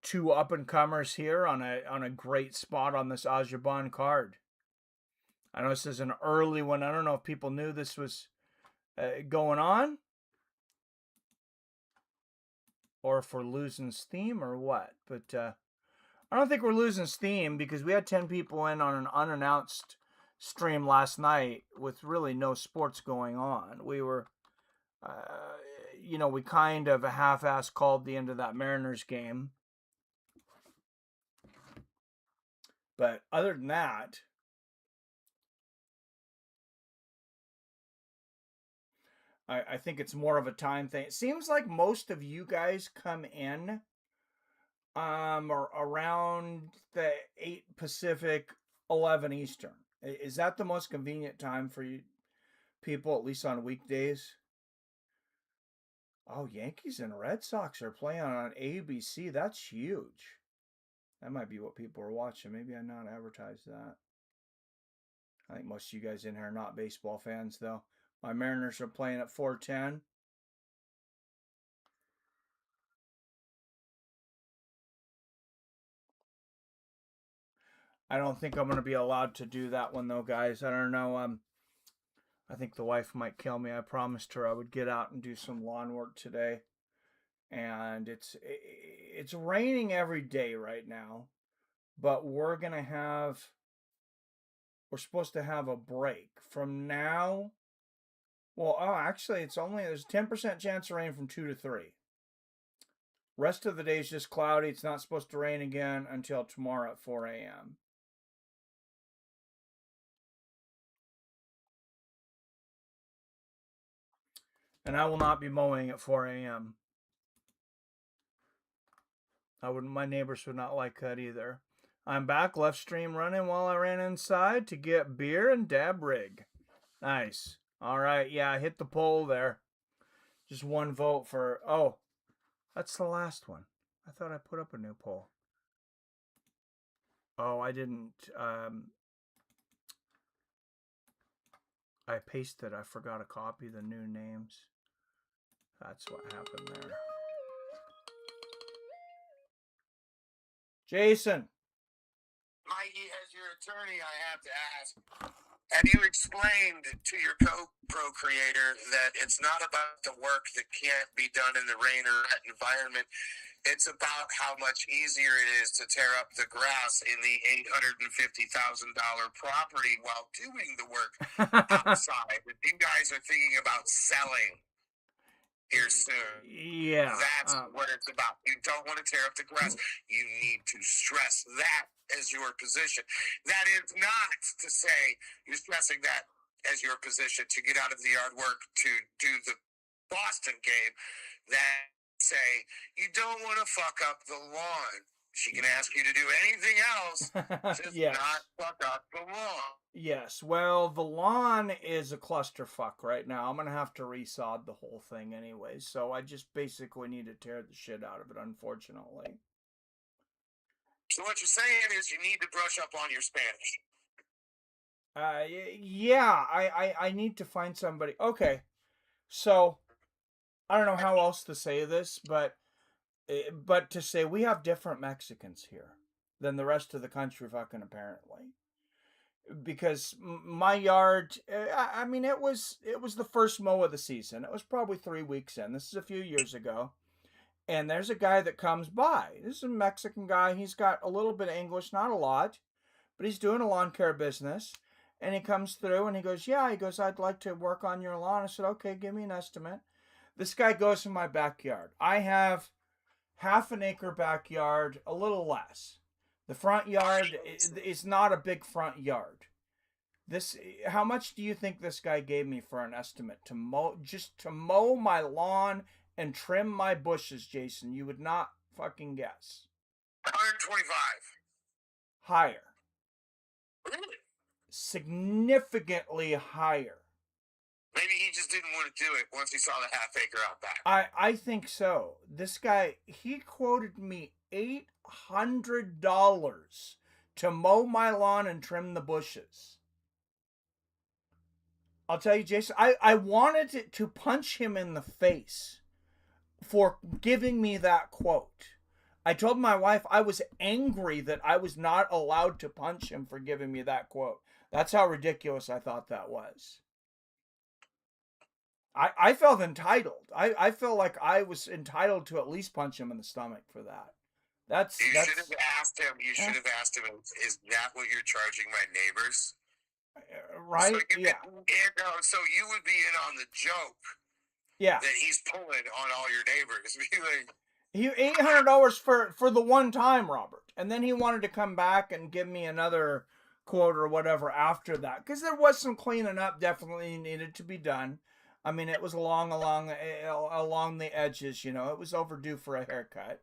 Two up and comers here on a great spot on this Azerbaijan card. I know this is an early one. I don't know if people knew this was going on, or if we're losing steam or what. But I don't think we're losing steam, because we had 10 people in on an unannounced stream last night with really no sports going on. We were, we kind of a half-ass called the end of that Mariners game. But other than that, I think it's more of a time thing. It seems like most of you guys come in or around the 8 Pacific, 11 Eastern. Is that the most convenient time for you people, at least on weekdays? Oh, Yankees and Red Sox are playing on ABC. That's huge. That might be what people are watching. Maybe I not advertise that. I think most of you guys in here are not baseball fans, though. My Mariners are playing at 4:10. I don't think I'm going to be allowed to do that one, though, guys. I don't know. I think the wife might kill me. I promised her I would get out and do some lawn work today. And it's raining every day right now. But we're supposed to have a break from now. Well, actually, there's a 10% chance of rain from 2 to 3. Rest of the day is just cloudy. It's not supposed to rain again until tomorrow at 4 a.m. And I will not be mowing at 4 a.m. My neighbors would not like that either. I'm back, left stream running while I ran inside to get beer and dab rig. Nice. All right, yeah, I hit the poll there. Just one vote for, that's the last one. I thought I put up a new poll. Oh, I didn't. I pasted. I forgot to copy the new names. That's what happened there. Jason. Mikey, as your attorney, I have to ask, have you explained to your co-procreator that it's not about the work that can't be done in the rain or wet environment? It's about how much easier it is to tear up the grass in the $850,000 property while doing the work outside. If you guys are thinking about selling here soon, yeah, that's what it's about. You don't want to tear up the grass. You need to stress that as your position. That is not to say you're stressing that as your position to get out of the yard work to do the Boston game. That say you don't want to fuck up the lawn. She can ask you to do anything else, just yes. not fuck up the lawn. Yes, well, the lawn is a clusterfuck right now. I'm going to have to resod the whole thing anyway, so I just basically need to tear the shit out of it, unfortunately. So what you're saying is you need to brush up on your Spanish. Yeah, I need to find somebody. Okay, so I don't know how else to say this, but to say we have different Mexicans here than the rest of the country, fucking apparently. Because my yard, I mean, it was the first mow of the season. It was probably 3 weeks in. This is a few years ago. And there's a guy that comes by. This is a Mexican guy. He's got a little bit of English, not a lot, but he's doing a lawn care business. And he comes through and he goes, I'd like to work on your lawn. I said, okay, give me an estimate. This guy goes in my backyard. I have half an acre backyard, a little less. The front yard is not a big front yard. How much do you think this guy gave me for an estimate to mow my lawn and trim my bushes, Jason? You would not fucking guess. 125. Higher. Really? Significantly higher. Maybe he just just didn't want to do it once he saw the half acre out back. I think so. This guy, he quoted me $800 to mow my lawn and trim the bushes. I'll tell you, Jason, I wanted to punch him in the face for giving me that quote. I told my wife I was angry that I was not allowed to punch him for giving me that quote. That's how ridiculous I thought that was. I felt entitled. I felt like I was entitled to at least punch him in the stomach for that. You should have asked him. You should have asked him, is that what you're charging my neighbors? Right? So yeah. So you would be in on the joke. Yeah. That he's pulling on all your neighbors. Like, he $800 for the one time, Robert, and then he wanted to come back and give me another quote or whatever after that, because there was some cleaning up definitely needed to be done. I mean, it was along the edges, you know. It was overdue for a haircut.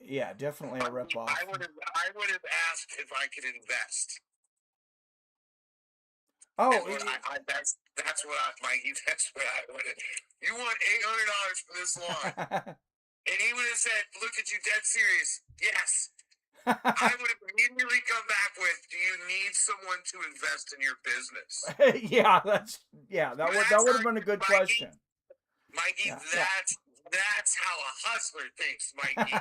Yeah, definitely a ripoff. I would have asked if I could invest. Oh, that's what Mikey. That's what I would have. You want $800 for this lawn? And he would have said, "Look at you, dead serious." Yes. I would have immediately come back with, "Do you need someone to invest in your business?" that would have been a good question. Mikey, that's how a hustler thinks, Mikey.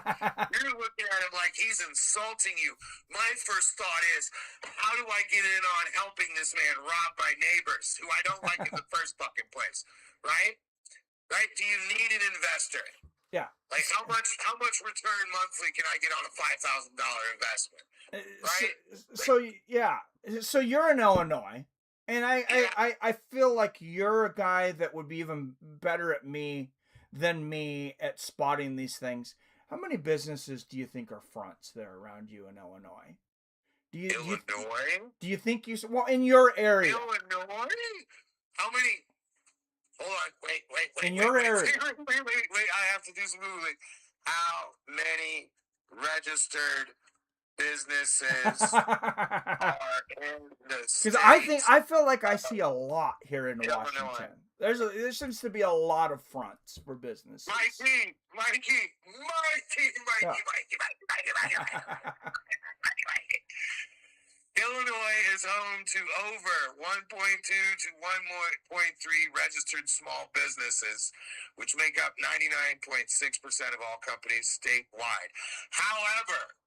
You're looking at him like he's insulting you. My first thought is, how do I get in on helping this man rob my neighbors, who I don't like in the first fucking place, right? Right? Do you need an investor? Yeah. Like how much return monthly can I get on a $5,000 investment? Right? So you're in Illinois, and I feel like you're a guy that would be even better than me at spotting these things. How many businesses do you think are fronts there around you in Illinois? Illinois? Do you think in your area? Illinois? How many? Hold on, wait. In your area. Wait, I have to do some Googling. How many registered businesses are in the state? Because I feel like I see a lot here in Washington. There seems to be a lot of fronts for businesses. Mikey. Illinois is home to over 1.2 to 1.3 registered small businesses, which make up 99.6% of all companies statewide. However,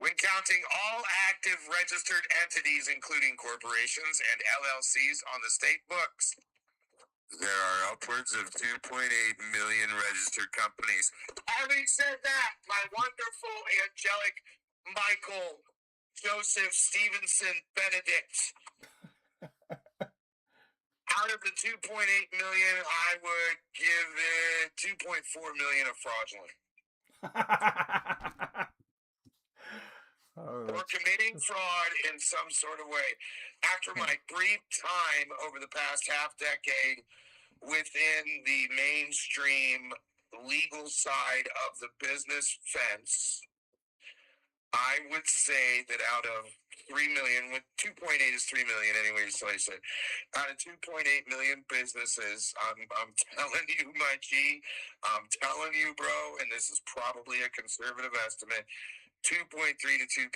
when counting all active registered entities, including corporations and LLCs on the state books, there are upwards of 2.8 million registered companies. Having said that, my wonderful angelic Michael Joseph Stevenson Benedict, out of the 2.8 million, I would give it 2.4 million of fraudulent. Or committing fraud in some sort of way. After my brief time over the past half decade within the mainstream legal side of the business fence, I would say that out of 3 million, with 2.8 is 3 million anyway, so I said, out of 2.8 million businesses, I'm telling you, my G, I'm telling you, bro, and this is probably a conservative estimate, 2.3 to 2.4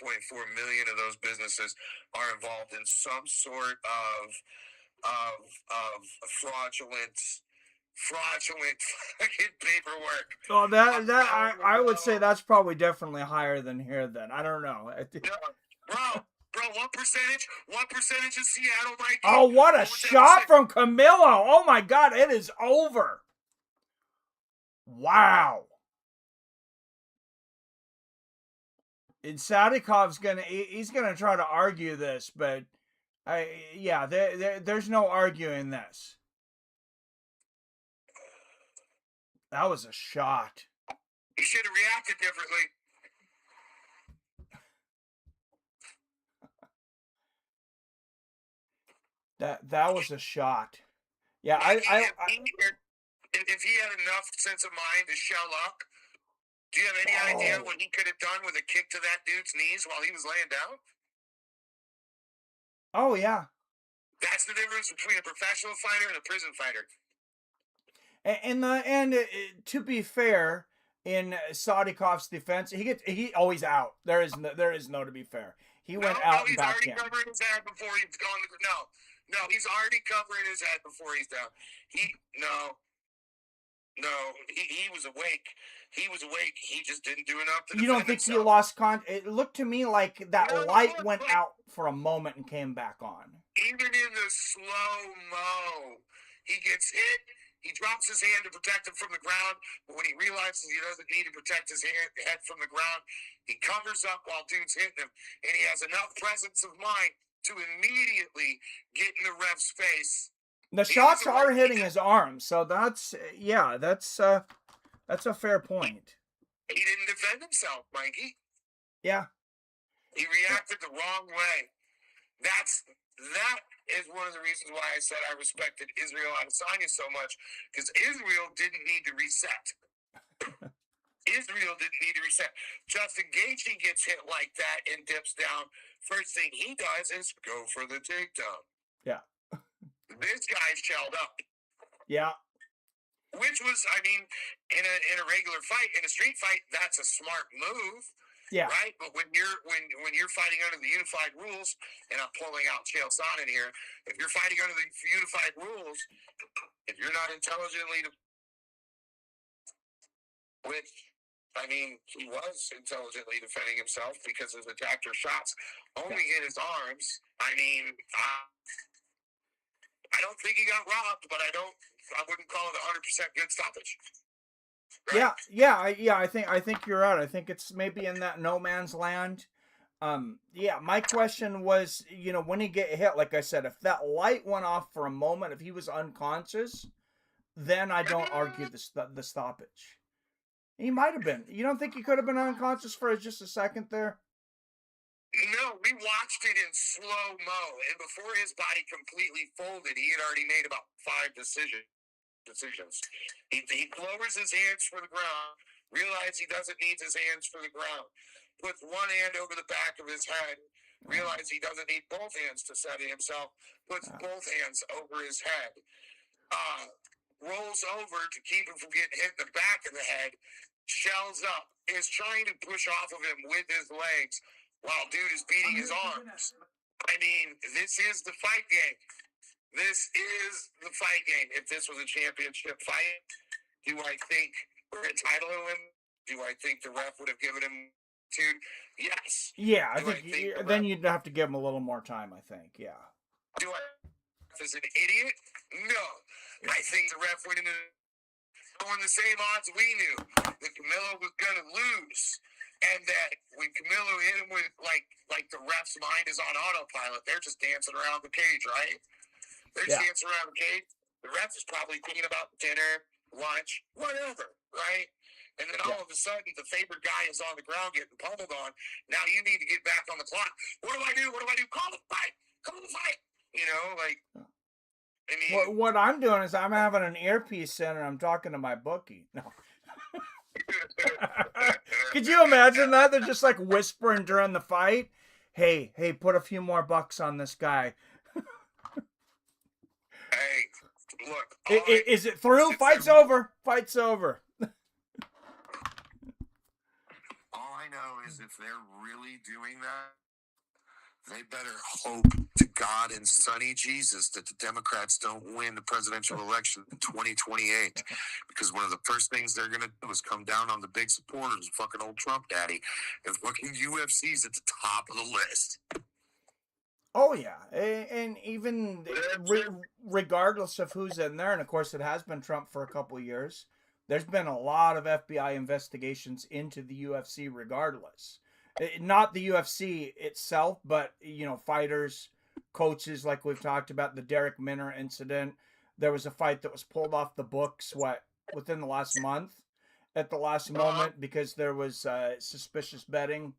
million of those businesses are involved in some sort of fraudulent fucking paperwork. Oh, I would say that's probably definitely higher than here. Then I don't know. Bro, what percentage is Seattle, Mikey? Oh, what a shot from Camilo! Oh my God, it is over. Wow. And Sadikov's he's gonna try to argue this, but there's no arguing this. That was a shot. He should have reacted differently. That was a shot. Yeah, if he had enough sense of mind to shell up, do you have any idea what he could have done with a kick to that dude's knees while he was laying down? Oh yeah. That's the difference between a professional fighter and a prison fighter. And to be fair, in Sadikov's defense, he always out. There is no to be fair. He went out and he's back already in. covering his head before he's gone. No, he's already covering his head before he's down. He was awake. He was awake. He just didn't do enough to You don't think himself. he lost It looked to me like that No, light went out for a moment and came back on. Even in the slow-mo, he gets hit. He drops his hand to protect him from the ground, but when he realizes he doesn't need to protect his head from the ground, he covers up while dude's hitting him, and he has enough presence of mind to immediately get in the ref's face. The shots are hitting his arm, so that's a fair point. He didn't defend himself, Mikey. Yeah. He reacted the wrong way. That is one of the reasons why I said I respected Israel Adesanya so much, because Israel didn't need to reset. Justin Gaethje gets hit like that and dips down. First thing he does is go for the takedown. Yeah. This guy's shelled up. Yeah. Which was, I mean, in a regular fight, in a street fight, that's a smart move. Yeah. Right? But when you're fighting under the unified rules, and I'm pulling out Chael Sonnen here, if you're fighting under the unified rules, if you're not intelligently, which, I mean, he was intelligently defending himself because his attacker shots only hit his arms. I mean, I don't think he got robbed, but I wouldn't call it 100% good stoppage. Right? Yeah. I think you're right. I think it's maybe in that no man's land. My question was, when he get hit, like I said, if that light went off for a moment, if he was unconscious, then I don't argue the stoppage. He might have been. You don't think he could have been unconscious for just a second there? No, we watched it in slow-mo, and before his body completely folded, he had already made about 5 decisions. He lowers his hands for the ground, realizes he doesn't need his hands for the ground, puts one hand over the back of his head, realizes he doesn't need both hands to steady himself, puts both hands over his head, rolls over to keep him from getting hit in the back of the head, shells up, is trying to push off of him with his legs while dude is beating his arms. I mean, this is the fight game. This is the fight game. If this was a championship fight, do I think we're entitled to him? Do I think the ref would have given him 2? Yes. Yeah, I think then you'd have to give him a little more time, I think. Yeah. Do I as an idiot? No. I think the ref went into on the same odds we knew that Camilo was going to lose. And that when Camilo hit him with, like the ref's mind is on autopilot, they're just dancing around the cage, right? They're dancing around the cage. The ref is probably thinking about dinner, lunch, whatever, right? And then all of a sudden, the favorite guy is on the ground getting pummeled on. Now you need to get back on the clock. What do I do? Call the fight. Call the fight. I mean. What I'm doing is I'm having an earpiece in and I'm talking to my bookie. No. Could you imagine that? They're just like whispering during the fight. Hey, put a few more bucks on this guy. Hey, look. Is it through? Fight's over. Fight's over. All I know is if they're really doing that, they better hope to God and Sonny Jesus that the Democrats don't win the presidential election in 2028. Because one of the first things they're going to do is come down on the big supporters of fucking old Trump daddy. And fucking UFC's at the top of the list. Oh, yeah. And even regardless of who's in there, and of course it has been Trump for a couple of years, there's been a lot of FBI investigations into the UFC regardless. Not the UFC itself, but, fighters, coaches, like we've talked about, the Derek Minner incident. There was a fight that was pulled off the books, within the last month at the last moment because there was suspicious betting.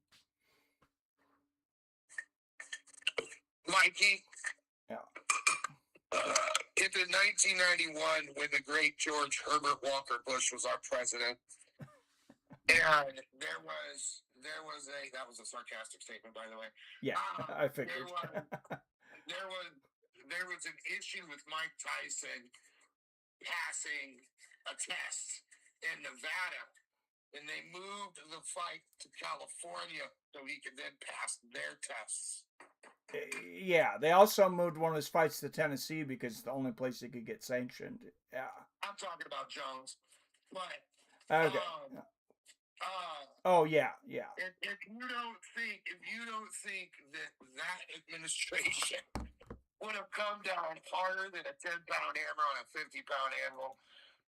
Mikey? Yeah. In 1991, when the great George Herbert Walker Bush was our president, and that was a sarcastic statement, by the way. Yeah, I figured. there was an issue with Mike Tyson passing a test in Nevada, and they moved the fight to California so he could then pass their tests. Yeah, they also moved one of his fights to Tennessee because it's the only place he could get sanctioned. Yeah. I'm talking about Jones, but Okay. Oh yeah, yeah. If you don't think that administration would have come down harder than a 10-pound hammer on a 50-pound anvil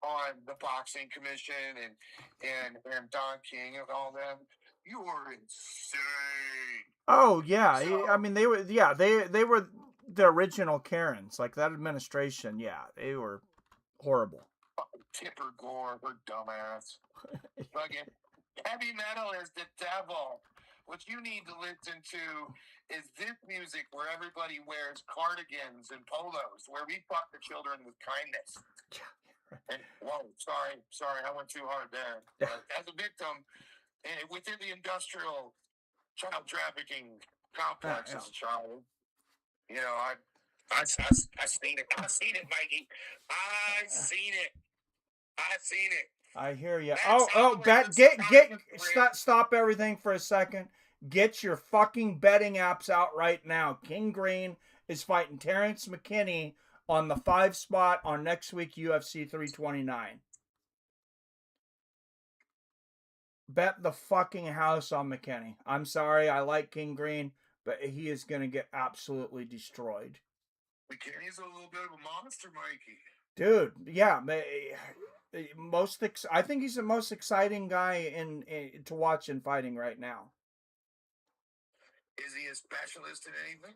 on the boxing commission and Don King and all them, you are insane. Oh yeah, So, I mean they were they were the original Karens, like that administration. Yeah, they were horrible. Tipper Gore, her dumbass. Fucking heavy metal is the devil. What you need to listen to is this music where everybody wears cardigans and polos, where we fuck the children with kindness. And whoa, sorry, I went too hard there. But as a victim, within the industrial child trafficking complex as a child, you know, I seen it. I seen it, Mikey. I seen it. I hear you. That's Stop everything for a second. Get your fucking betting apps out right now. King Green is fighting Terrence McKinney on the 5 spot on next week UFC 329. Bet the fucking house on McKinney. I'm sorry, I like King Green, but he is going to get absolutely destroyed. McKinney's a little bit of a monster, Mikey. Dude, yeah, I think he's the most exciting guy to watch in fighting right now. Is he a specialist in anything?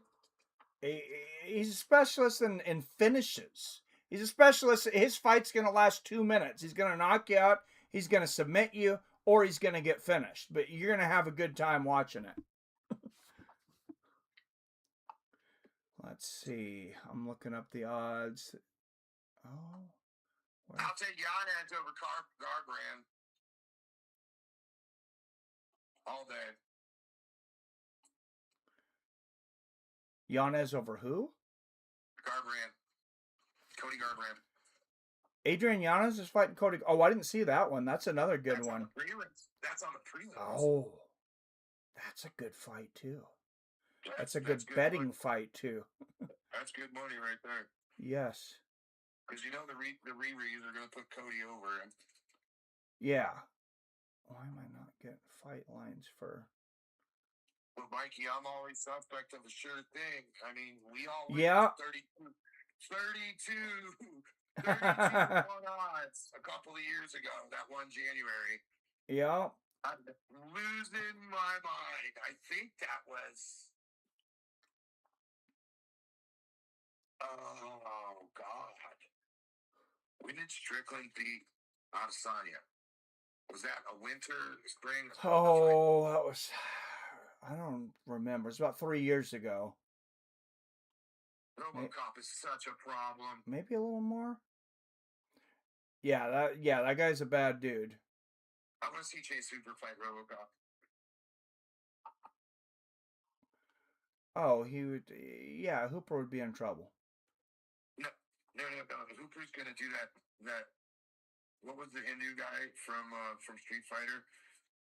He's a specialist in finishes. He's a specialist. His fight's going to last 2 minutes. He's going to knock you out. He's going to submit you, or he's going to get finished. But you're going to have a good time watching it. Let's see. I'm looking up the odds. Oh. I'll take Yanez over Garbrandt all day. Yanez over who? Garbrandt. Cody Garbrandt. Adrian Yanez is fighting Cody. Oh, I didn't see that one. That's another good one. That's on the prelims. Oh, that's a good fight too. That's a good betting fight too. That's good money right there. Yes. Because you know the rereads are going to put Cody over him. Yeah. Why am I not getting fight lines for? Well, Mikey, I'm always suspect of a sure thing. I mean, we all 32 odds a couple of years ago. That one January. Yeah. I'm losing my mind. I think that was. Oh God. When did Strickland beat Adesanya? Was that a winter, spring? Oh, that was. I don't remember. It's about 3 years ago. RoboCop is such a problem. Maybe a little more. Yeah, that guy's a bad dude. I want to see Chase Hooper fight RoboCop. Oh, he would. Yeah, Hooper would be in trouble. No. Hooper's gonna do that. What was the Hindu guy from Street Fighter?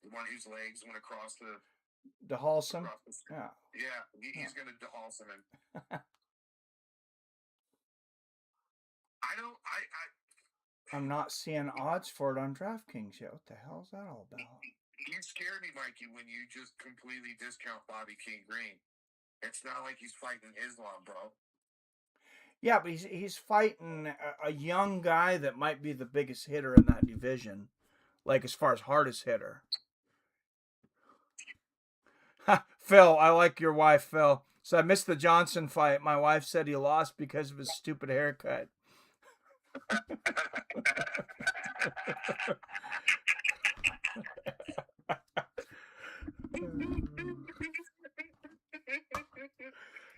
The one whose legs went across the. DeHalsem? Yeah. Yeah, he's going to DeHalsem him. I'm not seeing odds for it on DraftKings yet. What the hell is that all about? You scared me, Mikey, when you just completely discount Bobby King Green. It's not like he's fighting Islam, bro. Yeah, but he's fighting a young guy that might be the biggest hitter in that division, like as far as hardest hitter. Phil, I like your wife, Phil. So I missed the Johnson fight. My wife said he lost because of his stupid haircut.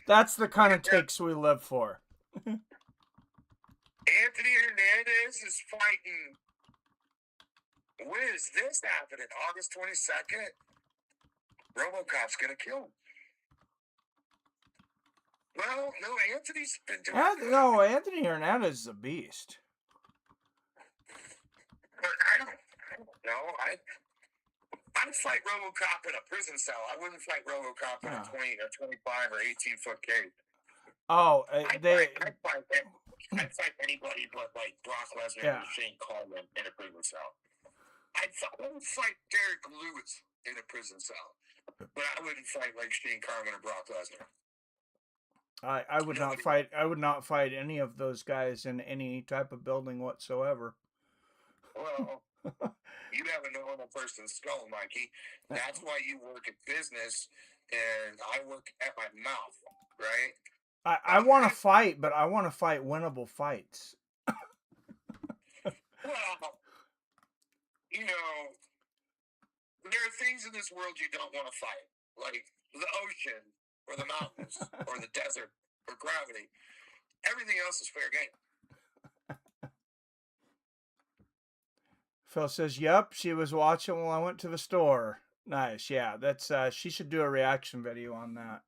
That's the kind of takes we live for. Anthony Hernandez is fighting. When is this happening? August 22nd? RoboCop's going to kill him. Well, no, Anthony's been doing No, Anthony Hernandez is a beast. But I don't know. I'd fight RoboCop in a prison cell. I wouldn't fight RoboCop in a 20 or 25 or 18-foot cage. Oh, I'd fight anybody but like Brock Lesnar and Shane Carwin in a prison cell. I would fight Derek Lewis in a prison cell, but I wouldn't fight like Shane Carwin or Brock Lesnar. I would not fight. I would not fight any of those guys in any type of building whatsoever. Well, you have a normal person's skull, Mikey. That's why you work at business, and I work at my mouth, right? I want to fight, but I want to fight winnable fights. Well, you know, there are things in this world you don't want to fight, like the ocean, or the mountains, or the desert, or gravity. Everything else is fair game. Phil says, "Yep, she was watching while I went to the store." Nice, yeah. That's she should do a reaction video on that.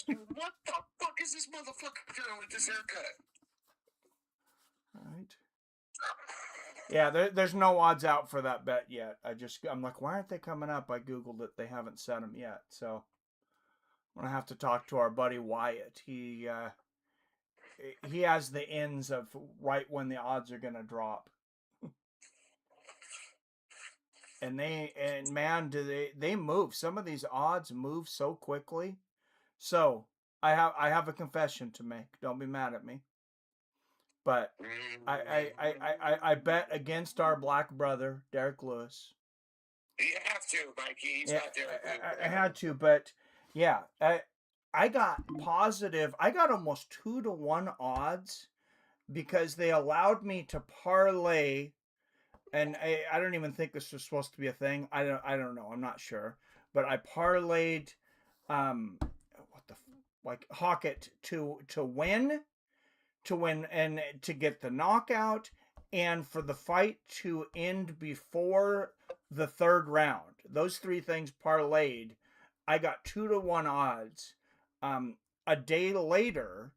What the fuck is this motherfucker doing with this haircut? Right. Yeah, there's no odds out for that bet yet. I'm like, why aren't they coming up? I googled it. They haven't set them yet. So I'm gonna have to talk to our buddy Wyatt. He has the ends of right when the odds are gonna drop. And man, do they move. Some of these odds move so quickly. So I have a confession to make. Don't be mad at me. But I bet against our black brother, Derek Lewis. You have to, Mikey. He's not Derek Lewis. I had to, but yeah, I got positive. I got almost 2-to-1 odds because they allowed me to parlay. And I don't even think this was supposed to be a thing. I don't know. I'm not sure. But I parlayed, Hockett to win and to get the knockout, and for the fight to end before the third round. Those three things parlayed. I got 2-to-1 odds. A day later,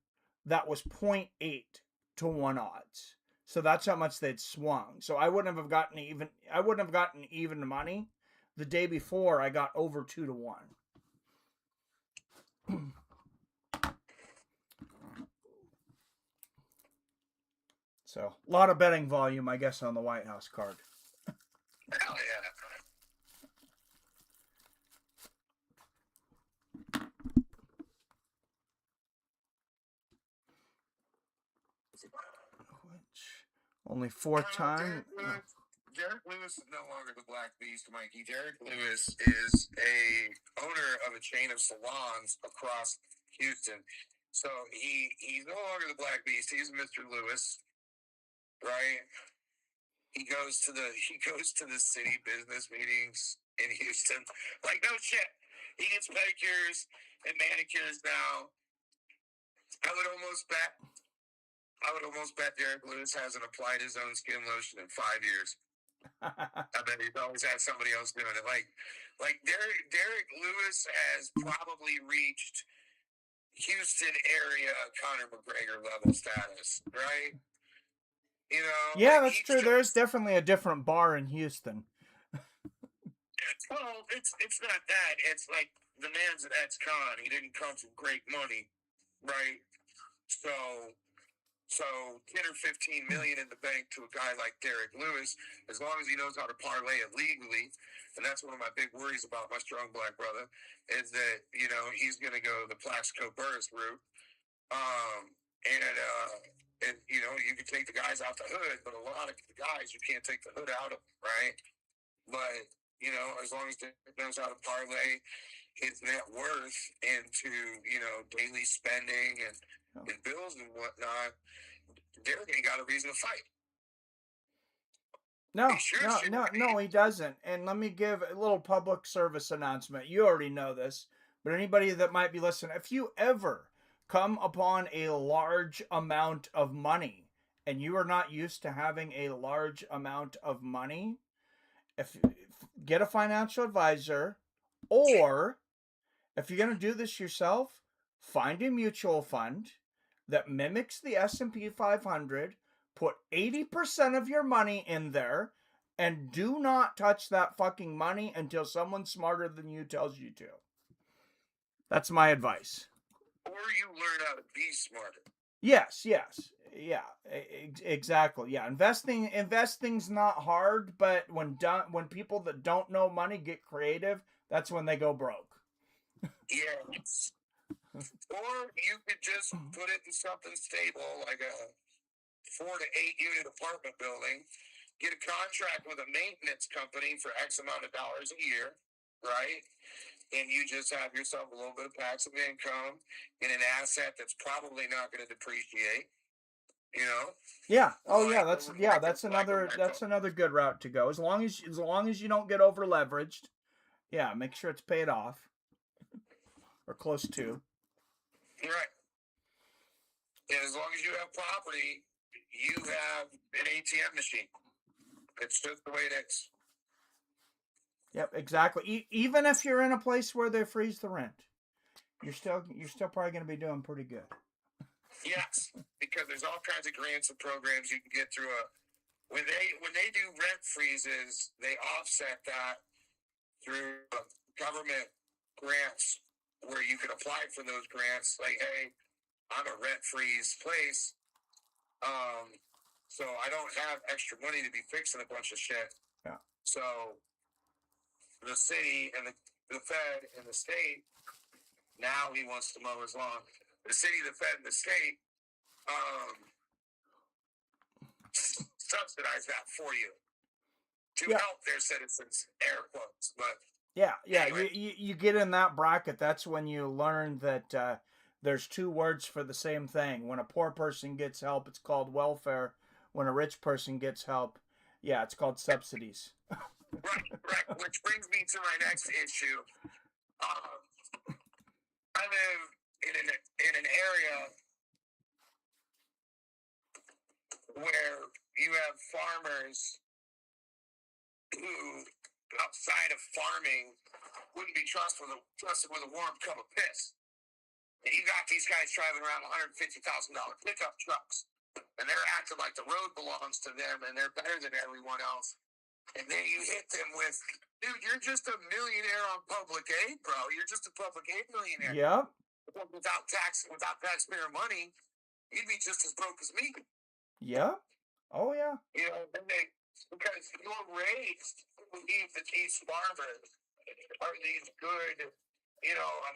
that was 0.8-to-1 odds. So that's how much they'd swung. So I wouldn't have gotten even money. The day before, I got over 2-to-1. So a lot of betting volume, I guess, on the White House card. Hell yeah. Only fourth time. Derek Lewis is no longer the Black Beast, Mikey. Derek Lewis is a owner of a chain of salons across Houston. So he's no longer the Black Beast. He's Mr. Lewis, right? He goes to the city business meetings in Houston. Like, no shit. He gets pedicures and manicures now. I would almost bet Derek Lewis hasn't applied his own skin lotion in 5 years. I bet he's always had somebody else doing it. Like Derek Lewis has probably reached Houston area Conor McGregor level status, right? You know. Yeah, that's true. There's definitely a different bar in Houston. Well, it's not that. It's like the man's an ex-con. He didn't come from great money, right? So 10 or 15 million in the bank to a guy like Derek Lewis, as long as he knows how to parlay it legally, and that's one of my big worries about my strong black brother, is that, you know, he's going to go the Plaxico Burress route. And you know, you can take the guys out the hood, but a lot of the guys, you can't take the hood out of them, right? But, you know, as long as Derek knows how to parlay his net worth into, you know, daily spending and bills and whatnot, Derek ain't got a reason to fight. No, he doesn't. And let me give a little public service announcement. You already know this, but anybody that might be listening, if you ever come upon a large amount of money and you are not used to having a large amount of money, get a financial advisor, or if you're going to do this yourself, find a mutual fund that mimics the S&P 500, put 80% of your money in there, and do not touch that fucking money until someone smarter than you tells you to. That's my advice. Or you learn how to be smarter. Yes. Yeah, exactly. Yeah, investing's not hard, but when people that don't know money get creative, that's when they go broke. Yes. Or you could just put it in something stable, like a 4 to 8 unit apartment building, get a contract with a maintenance company for X amount of dollars a year, right? And you just have yourself a little bit of passive income in an asset that's probably not going to depreciate. You know? Yeah. Oh yeah. That's another good route to go. As long as you don't get over leveraged. Yeah. Make sure it's paid off or close to. Right. And as long as you have property, you have an ATM machine. It's just the way it is. Yep. Exactly. Even if you're in a place where they freeze the rent, you're still probably going to be doing pretty good. Yes, because there's all kinds of grants and programs you can get through when they do rent freezes, they offset that through government grants where you can apply for those grants. Like, hey, I'm a rent freeze place, so I don't have extra money to be fixing a bunch of shit. Yeah. So the city and the Fed and the state, now he wants to mow his lawn. The city, the Fed, and the state subsidize that for you to help their citizens, air quotes. But yeah, anyway. you get in that bracket. That's when you learn that there's two words for the same thing. When a poor person gets help, it's called welfare. When a rich person gets help, yeah, it's called subsidies. Right. Which brings me to my next issue. I live in an area where you have farmers who, outside of farming, wouldn't be trusted with a warm cup of piss. And you got these guys driving around $150,000 pickup trucks, and they're acting like the road belongs to them, and they're better than everyone else. And then you hit them with, dude, you're just a millionaire on public aid, bro. You're just a public aid millionaire. Yep. Without taxpayer money, you'd be just as broke as me. Yeah. Oh yeah. You know, because you're raised to believe that these farmers are these good,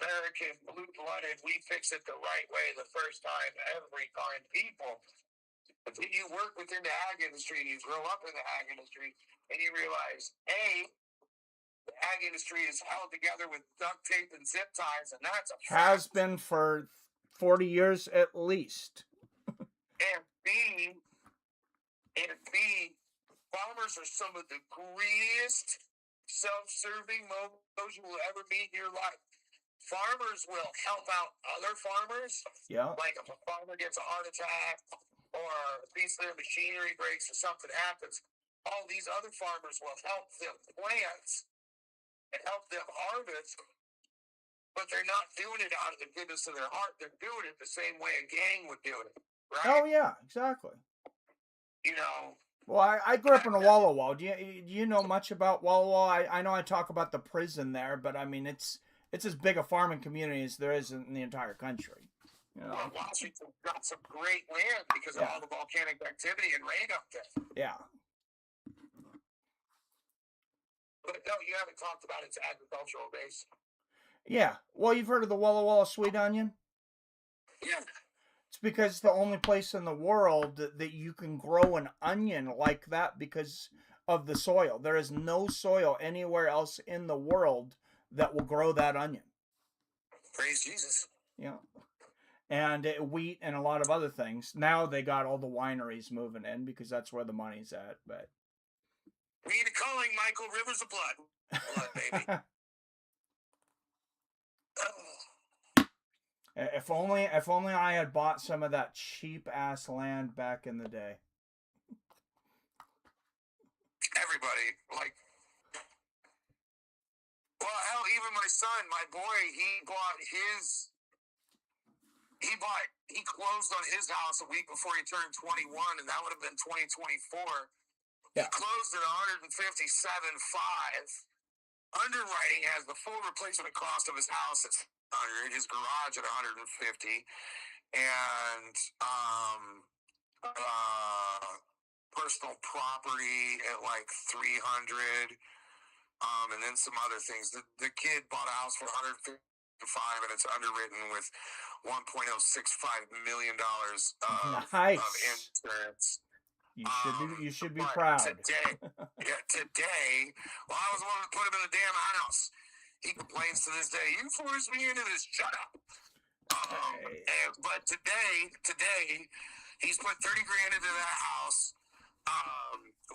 American blue-blooded, we fix it the right way the first time, every time people. But then you work within the ag industry and you grow up in the ag industry and you realize, A, the ag industry is held together with duct tape and zip ties, and that's a fact. Has been for 40 years at least. And B, farmers are some of the greediest, self-serving moles you will ever meet in your life. Farmers will help out other farmers. Yeah. Like if a farmer gets a heart attack or a piece of their machinery breaks or something happens, all these other farmers will help them plant and help them harvest, but they're not doing it out of the goodness of their heart. They're doing it the same way a gang would do it, right? Oh yeah, exactly. You know. Well, I grew up in a Walla Walla. Do you know much about Walla Walla? I know I talk about the prison there, but I mean it's as big a farming community as there is in the entire country. You know? Well, Washington's got some great land because of all the volcanic activity and rain up there. Yeah. But no, you haven't talked about its agricultural base. Yeah. Well, you've heard of the Walla Walla sweet onion? Yeah. It's because it's the only place in the world that you can grow an onion like that because of the soil. There is no soil anywhere else in the world that will grow that onion. Praise Jesus. Yeah. And wheat and a lot of other things. Now they got all the wineries moving in because that's where the money's at. But we need a calling, Michael, Rivers of Blood. Blood, baby. If only I had bought some of that cheap ass land back in the day. Everybody, well, hell, even my son, my boy, he bought his he closed on his house a week before he turned 21, and that would have been 2024. Yeah. He closed at 157.5. Underwriting has the full replacement cost of his house at 100, his garage at 150, and personal property at like 300, and then some other things. The kid bought a house for 155, and it's underwritten with $1.065 million of insurance. You should be proud. Today, well, I was the one that put him in the damn house. He complains to this day, "You forced me into this. Shut up." But today, he's put 30 grand into that house,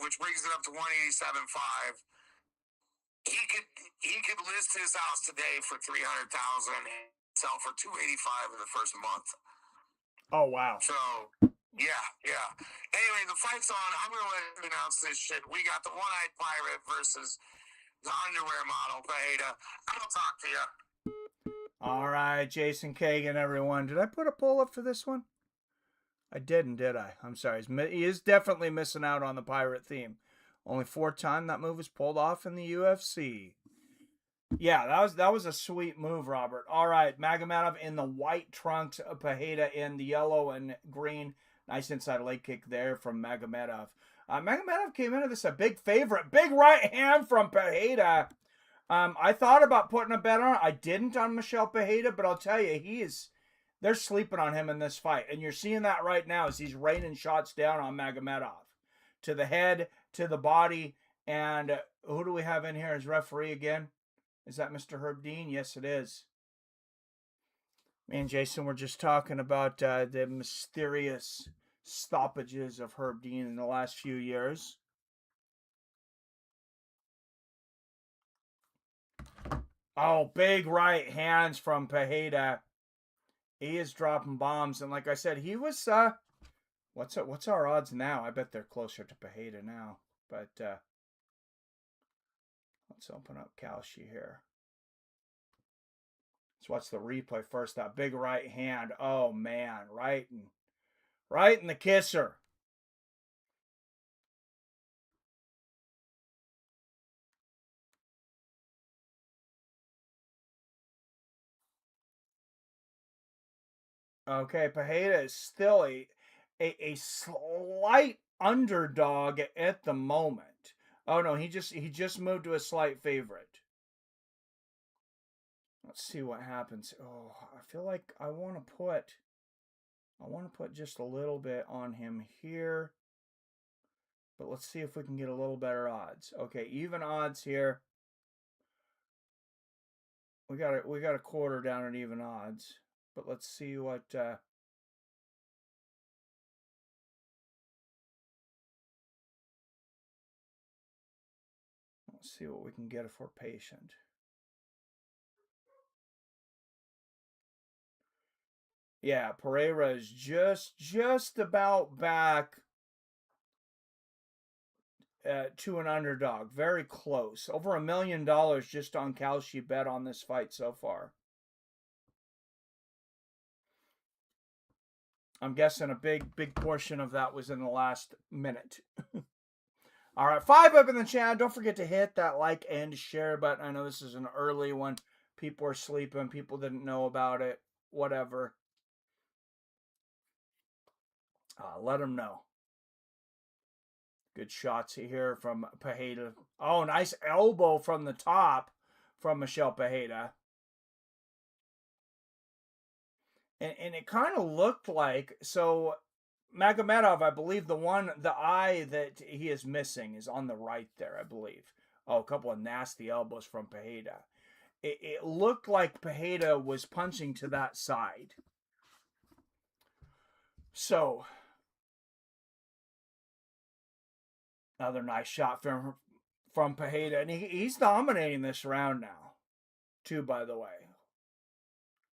which brings it up to 187.5. He could list his house today for 300,000 and sell for 285 in the first month. Oh wow! So yeah. Anyway, the fight's on. I'm gonna let him announce this shit. We got the one-eyed pirate versus the underwear model Pereira. I'll talk to you. All right, Jason Kagan, everyone. Did I put a poll up for this one? I didn't, did I? I'm sorry. He is definitely missing out on the pirate theme. Only 4 times that move was pulled off in the UFC. Yeah, that was a sweet move, Robert. All right, Magomedov in the white trunks, Pereira in the yellow and green. Nice inside leg kick there from Magomedov. Magomedov came into this a big favorite. Big right hand from Pereira. I thought about putting a bet on it. I didn't on Michel Pereira, but I'll tell you, they're sleeping on him in this fight. And you're seeing that right now as he's raining shots down on Magomedov. To the head, to the body, and who do we have in here as referee again? Is that Mr. Herb Dean? Yes, it is. Me and Jason were just talking about the mysterious stoppages of Herb Dean in the last few years. Oh, big right hands from Pereira. He is dropping bombs, and like I said, he was what's our odds now? I bet they're closer to Pereira now. But let's open up Kalshi here. Let's watch the replay first. That big right hand. Oh man, right in the kisser. Okay, Pereira is still a slight underdog at the moment. Oh no, he just moved to a slight favorite. Let's see what happens. Oh, I feel like I want to put just a little bit on him here. But let's see if we can get a little better odds. Okay, even odds here. We got a quarter down at even odds. But let's see what let's see what we can get if we're patient. Yeah, Pereira is just about back to an underdog. Very close. Over $1 million just on Kalshi bet on this fight so far. I'm guessing a big portion of that was in the last minute. All right, 5 up in the channel. Don't forget to hit that like and share button. I know this is an early one. People are sleeping. People didn't know about it. Whatever. Let them know. Good shots here from Pereira. Oh, nice elbow from the top from Michel Pereira. And it kind of looked like, so Magomedov, I believe the eye that he is missing is on the right there, I believe. Oh, a couple of nasty elbows from Pereira. It looked like Pereira was punching to that side. So, another nice shot from Pereira. And he's dominating this round now, too, by the way.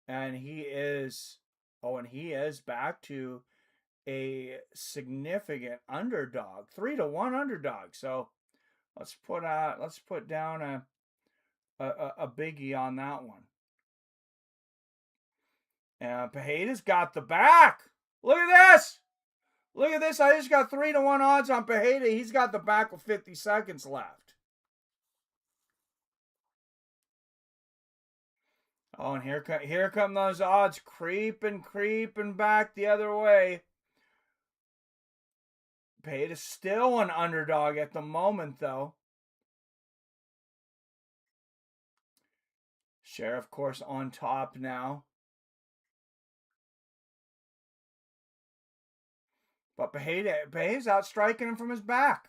And he is back to a significant underdog, 3-1 underdog. So let's put down a biggie on that one. And Pejeda's got the back. Look at this. Look at this. I just got 3-1 odds on Pejeda. He's got the back with 50 seconds left. Oh, and here come those odds creeping back the other way. Pejeda's still an underdog at the moment, though. Sheriff, of course, on top now. But Pejeda's outstriking him from his back.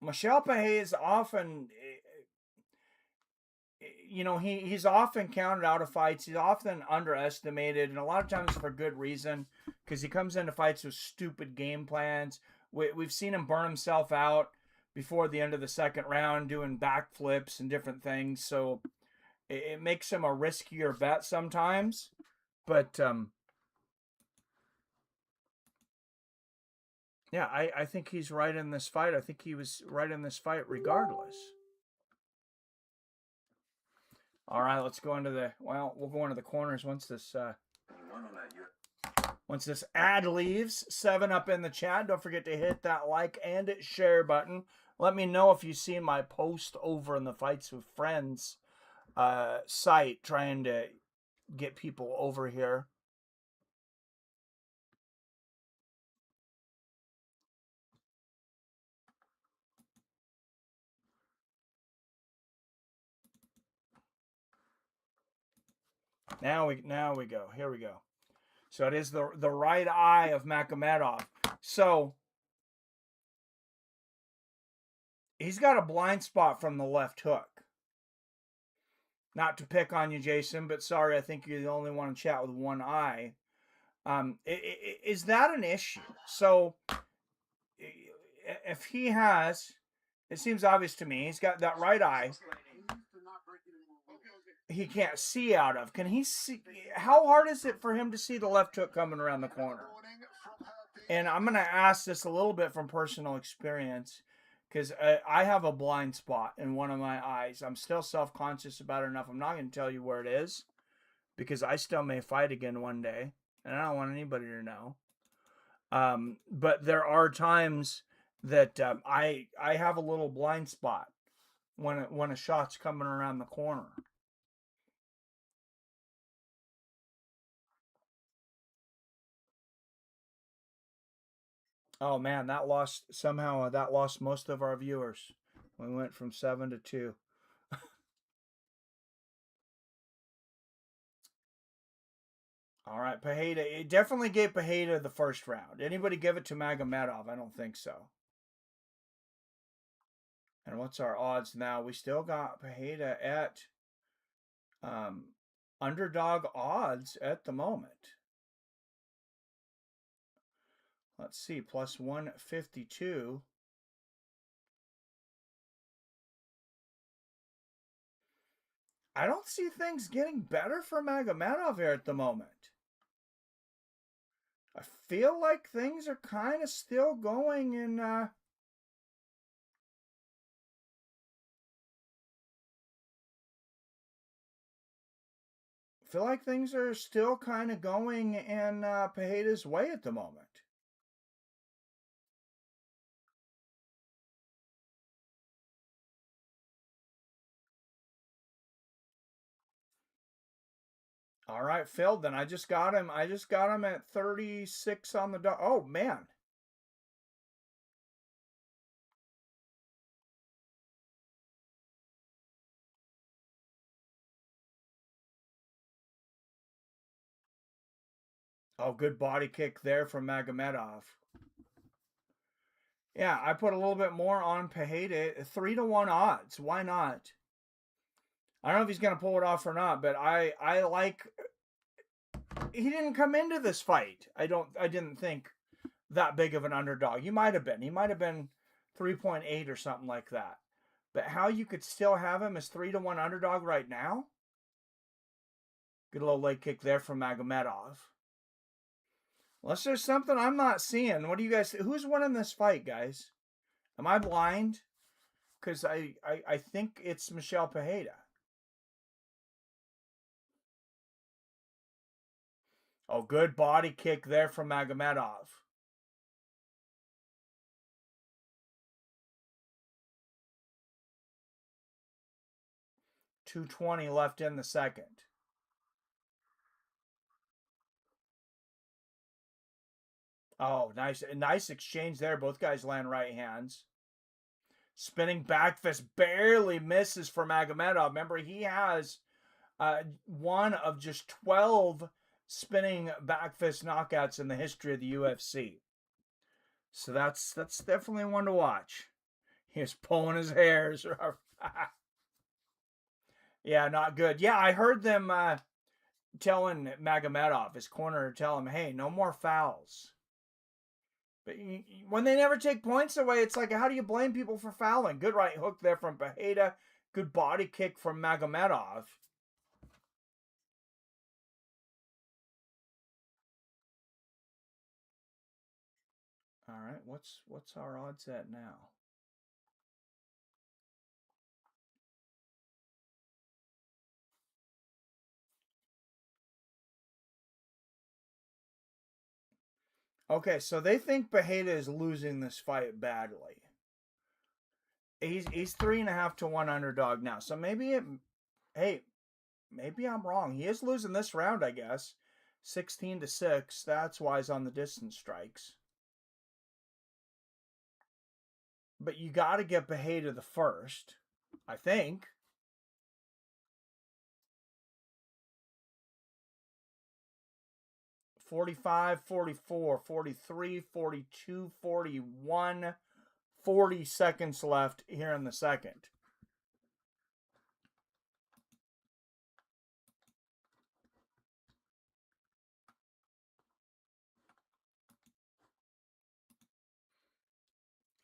Michel Peje is often, you know, he's often counted out of fights. He's often underestimated, and a lot of times for good reason, because he comes into fights with stupid game plans. We've seen him burn himself out before the end of the second round doing backflips and different things. So it makes him a riskier bet sometimes. But, yeah, I think he's right in this fight. I think he was right in this fight regardless. All right, let's go into the, well, we'll go into the corners once this ad leaves. 7 up in the chat. Don't forget to hit that like and share button. Let me know if you've seen my post over in the Fights with Friends site, trying to get people over here. Now we go. Here we go. So it is the right eye of Magomedov. So he's got a blind spot from the left hook. Not to pick on you, Jason, but sorry, I think you're the only one to chat with one eye. Is that an issue? So if he has, it seems obvious to me, he's got that right eye he can't see out of. Can he see? How hard is it for him to see the left hook coming around the corner? And I'm going to ask this a little bit from personal experience, because I have a blind spot in one of my eyes. I'm still self-conscious about it enough. I'm not going to tell you where it is, because I still may fight again one day, and I don't want anybody to know. But there are times that I have a little blind spot when a shot's coming around the corner. Oh man, that lost most of our viewers. We went from 7 to 2. All right, Pejeda. It definitely gave Pejeda the first round. Anybody give it to Magomedov? I don't think so. And what's our odds now? We still got Pejeda at underdog odds at the moment. Let's see, plus 152. I don't see things getting better for Magomedov here at the moment. I feel like things are kind of still going in I feel like things are still kind of going in Pejeda's way at the moment. All right, Phil, then I just got him at 36 on the dot. Oh, man. Oh, good body kick there from Magomedov. Yeah, I put a little bit more on Pejeda. 3-1 odds. Why not? I don't know if he's going to pull it off or not, but I like... He didn't come into this fight. I didn't think that big of an underdog. He might have been. He might have been 3.8 or something like that. But how you could still have him as 3-1 underdog right now? Good little leg kick there from Magomedov. Unless there's something I'm not seeing. What do you guys... Who's winning this fight, guys? Am I blind? Because I think it's Michel Pejeda. Oh, good body kick there from Magomedov. .220 left in the second. Oh, nice exchange there. Both guys land right hands. Spinning back fist barely misses for Magomedov. Remember, he has one of just 12 spinning back fist knockouts in the history of the UFC. So that's definitely one to watch. He's pulling his hairs. Yeah, not good. Yeah, I heard them telling Magomedov, his corner, tell him, hey, no more fouls. But when they never take points away, it's like, how do you blame people for fouling? Good right hook there from Pereira. Good body kick from Magomedov. All right, what's our odds at now? Okay, so they think Pereira is losing this fight badly. He's 3.5 to 1 underdog now. So maybe maybe I'm wrong. He is losing this round, I guess. 16 to 6. That's why he's on the distance strikes. But you got to get Pereira the first, I think. $45, $44, $43, $42, $41, 40 seconds left here in the second.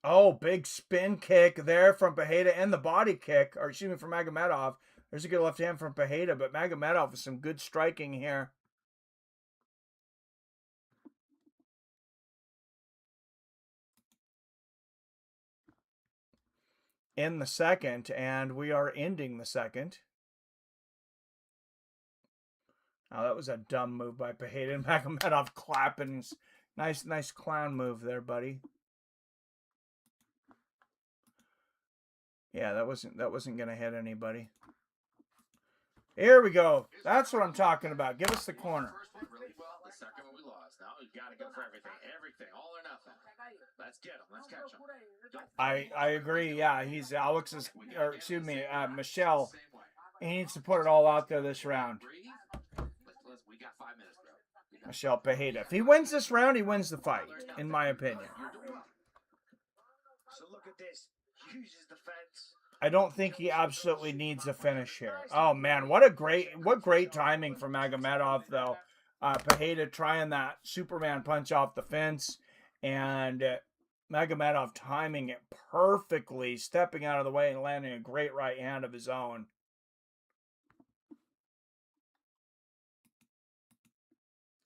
Oh, big spin kick there from Pereira and the body kick, or excuse me, from Magomedov. There's a good left hand from Pereira, but Magomedov with some good striking here. In the second, and we are ending the second. Oh, that was a dumb move by Pereira, and Magomedov clapping. Nice clown move there, buddy. Yeah, that wasn't gonna hit anybody. Here we go. That's what I'm talking about. Give us the corner. First one really well. The second one we lost. Now we've got to go for everything. Everything. All or nothing. Let's get him. Let's catch him. I agree. Yeah, he's Alex's, or excuse me, Michelle. He needs to put it all out there this round. We got 5 minutes, bro. Michelle Pereira. If he wins this round, he wins the fight, in my opinion. So look at this. Uses the fence. I don't think he absolutely needs a finish here. Oh man, what great timing from Magomedov though. Pereira trying that Superman punch off the fence, and Magomedov timing it perfectly, stepping out of the way and landing a great right hand of his own.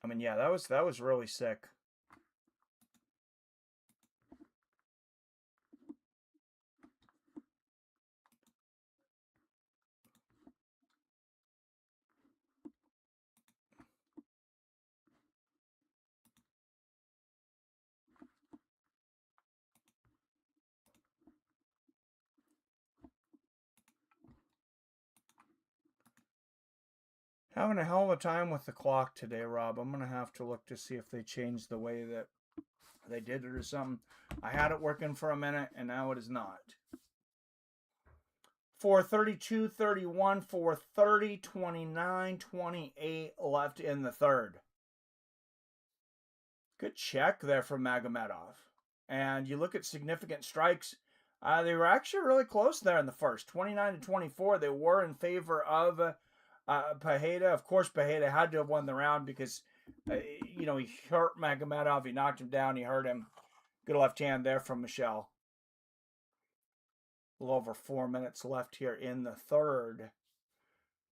I mean, yeah, that was really sick. Having a hell of a time with the clock today, Rob. I'm going to have to look to see if they changed the way that they did it or something. I had it working for a minute, and now it is not. 4:32, 31, 4:30, 29, 28 left in the third. Good check there from Magomedov. And you look at significant strikes. They were actually really close there in the first. 29 to 24. They were in favor of Pereira. Of course, Pereira had to have won the round because, he hurt Magomedov. He knocked him down. He hurt him. Good left hand there from Michelle. A little over 4 minutes left here in the third.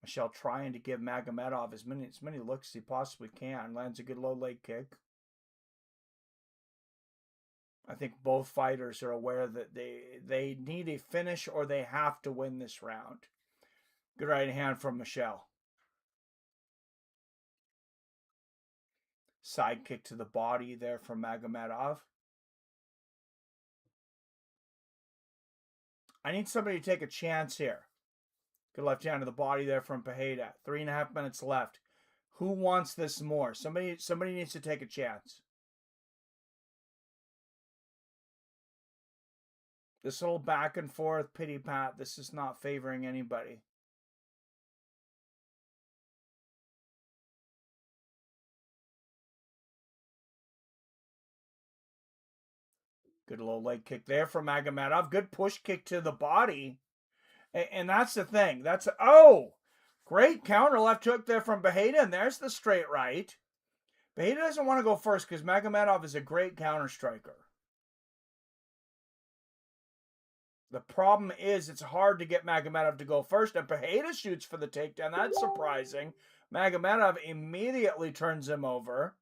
Michelle trying to give Magomedov as many looks as he possibly can. Lands a good low leg kick. I think both fighters are aware that they need a finish or they have to win this round. Good right hand from Michelle. Side kick to the body there from Magomedov. I need somebody to take a chance here. Good left hand to the body there from Pereira. 3.5 minutes left. Who wants this more? Somebody needs to take a chance. This little back and forth pity pat, this is not favoring anybody. Good low leg kick there from Magomedov. Good push kick to the body. And that's the thing. Great counter left hook there from Pereira. And there's the straight right. Pereira doesn't want to go first because Magomedov is a great counter striker. The problem is it's hard to get Magomedov to go first. And Pereira shoots for the takedown. That's surprising. Magomedov immediately turns him over.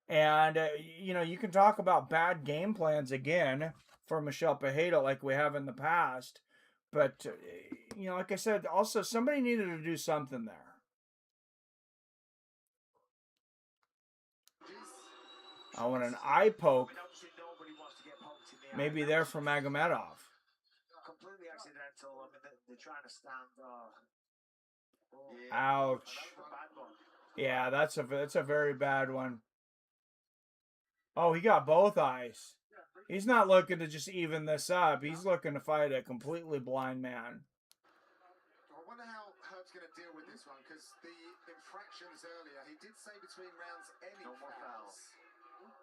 And, you can talk about bad game plans again for Michel Pereira like we have in the past. But, like I said, also somebody needed to do something there. Oh, and an eye poke. Maybe there for Magomedov. Completely accidental. I mean, they're trying to stand. Ouch. Yeah, that's a very bad one. Oh, he got both eyes. He's not looking to just even this up. He's looking to fight a completely blind man. I wonder how Herb's going to deal with this one, because the infractions earlier, he did say between rounds any fouls.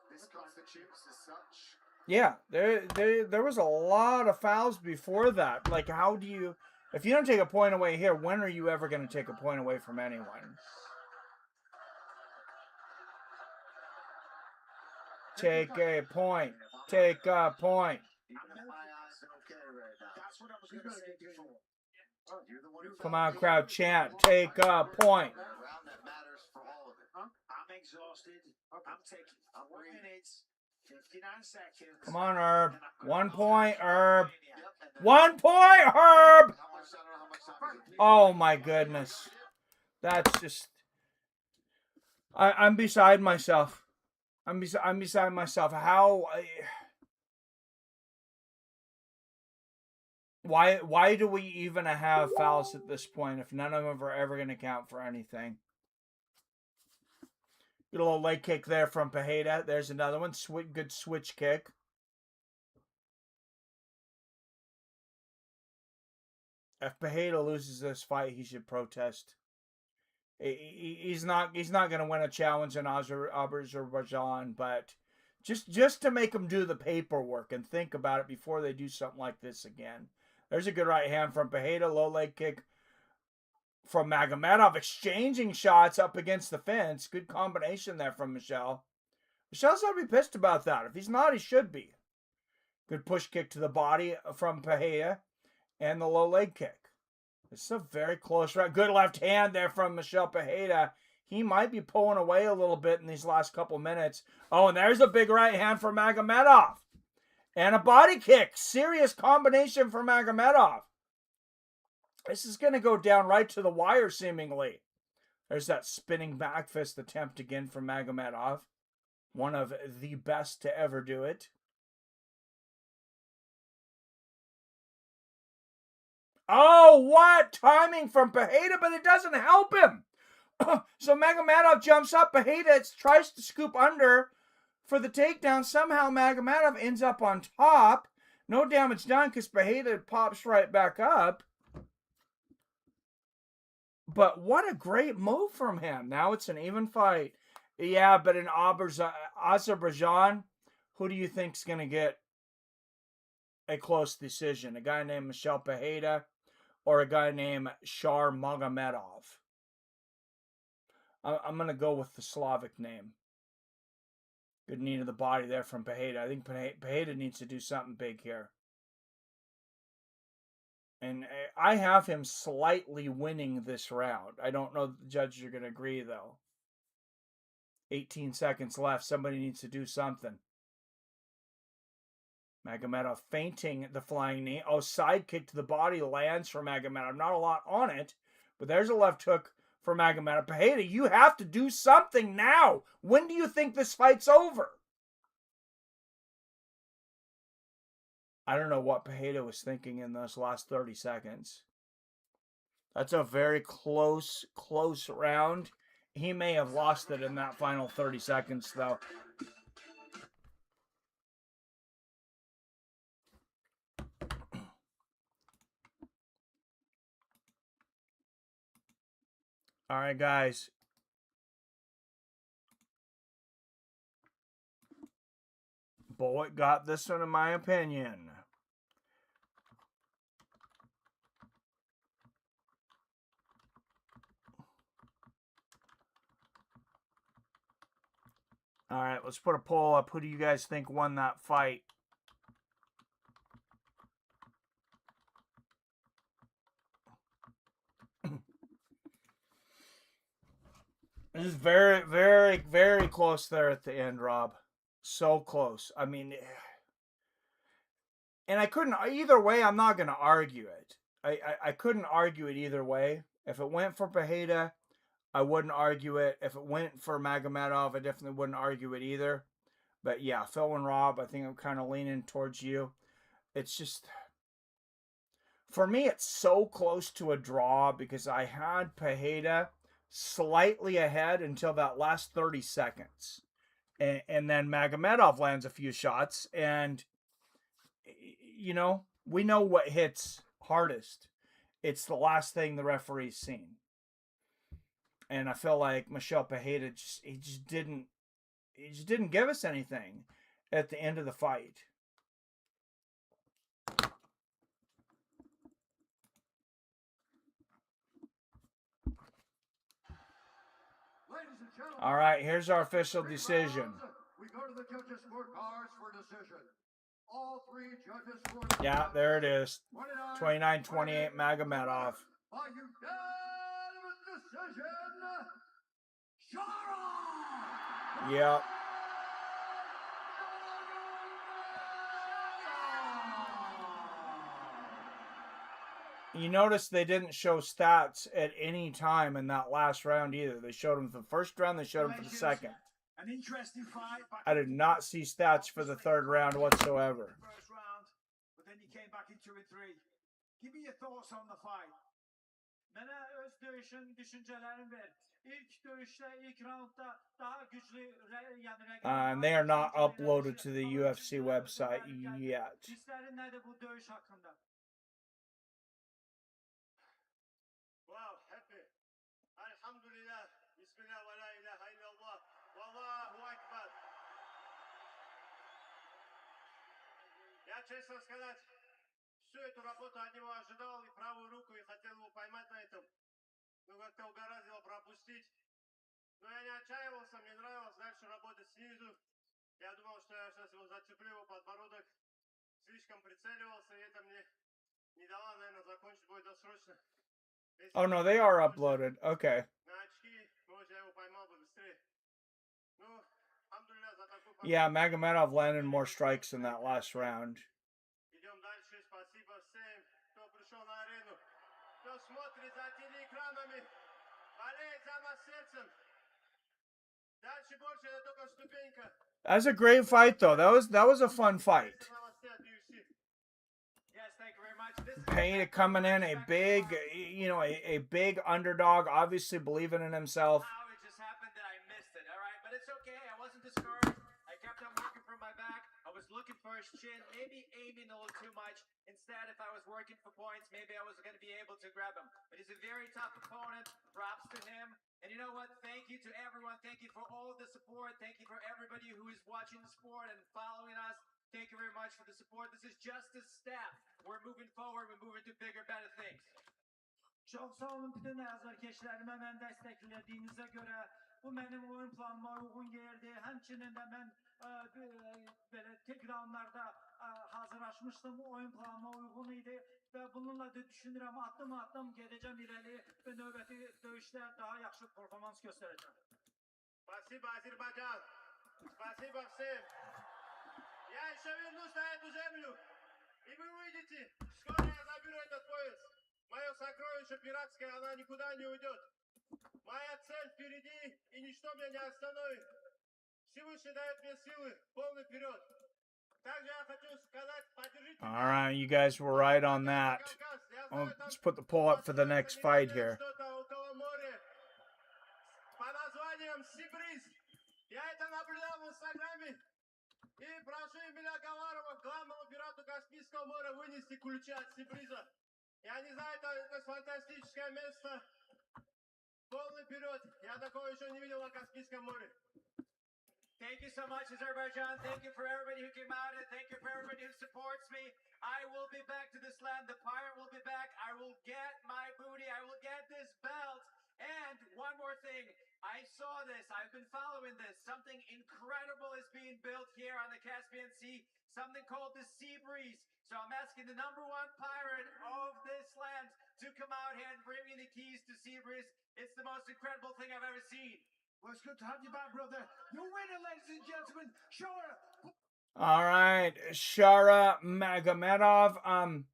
This constitutes as such. Yeah, there was a lot of fouls before that. Like, how do you... If you don't take a point away here, when are you ever going to take a point away from anyone? Take a point. Take a point. Come on, crowd, chant. Take a point. I'm exhausted. I'm taking 4 minutes, 59 seconds. Come on, Herb. 1 point, Herb. 1 point, Herb. Oh, my goodness. That's just... I'm beside myself. I'm beside myself. Why do we even have fouls at this point if none of them are ever going to count for anything? Good little leg kick there from Pereira. There's another one. Good switch kick. If Pereira loses this fight, he should protest. He's not going to win a challenge in Azerbaijan, but just to make him do the paperwork and think about it before they do something like this again. There's a good right hand from Pereira, low leg kick from Magomedov, exchanging shots up against the fence. Good combination there from Michel. Michel's got to be pissed about that. If he's not, he should be. Good push kick to the body from Pereira and the low leg kick. It's a very close round. Good left hand there from Michel Pereira. He might be pulling away a little bit in these last couple minutes. Oh, and there's a big right hand for Magomedov. And a body kick. Serious combination for Magomedov. This is going to go down right to the wire, seemingly. There's that spinning back fist attempt again from Magomedov. One of the best to ever do it. Oh, what timing from Pereira, but it doesn't help him. So Magomedov jumps up. Pereira tries to scoop under for the takedown. Somehow Magomedov ends up on top. No damage done because Pereira pops right back up. But what a great move from him. Now it's an even fight. Yeah, but in Azerbaijan, who do you think's going to get a close decision? A guy named Michel Pereira or a guy named Shar Magomedov? I'm going to go with the Slavic name. Good knee to the body there from Pereira. I think Pereira needs to do something big here. And I have him slightly winning this round. I don't know if the judges are going to agree, though. 18 seconds left. Somebody needs to do something. Magomedov feinting the flying knee. Oh, side kick to the body lands for Magomedov. Not a lot on it, but there's a left hook for Magomedov. Pereira, you have to do something now. When do you think this fight's over? I don't know what Pereira was thinking in those last 30 seconds. That's a very close round. He may have lost it in that final 30 seconds, though. All right, guys. Bullet got this one, in my opinion. All right, let's put a poll up. Who do you guys think won that fight? This is very, very, very close there at the end, Rob. So close. I mean, and I couldn't, either way, I'm not going to argue it. I couldn't argue it either way. If it went for Pereira, I wouldn't argue it. If it went for Magomedov, I definitely wouldn't argue it either. But yeah, Phil and Rob, I think I'm kind of leaning towards you. It's just, for me, it's so close to a draw because I had Pereira slightly ahead until that last 30 seconds. And then Magomedov lands a few shots. And, you know, we know what hits hardest. It's the last thing the referee's seen. And I feel like Michel Pereira just didn't give us anything at the end of the fight. All right, here's our official decision. We go to the judges' scorecards for decision. All three judges scored. Yeah, there it is. 29-28 Magomedov. By unanimous decision, Shara! Yep. You notice they didn't show stats at any time in that last round either. They showed them for the first round, they showed them for the second. An interesting fight. I did not see stats for the third round whatsoever. First round, but then you came back in 2 and 3. Give me your thoughts on the fight. Mənə öz döyüşün düşüncələrini ver. İlk döyüşdə, ilk roundda daha güclü, yəni rəqib. And they are not uploaded to the UFC website yet. Hisslərin nədir bu döyüş haqqında? Wow, happy. Alhamdulillah. Bismillah wa la ilaha illallah. Wallahu akbar. Я, честно сказать, всю эту работу от него ожидал и правую руку, и хотел его поймать на этом. Но как-то угораздило пропустить. Но я не отчаивался, мне нравилось дальше работать снизу. Я думал, что я сейчас его зацеплю, его подбородок. Слишком прицеливался, и это мне не дало, наверное, закончить бой досрочно. Oh no, they are uploaded. Okay. Yeah, Magomedov landed more strikes in that last round. That's a great fight, though. That was a fun fight. Pereira coming in a big, you know, a big underdog, obviously believing in himself. How it just happened that I missed it, all right? But it's okay. I wasn't discouraged. I kept on working for my back. I was looking for his chin, maybe aiming a little too much. Instead, if I was working for points, maybe I was going to be able to grab him. But he's a very tough opponent. Props to him. And you know what? Thank you to everyone. Thank you for all the support. Thank you for everybody who is watching the sport and following us. Thank you very much for the support. This is just a step. We're moving forward. We're moving to bigger, better things. Çox sağ olun bütün əzərkeşlərimə mən dəstəklədiyinizə görə. Bu mənim oyun planıma uyğun gəldi. Həmçinin də mən belə takedownlarda hazırlaşmışdım. Oyun planıma uyğun idi və bununla da düşünürəm addım-addım gedəcəm irəli və növbəti döyüşlər daha yaxşı performans göstərəcəm. Спасибо, Азербайджан. Спасибо всем. Я еще вернусь на эту землю, и вы увидите, скоро я заберу этот пояс. Мое сокровище пиратское, оно никуда не уйдет. Моя цель впереди, и ничто меня не остановит. Всевышний дает мне силы, полный вперед. Также я хочу сказать, поддержите меня. All right, you guys were right on that. Oh, let's put the poll up for the next fight here. Что-то около моря по названием Сибриз. Я это наблюдал в Инстаграме. И прошу Эмиля Галарова, главному пирату Каспийского моря, вынести ключи от Сибриза. Я не знаю, это фантастическое место. Полный вперед. Я такого еще не видел на Каспийском море. Thank you so much, Azerbaijan. Thank you for everybody who came out, and thank you for everybody who supports me. I will be back to this land. The pirate will be back. I will get my booty. I will get this belt. And one more thing. I saw this. I've been following this. Something incredible is being built here on the Caspian Sea. Something called the Sea Breeze. So I'm asking the number one pirate of this land to come out here and bring me the keys to Sea Breeze. It's the most incredible thing I've ever seen. Well, it's good to have you back, brother. The winner, ladies and gentlemen, Shara. All right, Shara Magomedov. I'm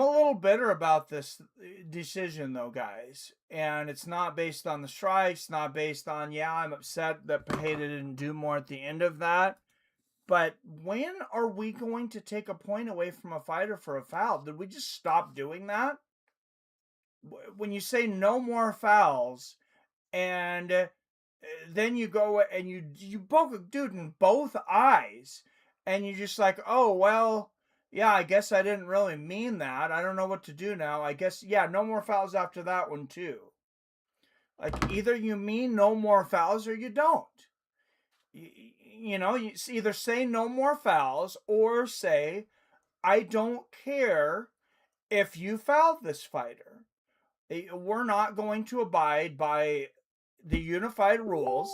a little bitter about this decision, though, guys. And it's not based on the strikes, not based on, yeah, I'm upset that Pereira didn't do more at the end of that. But when are we going to take a point away from a fighter for a foul? Did we just stop doing that? When you say no more fouls, and then you go and you poke a dude in both eyes, and you're just like, oh, well, yeah, I guess I didn't really mean that. I don't know what to do now. I guess, yeah, no more fouls after that one, too. Like, either you mean no more fouls or you don't. You know, you either say no more fouls or say, I don't care if you fouled this fighter. We're not going to abide by the unified rules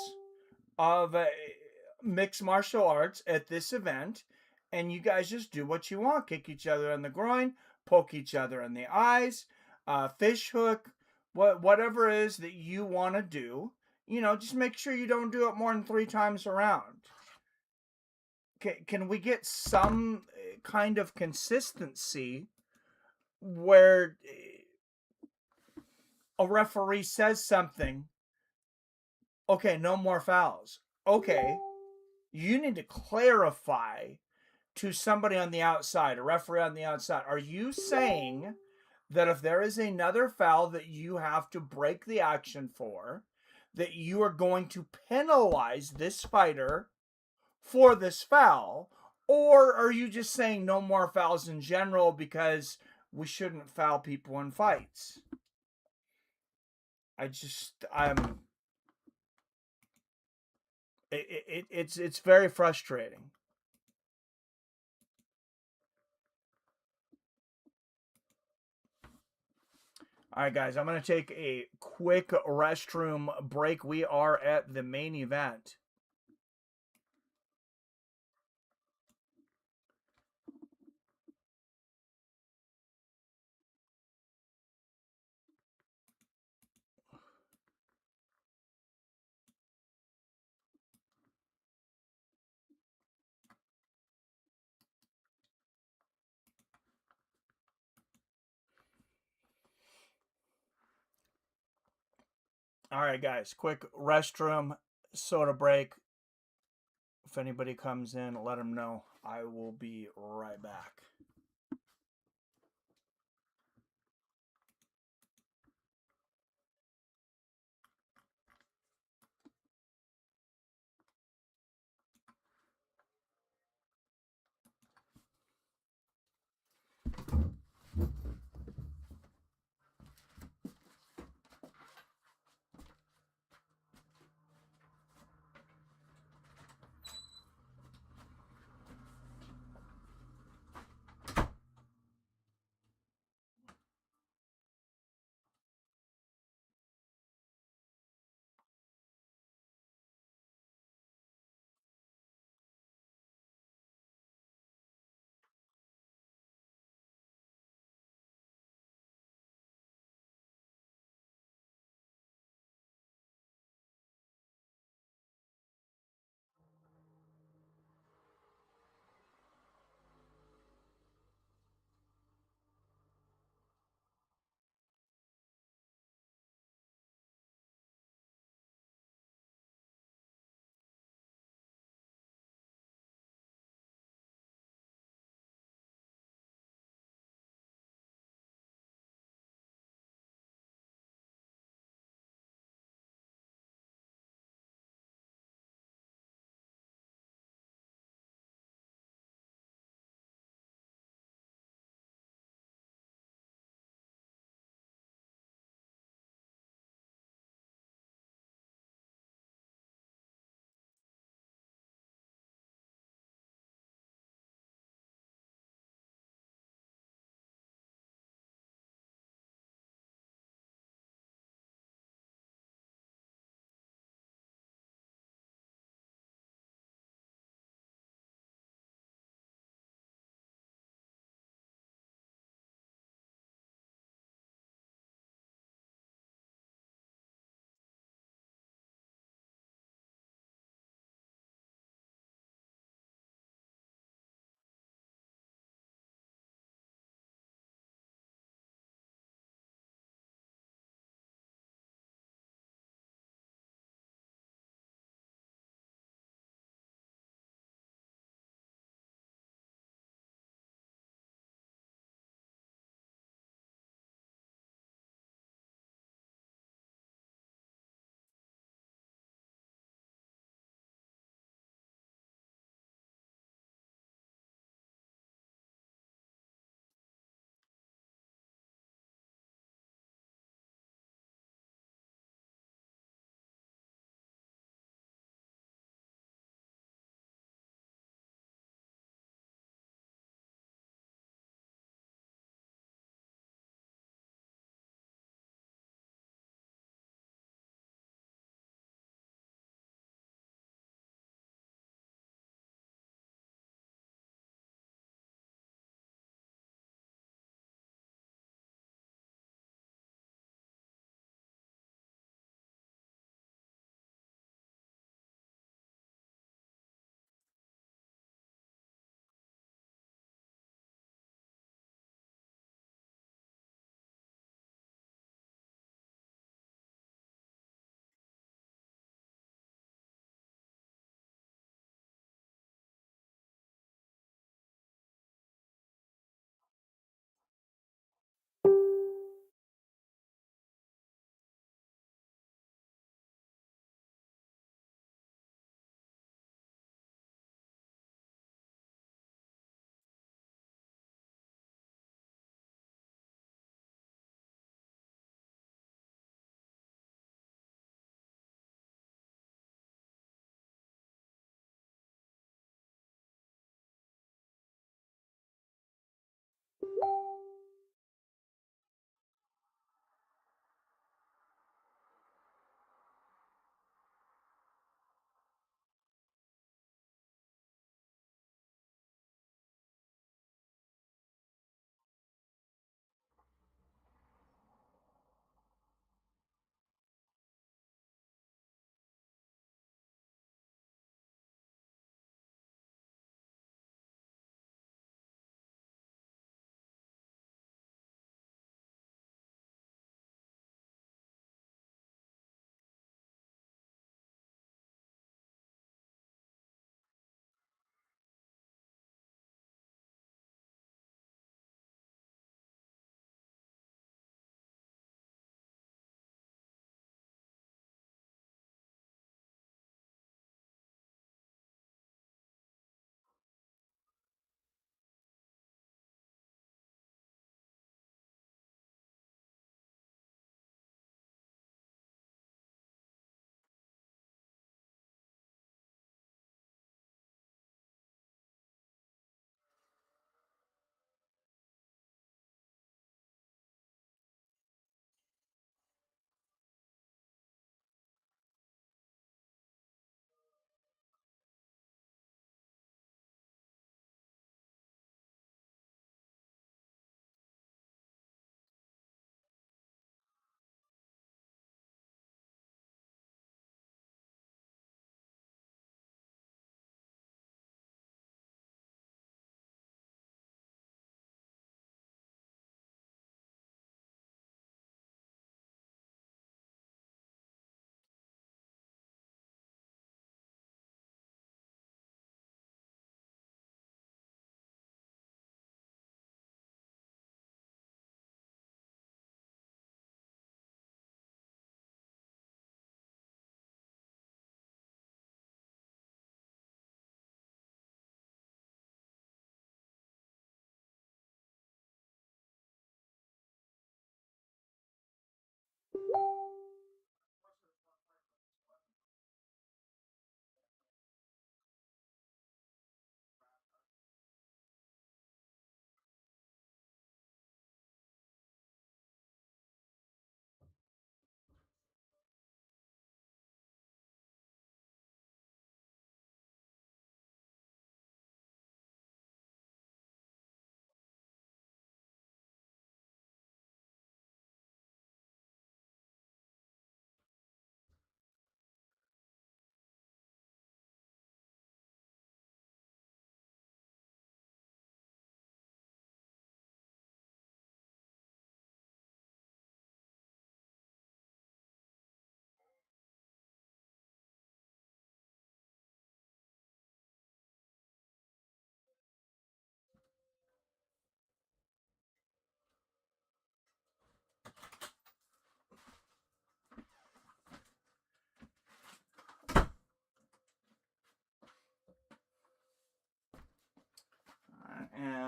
of mixed martial arts at this event, and you guys just do what you want. Kick each other in the groin, poke each other in the eyes, fish hook, whatever it is that you want to do. You know, just make sure you don't do it more than 3 times around. Can we get some kind of consistency where a referee says something, okay, no more fouls. Okay, you need to clarify to somebody on the outside, a referee on the outside. Are you saying that if there is another foul that you have to break the action for, that you are going to penalize this fighter for this foul? Or are you just saying no more fouls in general because we shouldn't foul people in fights? It's very frustrating. All right, guys, I'm going to take a quick restroom break. We are at the main event. All right, guys, quick restroom soda break. If anybody comes in, let them know. I will be right back.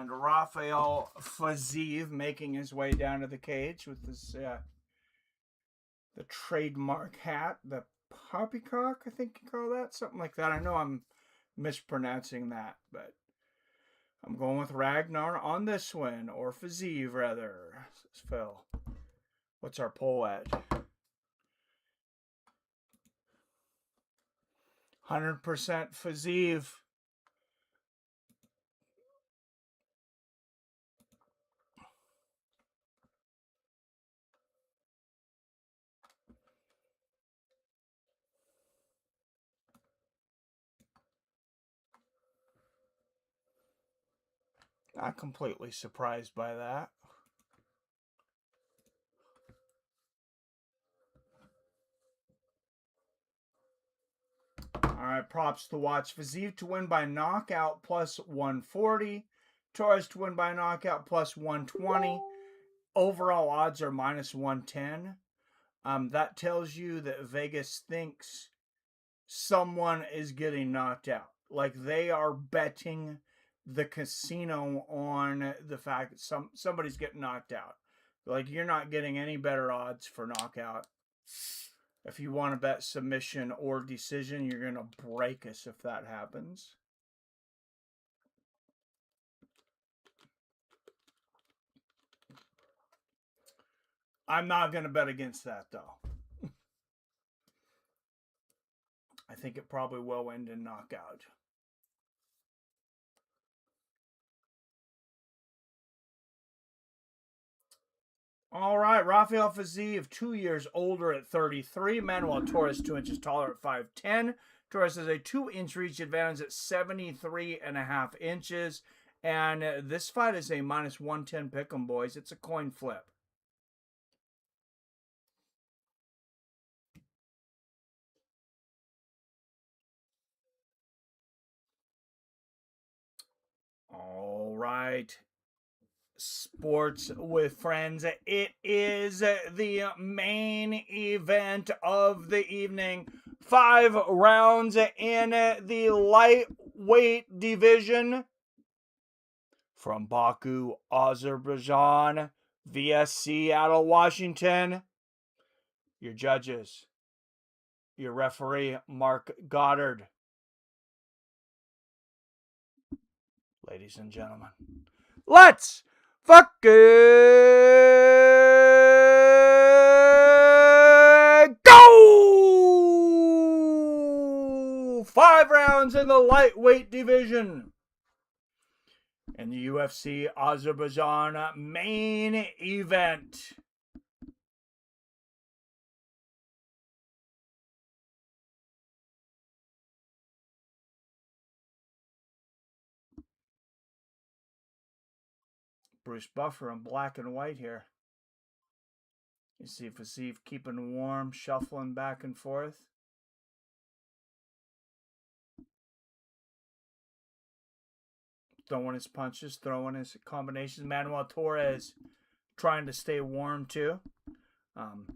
And Rafael Fiziev making his way down to the cage with this the trademark hat, the poppycock, I think you call that, something like that. I know I'm mispronouncing that, but I'm going with Ragnar on this one, or Fiziev rather. Phil, what's our poll at? 100% Fiziev. Not completely surprised by that. All right, props to watch. Fiziev to win by knockout plus 140. Torres to win by knockout plus 120. Overall odds are minus 110. That tells you that Vegas thinks someone is getting knocked out. Like they are betting the casino on the fact that somebody's getting knocked out. Like you're not getting any better odds for knockout. If you want to bet submission or decision, you're going to break us if that happens. I'm not going to bet against that, though. I think it probably will end in knockout. All right, Rafael Fiziev, 2 years older at 33. Manuel Torres, 2 inches taller at 5'10". Torres has a 2-inch reach advantage at 73.5 inches. And this fight is a minus 110 pick'em, boys. It's a coin flip. All right. Sports with friends. It is the main event of the evening. 5 rounds in the lightweight division. From Baku, Azerbaijan, via Seattle, Washington. Your judges. Your referee, Mark Goddard. Ladies and gentlemen, let's fucking go! 5 rounds in the lightweight division. In the UFC Azerbaijan main event. Bruce Buffer in black and white here. You see Fiziev keeping warm, shuffling back and forth. Throwing his punches, throwing his combinations. Manuel Torres trying to stay warm too. Out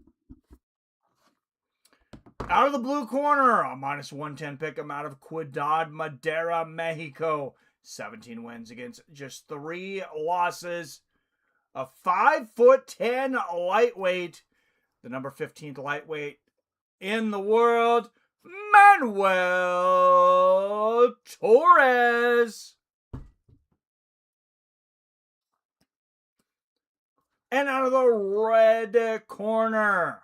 of the blue corner, a minus 110 pick'em out of Ciudad Madera, Mexico. 17 wins against just 3 losses. A 5'10" lightweight. The number 15th lightweight in the world, Manuel Torres. And out of the red corner,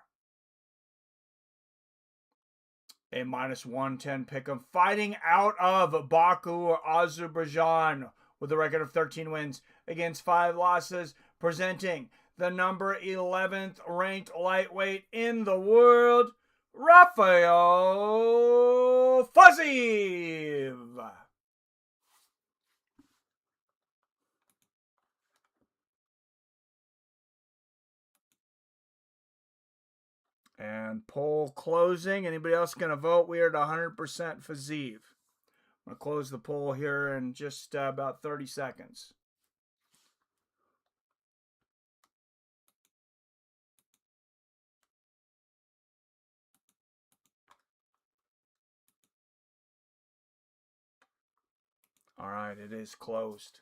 a minus 110 pick'em fighting out of Baku, Azerbaijan, with a record of 13 wins against 5 losses, presenting the number 11th ranked lightweight in the world, Rafael Fiziev. And poll closing. Anybody else going to vote? We are at 100% Fiziev. I'm going to close the poll here in just about 30 seconds. All right, it is closed.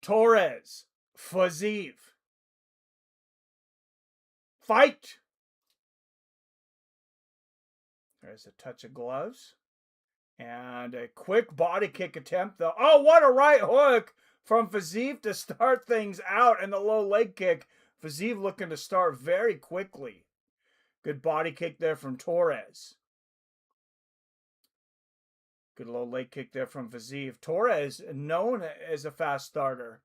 Torres, Fiziev. Fight! There's a touch of gloves. And a quick body kick attempt, though. Oh, what a right hook from Fiziev to start things out, and the low leg kick. Fiziev looking to start very quickly. Good body kick there from Torres. Good low leg kick there from Fiziev. Torres, known as a fast starter.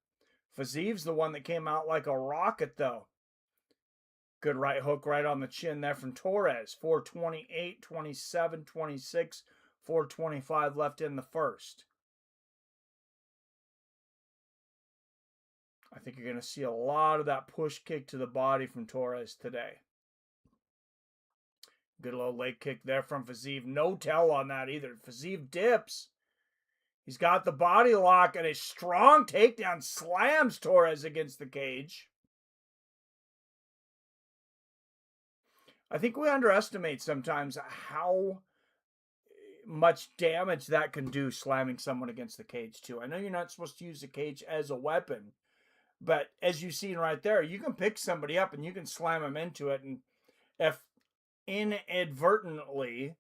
Fiziev's the one that came out like a rocket, though. Good right hook right on the chin there from Torres. 4:28, 27, 26, 4:25 left in the first. I think you're going to see a lot of that push kick to the body from Torres today. Good low leg kick there from Fiziev. No tell on that either. Fiziev dips. He's got the body lock, and a strong takedown slams Torres against the cage. I think we underestimate sometimes how much damage that can do, slamming someone against the cage too. I know you're not supposed to use the cage as a weapon, but as you've seen right there, you can pick somebody up and you can slam them into it. And if inadvertently,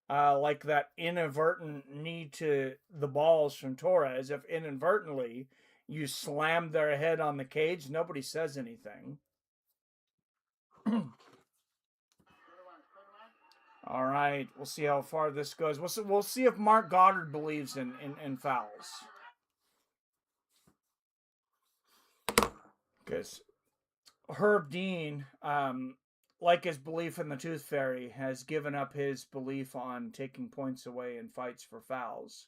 like that inadvertent knee to the balls from Torres, if inadvertently you slam their head on the cage, nobody says anything. All right, we'll see how far this goes. We'll see if Mark Goddard believes in fouls. Because Herb Dean, like his belief in the Tooth Fairy, has given up his belief on taking points away in fights for fouls.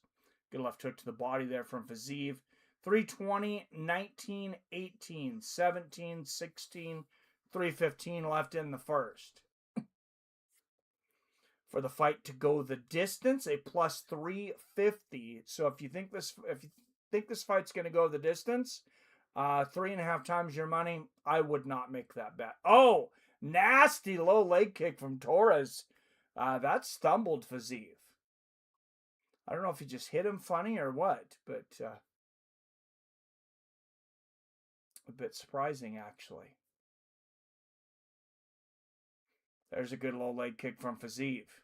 Good left hook to the body there from Fiziev. 3:20, 19, 18, 17, 16, 3:15 left in the first. For the fight to go the distance, a plus 350. So if you think this fight's going to go the distance, 3.5 times your money, I would not make that bet. Oh, nasty low leg kick from Torres. That stumbled Fiziev. I don't know if he just hit him funny or what, but a bit surprising actually. There's a good low leg kick from Fiziev.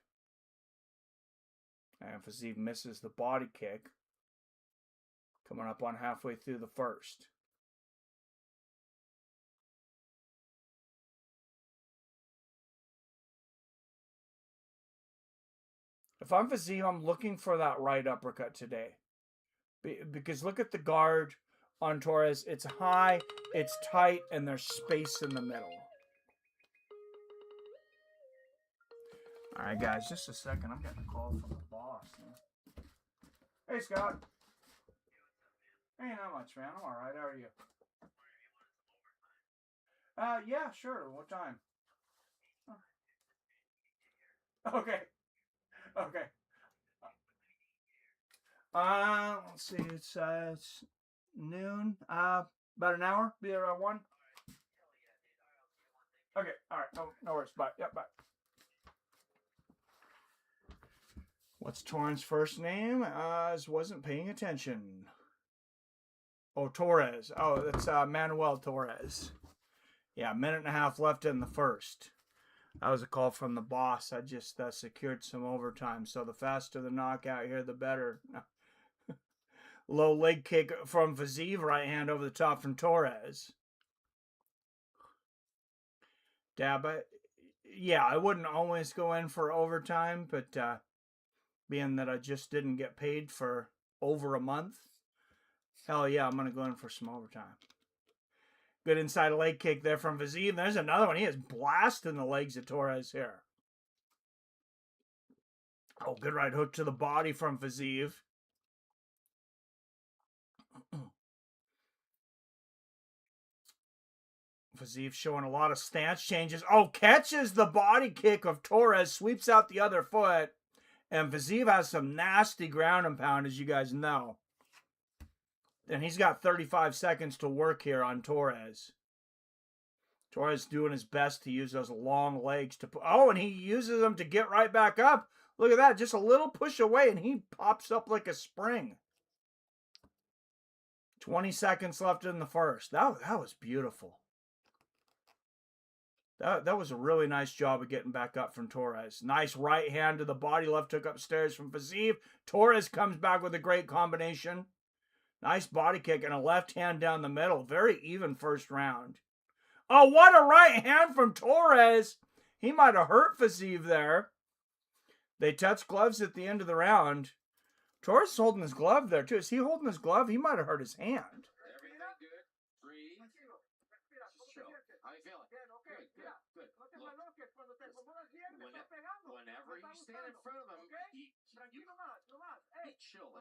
And Fiziev misses the body kick. Coming up on halfway through the first. If I'm Fiziev, I'm looking for that right uppercut today. Because look at the guard on Torres. It's high, it's tight, and there's space in the middle. All right, guys, just a second. I'm getting a call from the boss. Hey, Scott. Hey, not much, man. I'm all right. How are you? Yeah, sure. What time? Okay. Okay. Let's see. It's noon. About an hour. Be around 1. Okay. All right. No worries. Bye. Yep. Bye. What's Torres' first name? Wasn't paying attention. Oh, Torres. Oh, that's Manuel Torres. Yeah, 1.5 left in the first. That was a call from the boss. I just secured some overtime. So the faster the knockout here, the better. Low leg kick from Fiziev. Right hand over the top from Torres. Daba. Yeah, I wouldn't always go in for overtime, but being that I just didn't get paid for over a month, hell yeah, I'm going to go in for some overtime. Good inside leg kick there from Fiziev. There's another one. He is blasting the legs of Torres here. Oh, good right hook to the body from Fiziev. Fiziev showing a lot of stance changes. Oh, catches the body kick of Torres, sweeps out the other foot. And Fiziev has some nasty ground and pound, as you guys know. And he's got 35 seconds to work here on Torres. Torres doing his best to use those long legs to put. Oh, and he uses them to get right back up. Look at that. Just a little push away, and he pops up like a spring. 20 seconds left in the first. That was beautiful. That was a really nice job of getting back up from Torres. Nice right hand to the body, left hook upstairs from Fiziev. Torres comes back with a great combination. Nice body kick and a left hand down the middle. Very even first round. Oh, what a right hand from Torres. He might have hurt Fiziev there. They touched gloves at the end of the round. Torres is holding his glove there, too. Is he holding his glove? He might have hurt his hand. Everything good? Breathe. Chill. How you feeling? Good. Look, whenever you stand in front of him, he chill.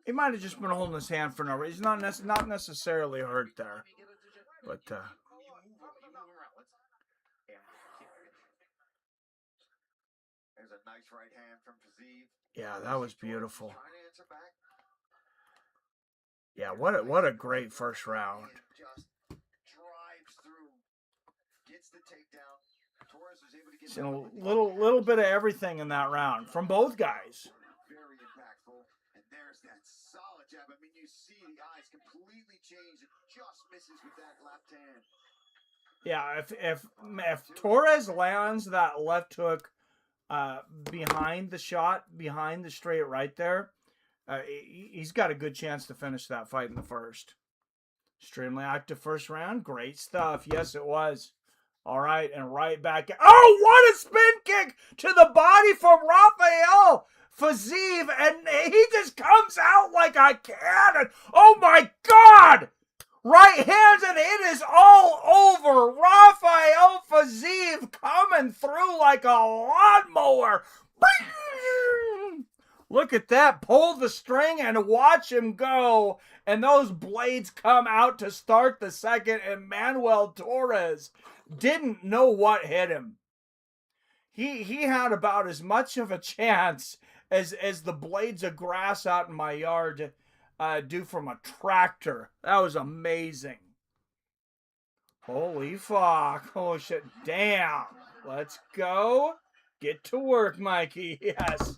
He might have just been holding his hand for no reason. He's not necessarily hurt there. But, You move him around. There's a nice right hand from Fiziev. yeah, that was beautiful. Yeah, what a great first round. Just drives through, gets the takedown. Torres was able to get Seen a little bit of everything in that round from both guys. very impactful. And there's that solid jab. I mean, you see the eyes completely change. It just misses with that left hand. Yeah, if Torres lands that left hook behind the shot, behind the straight right there, he's got a good chance to finish that fight in the first. Extremely active first round. Great stuff. Yes, it was. All right, and right back. Oh, what a spin kick to the body from Rafael Fiziev, and he just comes out like a cannon. Oh, my God! Right hands, and it is all over. Rafael Fiziev coming through like a lawnmower. Look at that. Pull the string and watch him go. And those blades come out to start the second. And Manuel Torres didn't know what hit him. He had about as much of a chance as the blades of grass out in my yard do from a tractor. That was amazing. Holy fuck. Oh shit. Damn. Let's go. Get to work, Mikey. Yes.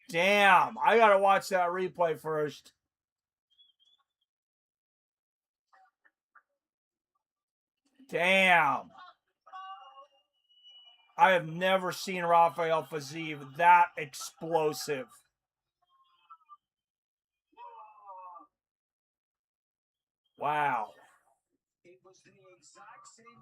Damn. I gotta watch that replay first. Damn. I have never seen Rafael Fiziev that explosive. Wow.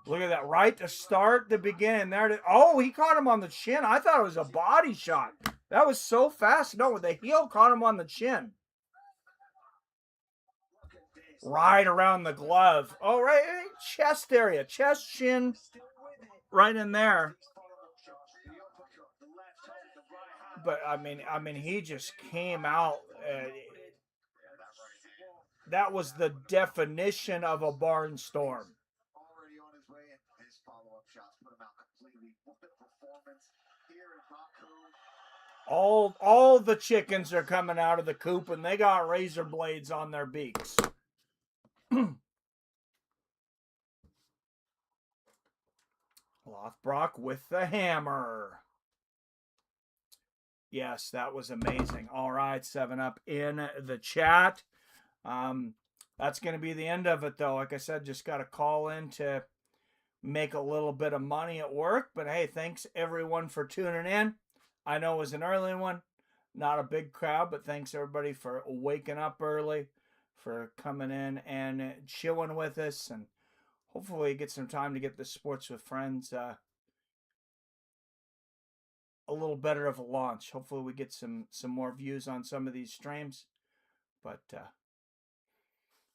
Look at that. Right to start the beginning there. Oh, he caught him on the chin. I thought it was a body shot. That was so fast. No, the heel caught him on the chin. Right around the glove. Oh, right. Chest area. Chest, chin. Right in there. But, I mean, he just came out. That was the definition of a barnstorm. Already on his way, and his follow-up shots put him out completely. What a performance here in Baku. All the chickens are coming out of the coop, and they got razor blades on their beaks. Lothbrock with the hammer. Yes, that was amazing. All right, 7-Up in the chat. That's going to be the end of it, though. Like I said, just got to call in to make a little bit of money at work. But, hey, thanks, everyone, for tuning in. I know it was an early one. Not a big crowd, but thanks, everybody, for waking up early, for coming in and chilling with us. And hopefully get some time to get the Sports with Friends a little better of a launch. Hopefully we get some more views on some of these streams. But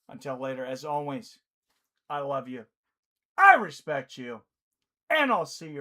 until later, as always, I love you. I respect you. And I'll see you.